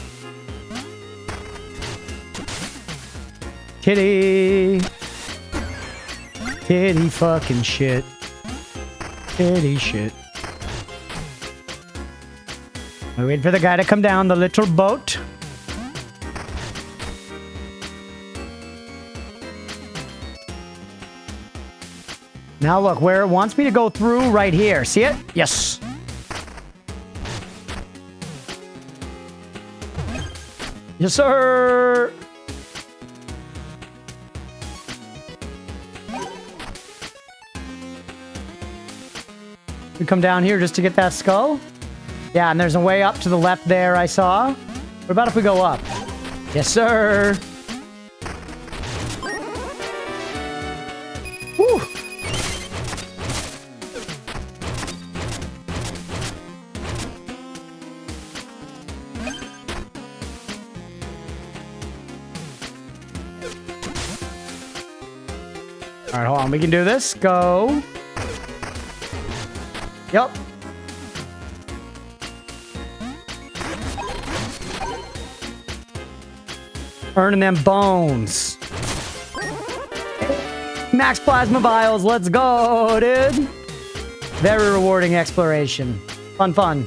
Kitty. Kitty fucking shit. Kitty shit. I wait for the guy to come down the little boat. Now look, where it wants me to go through right here. See it? Yes. Yes, sir. We come down here just to get that skull? Yeah, and there's a way up to the left there I saw. What about if we go up? Yes, sir. Whew. All right, hold on. We can do this. Go. Yep. Earning them bones. Max plasma vials. Let's go, dude. Very rewarding exploration. Fun, fun.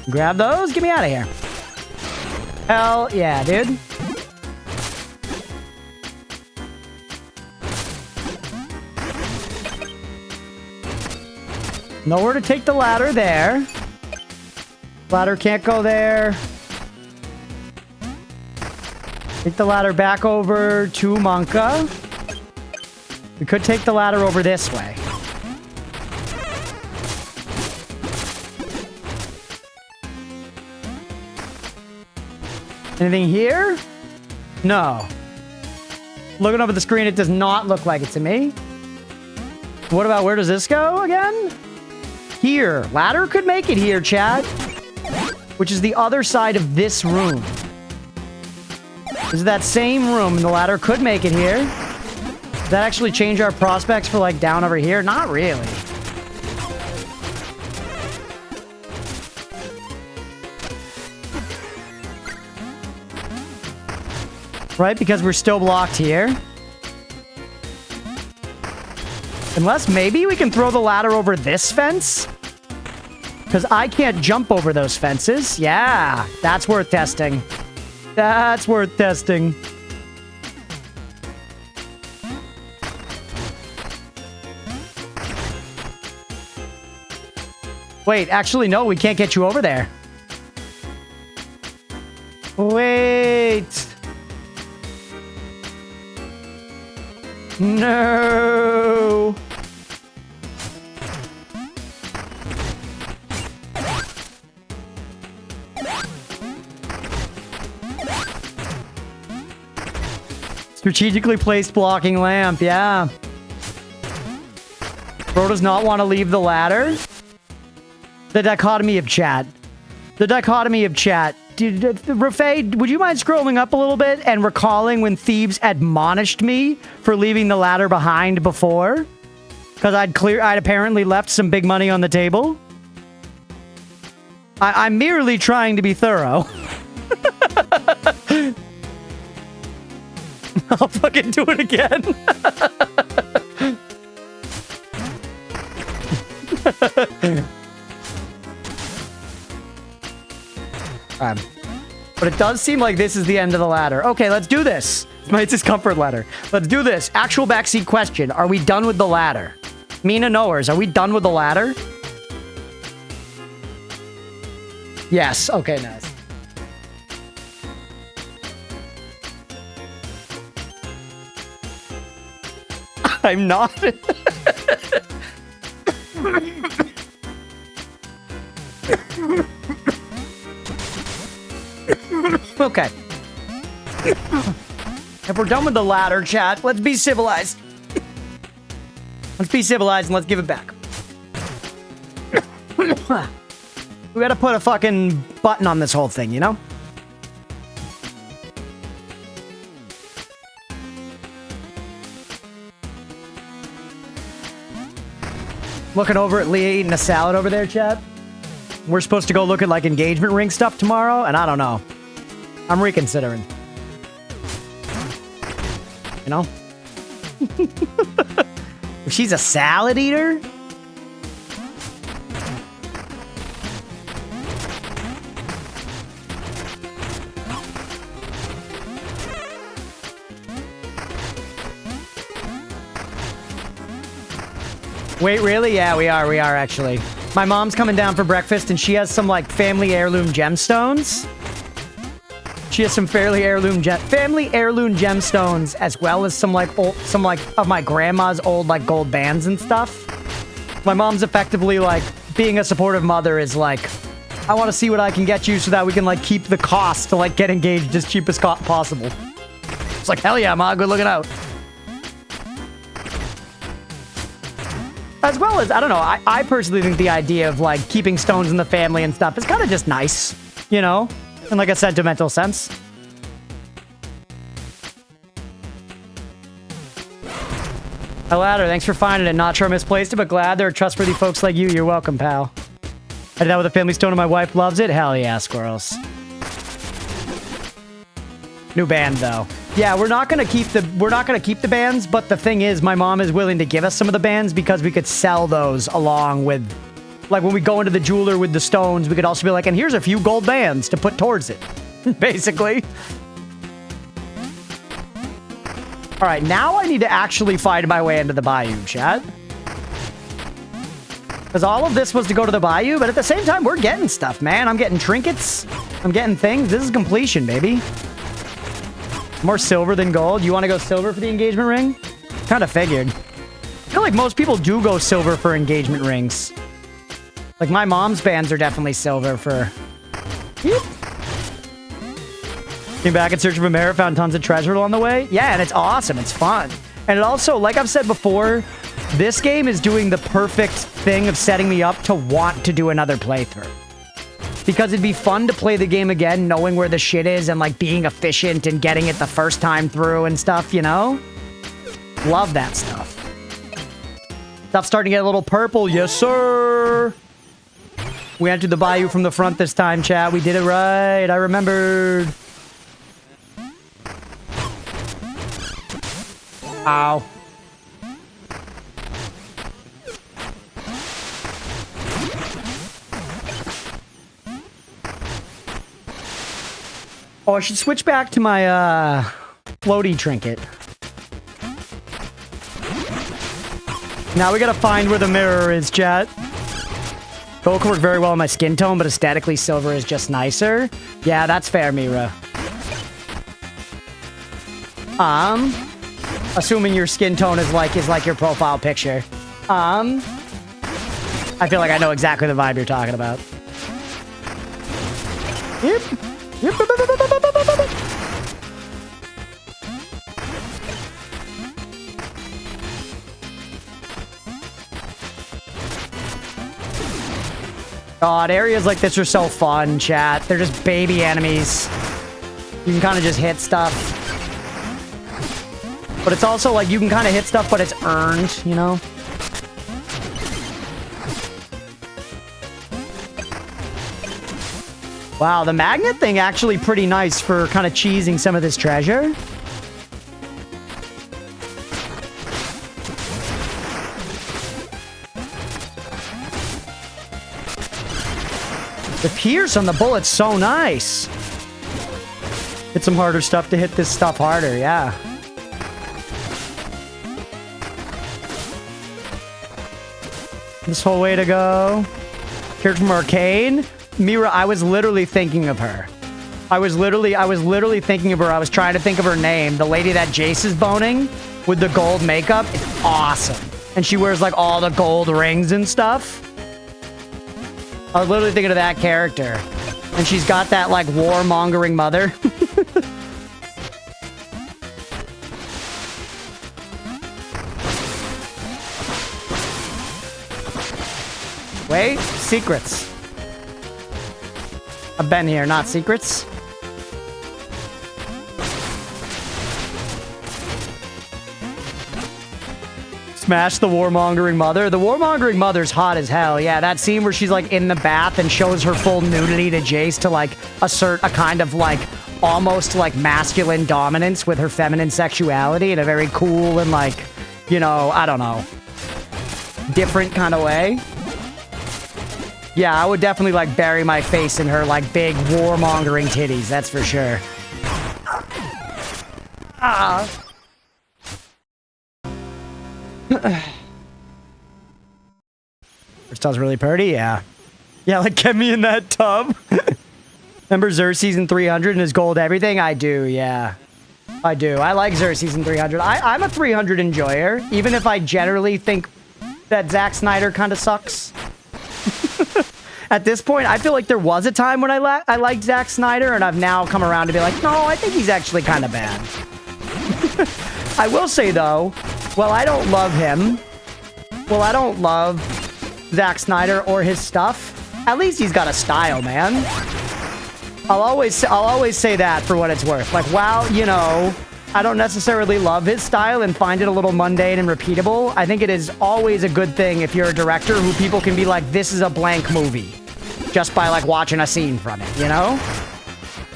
Grab those. Get me out of here. Hell yeah, dude. Nowhere to take the ladder there. Ladder can't go there. Take the ladder back over to Monka. We could take the ladder over this way. Anything here? No. Looking up at the screen, it does not look like it to me. What about, where does this go again? Here. Ladder could make it here, chat. Which is the other side of this room. This is that same room, and the ladder could make it here. Does that actually change our prospects for, like, down over here? Not really. Right? Because we're still blocked here. Unless maybe we can throw the ladder over this fence? Because I can't jump over those fences. Yeah, that's worth testing. That's worth testing. Wait, actually, no, we can't get you over there. Wait. No. Strategically placed blocking lamp, yeah. Bro does not want to leave the ladder. The dichotomy of chat. The dichotomy of chat. Rafay, would you mind scrolling up a little bit and recalling when Thebes admonished me for leaving the ladder behind before? Because I'd apparently left some big money on the table. I'm merely trying to be thorough. I'll fucking do it again. But it does seem like this is the end of the ladder. Okay, let's do this. It's his comfort ladder. Let's do this. Actual backseat question. Are we done with the ladder? Mina knowers, are we done with the ladder? Yes. Okay, nice. I'm not. Okay. If we're done with the ladder, chat, let's be civilized. Let's be civilized and let's give it back. We gotta put a fucking button on this whole thing, you know? Looking over at Leah eating a salad over there, chat. We're supposed to go look at, like, engagement ring stuff tomorrow, and I don't know. I'm reconsidering. You know? If she's a salad eater? Wait, really? Yeah, we are actually. My mom's coming down for breakfast, and she has some, like, family heirloom gemstones. She has some family heirloom gemstones, as well as some of my grandma's old, like, gold bands and stuff. My mom's effectively, like, being a supportive mother is like, I want to see what I can get you so that we can, like, keep the cost to, like, get engaged as cheap as possible. It's like, hell yeah, Ma, good looking out. As well as, I don't know, I personally think the idea of, like, keeping stones in the family and stuff is kind of just nice, you know? In, like, a sentimental sense. Hi, Ladder. Thanks for finding it. Not sure I misplaced it, but glad there are trustworthy folks like you. You're welcome, pal. I did that with a family stone and my wife loves it. Hell yeah, squirrels. New band, though. Yeah, we're not gonna keep the bands, but the thing is, my mom is willing to give us some of the bands because we could sell those along with, like, when we go into the jeweler with the stones, we could also be like, and here's a few gold bands to put towards it, basically. All right, now I need to actually find my way into the bayou, chat. Because all of this was to go to the bayou, but at the same time, we're getting stuff, man. I'm getting trinkets. I'm getting things. This is completion, baby. More silver than gold. You want to go silver for the engagement ring? Kind of figured. I feel like most people do go silver for engagement rings. Like, my mom's bands are definitely silver for... Yep. Came back in search of a mirror, found tons of treasure along the way. Yeah, and it's awesome. It's fun. And it also, like I've said before, this game is doing the perfect thing of setting me up to want to do another playthrough. Because it'd be fun to play the game again, knowing where the shit is and, like, being efficient and getting it the first time through and stuff, you know? Love that stuff. Stuff's starting to get a little purple. Yes, sir! We entered the bayou from the front this time, chat. We did it right. I remembered. Ow. Oh, I should switch back to my, floaty trinket. Now we gotta find where the mirror is, chat. Gold can work very well on my skin tone, but aesthetically silver is just nicer. Yeah, that's fair, Mira. Assuming your skin tone is like your profile picture. I feel like I know exactly the vibe you're talking about. Yep. Yep. God, areas like this are so fun, chat. They're just baby enemies. You can kind of just hit stuff. But it's also like you can kind of hit stuff, but it's earned, you know? Wow, the magnet thing actually pretty nice for kind of cheesing some of this treasure. The pierce on the bullet's so nice. Hit some harder stuff to hit this stuff harder, yeah. This whole way to go. Character from Arcane. Mira, I was literally thinking of her. I was literally thinking of her. I was trying to think of her name. The lady that Jace is boning with the gold makeup. It's awesome. And she wears like all the gold rings and stuff. I was literally thinking of that character. And she's got that like warmongering mother. Wait, secrets. I've been here, not secrets. Smash the warmongering mother. The warmongering mother's hot as hell. Yeah, that scene where she's like in the bath and shows her full nudity to Jace to like assert a kind of like almost like masculine dominance with her feminine sexuality in a very cool and like, you know, I don't know, different kind of way. Yeah, I would definitely, like, bury my face in her, like, big warmongering titties. That's for sure. Ah. First really pretty, yeah. Yeah, like, get me in that tub. Remember Xur Season 300 and his gold everything? I do, yeah. I do. I like Xur Season 300. I'm a 300 enjoyer, even if I generally think that Zack Snyder kind of sucks. At this point, I feel like there was a time when I liked Zack Snyder, and I've now come around to be like, no, I think he's actually kind of bad. I will say, though, while I don't love him, while I don't love Zack Snyder or his stuff, at least he's got a style, man. I'll always say that for what it's worth. Like, wow, you know, I don't necessarily love his style and find it a little mundane and repeatable. I think it is always a good thing if you're a director who people can be like, this is a blank movie, just by like watching a scene from it, you know?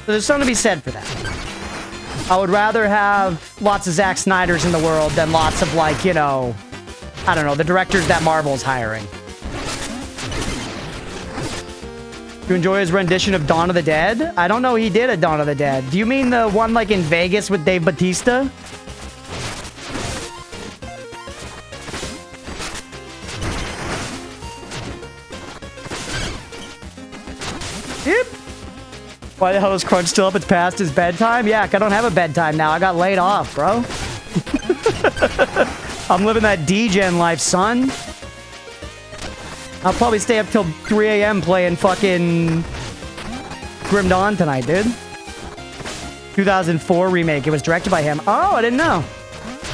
So there's something to be said for that. I would rather have lots of Zack Snyders in the world than lots of like, you know, I don't know, the directors that Marvel's hiring. Do you enjoy his rendition of Dawn of the Dead? I don't know he did a Dawn of the Dead. Do you mean the one like in Vegas with Dave Bautista? Yep. Why the hell is Crunch still up? It's past his bedtime? Yeah, I don't have a bedtime now. I got laid off, bro. I'm living that D-Gen life, son. I'll probably stay up till 3 a.m. playing fucking Grim Dawn tonight, dude. 2004 remake. It was directed by him. Oh, I didn't know.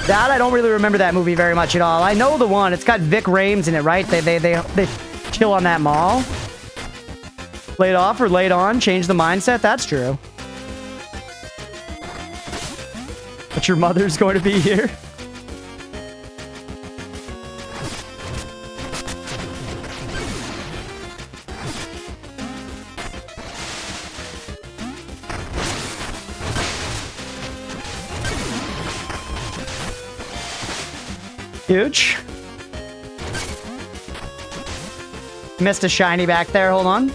That, I don't really remember that movie very much at all. I know the one. It's got Vic Rames in it, right? They chill on that mall. Laid off or laid on. Change the mindset. That's true. But your mother's going to be here. Huge. Missed a shiny back there. Hold on.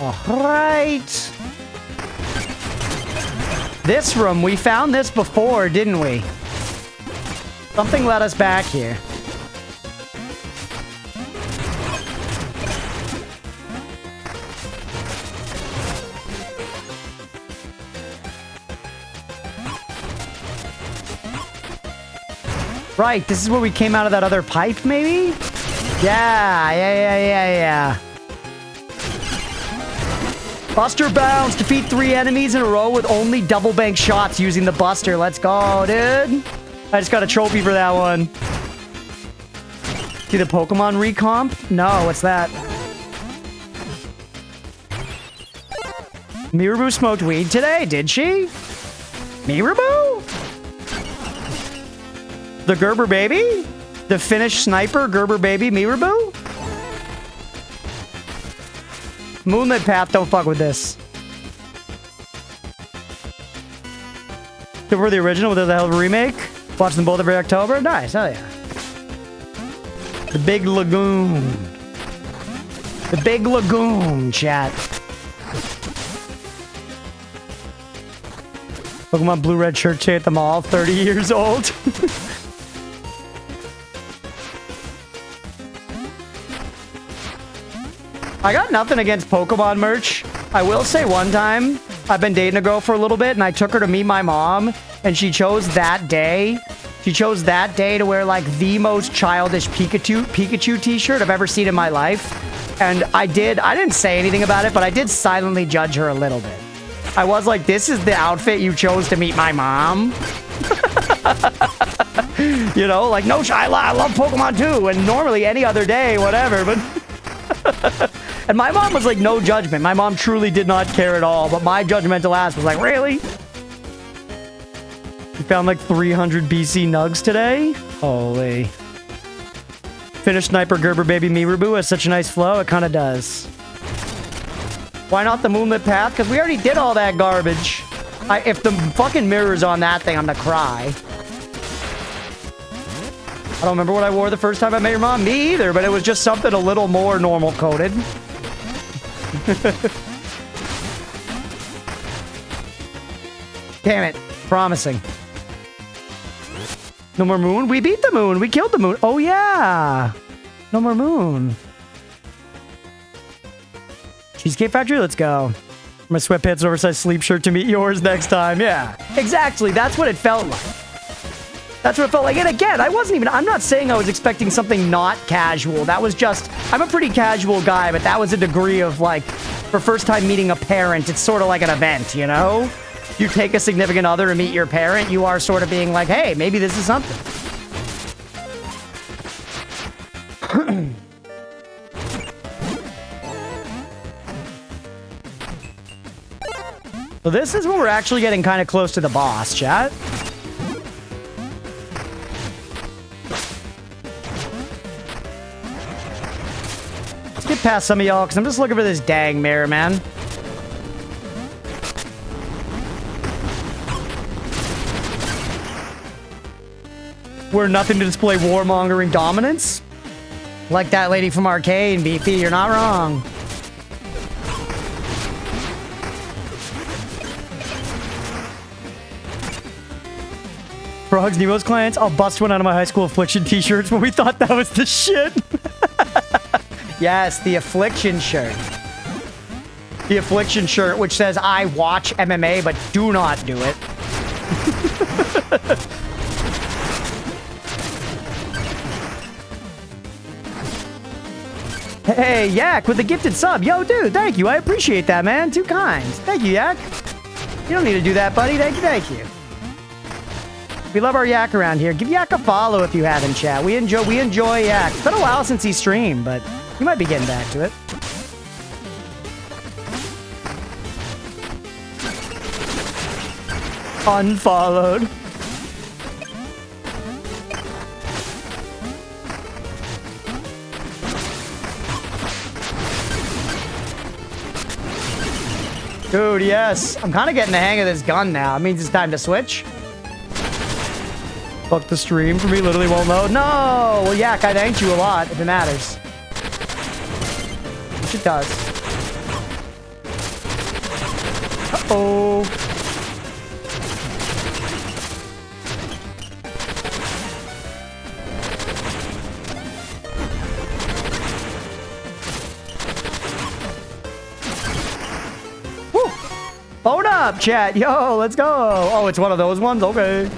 All right. This room, we found this before, didn't we? Something led us back here. Right, this is where we came out of that other pipe, maybe? Yeah. Buster Bounce. Defeat 3 enemies in a row with only double bank shots using the Buster. Let's go, dude. I just got a trophy for that one. See the Pokemon recomp? No, what's that? Miraboo smoked weed today, did she? Miraboo? The Gerber baby? The Finnish sniper Gerber baby Miraboo? Moonlit Path, don't fuck with this. For the original with the hell of a remake? Watch them both every October? Nice, hell yeah. The Big Lagoon. The Big Lagoon, chat. Pokemon Blue Red shirt at the mall, 30 years old. I got nothing against Pokemon merch. I will say one time, I've been dating a girl for a little bit, and I took her to meet my mom, and she chose that day. She chose that day to wear, like, the most childish Pikachu t-shirt I've ever seen in my life. And I didn't say anything about it, but I did silently judge her a little bit. I was like, this is the outfit you chose to meet my mom? You know, like, no, I love Pokemon too, and normally any other day, whatever, but... And my mom was like, no judgment. My mom truly did not care at all. But my judgmental ass was like, really? You found like 300 BC nugs today? Holy. Finnish sniper Gerber baby Miraboo has such a nice flow. It kind of does. Why not the Moonlit Path? Because we already did all that garbage. If the fucking mirror's on that thing, I'm gonna cry. I don't remember what I wore the first time I met your mom. Me either, but it was just something a little more normal coded. Damn it. Promising. No more moon? We beat the moon. We killed the moon. Oh, yeah. No more moon. Cheesecake Factory? Let's go. My sweatpants oversized sleep shirt to meet yours next time. Yeah. Exactly. That's what it felt like. That's what it felt like. And again, I'm not saying I was expecting something not casual. That was just, I'm a pretty casual guy, but that was a degree of like, for first time meeting a parent, it's sort of like an event, you know? You take a significant other and meet your parent, you are sort of being like, hey, maybe this is something. So this is when we're actually getting kind of close to the boss, chat. Let's get past some of y'all, because I'm just looking for this dang mirror, man. We're nothing to display warmongering dominance. Like that lady from Arcade, Beefy, you're not wrong. Frogs, Nemo's clients, I'll bust one out of my high school Affliction t-shirts when we thought that was the shit. Yes, the Affliction shirt. The Affliction shirt, which says, I watch MMA, but do not do it. Hey, Yak, with the gifted sub. Yo, dude, thank you. I appreciate that, man. Too kind. Thank you, Yak. You don't need to do that, buddy. Thank you, thank you. We love our Yak around here. Give Yak a follow if you haven't, chat. We enjoy Yak. It's been a while since he streamed, but he might be getting back to it. Unfollowed. Dude, yes. I'm kind of getting the hang of this gun now. It means it's time to switch. Fuck the stream for me. Literally won't load. No! Well, Yak, I thanked you a lot, if it matters. Which it does. Uh-oh. Woo! Phone up, chat. Yo, let's go. Oh, it's one of those ones? Okay.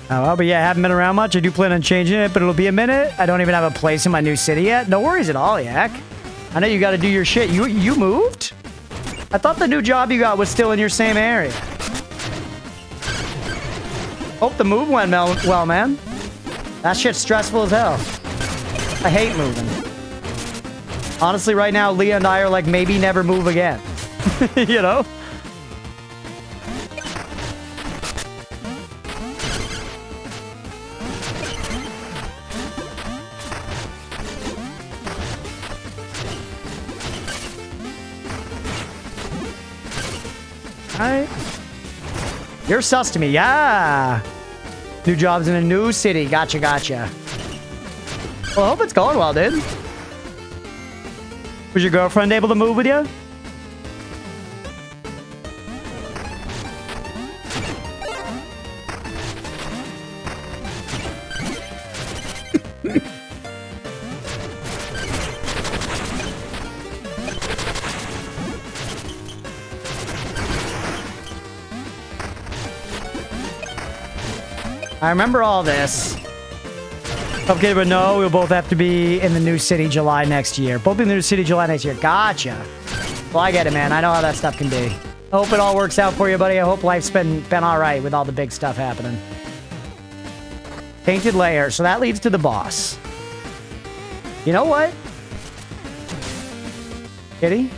Oh, well, but yeah, I haven't been around much. I do plan on changing it, but it'll be a minute. I don't even have a place in my new city yet. No worries at all, Yak. I know you got to do your shit. You moved? I thought the new job you got was still in your same area. Hope the move went well, man. That shit's stressful as hell. I hate moving. Honestly, right now, Leah and I are like, maybe never move again. You know? Alright. You're sus to me, yeah. New jobs in a new city. Gotcha, gotcha. Well, I hope it's going well, dude. Was your girlfriend able to move with you? I remember all this. Okay, but no, we'll both have to be in the new city July next year. Both in the new city July next year. Gotcha. Well, I get it, man. I know how that stuff can be. I hope it all works out for you, buddy. I hope life's been all right with all the big stuff happening. Painted layer. So that leads to the boss. You know what? Kitty?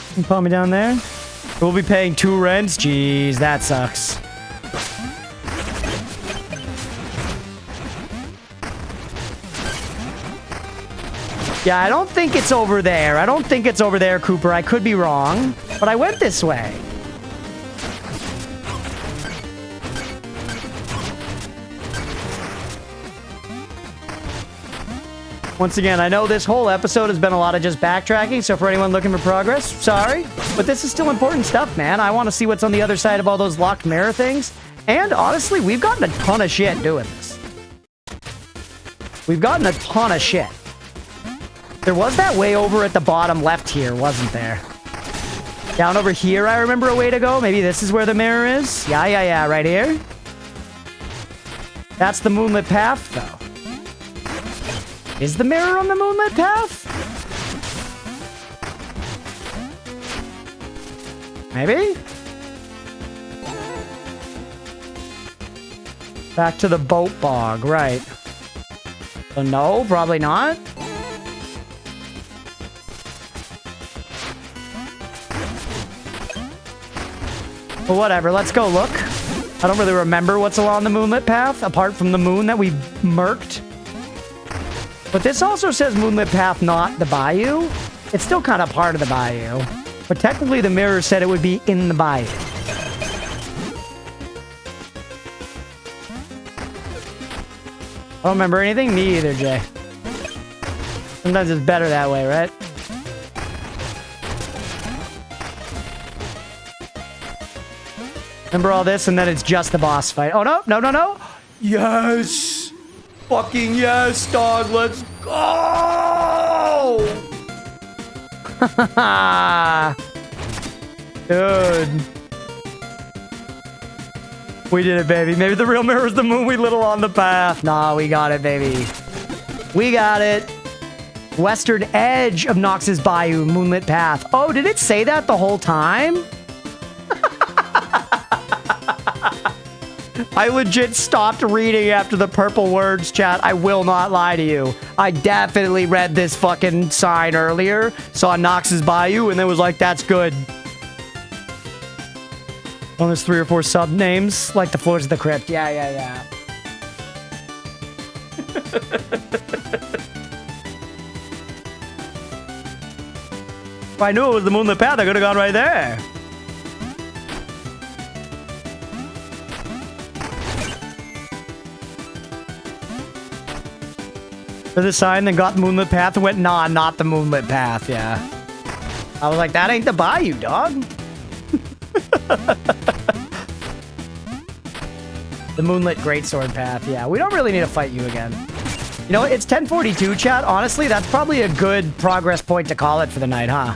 You can put me down there. We'll be paying 2 rents. Jeez, that sucks. Yeah, I don't think it's over there. I don't think it's over there, Cooper. I could be wrong, but I went this way. Once again, I know this whole episode has been a lot of just backtracking, so for anyone looking for progress, sorry. But this is still important stuff, man. I want to see what's on the other side of all those locked mirror things. And honestly, we've gotten a ton of shit doing this. We've gotten a ton of shit. There was that way over at the bottom left here, wasn't there? Down over here, I remember a way to go. Maybe this is where the mirror is. Yeah, right here. That's the moonlit path, though. Is the mirror on the moonlit path? Maybe? Back to the boat bog, right. So no, probably not. But whatever, let's go look. I don't really remember what's along the moonlit path, apart from the moon that we murked. But this also says moonlit path, not the bayou. It's still kind of part of the bayou. But technically the mirror said it would be in the bayou. I don't remember anything? Me either, Jay. Sometimes it's better that way, right? Remember all this, and then it's just the boss fight. Oh, no, no, no, no. Yes. Fucking yes, dog. Let's go. Dude. We did it, baby. Maybe the real mirror is the moon we lit along the path. Nah, we got it, baby. We got it. Western edge of Nox's Bayou, moonlit path. Oh, did it say that the whole time? I legit stopped reading after the purple words, chat. I will not lie to you. I definitely read this fucking sign earlier, saw Nox's Bayou, and then was like, that's good. Oh, there's 3 or 4 sub names, like the floors of the crypt. Yeah, yeah, yeah. If I knew it was the moonlit path, I could have gone right there. For the sign, then got the moonlit path and went, nah, not the moonlit path, yeah. I was like, that ain't the bayou, dog. The moonlit greatsword path, yeah. We don't really need to fight you again. You know, it's 10:42, chat. Honestly, that's probably a good progress point to call it for the night, huh?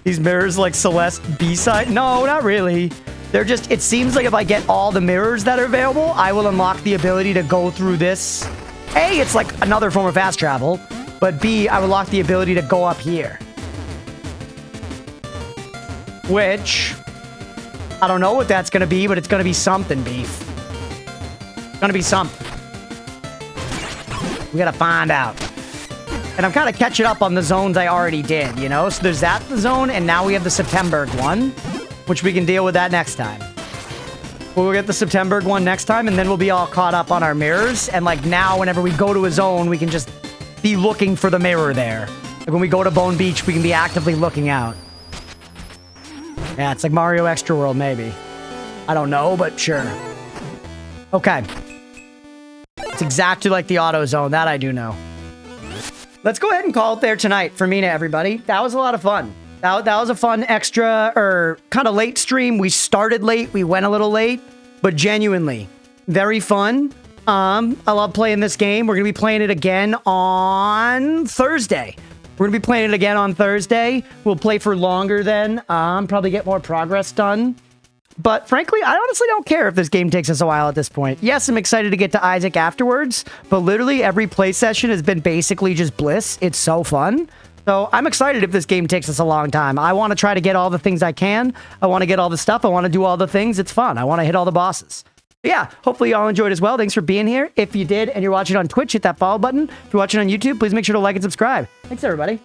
These mirrors like Celeste B-side? No, not really. They're just, it seems like if I get all the mirrors that are available, I will unlock the ability to go through this. A, it's like another form of fast travel, but B, I will unlock the ability to go up here. Which, I don't know what that's going to be, but it's going to be something, beef. It's going to be something. We got to find out. And I'm kind of catching up on the zones I already did, you know? So there's that zone, and now we have the September one, which we can deal with that next time. We'll get the September one next time, and then we'll be all caught up on our mirrors. And, like, now, whenever we go to a zone, we can just be looking for the mirror there. Like, when we go to Bone Beach, we can be actively looking out. Yeah, it's like Mario Extra World, maybe. I don't know, but sure. Okay. It's exactly like the auto zone. That I do know. Let's go ahead and call it there tonight for Mina, everybody. That was a lot of fun. That was a fun extra, or kind of late stream. We started late. We went a little late. But genuinely, very fun. I love playing this game. We're going to be playing it again on Thursday. We're going to be playing it again on Thursday. We'll play for longer then. Probably get more progress done. But frankly, I honestly don't care if this game takes us a while at this point. Yes, I'm excited to get to Isaac afterwards, but literally every play session has been basically just bliss. It's so fun. So I'm excited if this game takes us a long time. I want to try to get all the things I can. I want to get all the stuff. I want to do all the things. It's fun. I want to hit all the bosses. But yeah, hopefully y'all enjoyed as well. Thanks for being here. If you did and you're watching on Twitch, hit that follow button. If you're watching on YouTube, please make sure to like and subscribe. Thanks, everybody.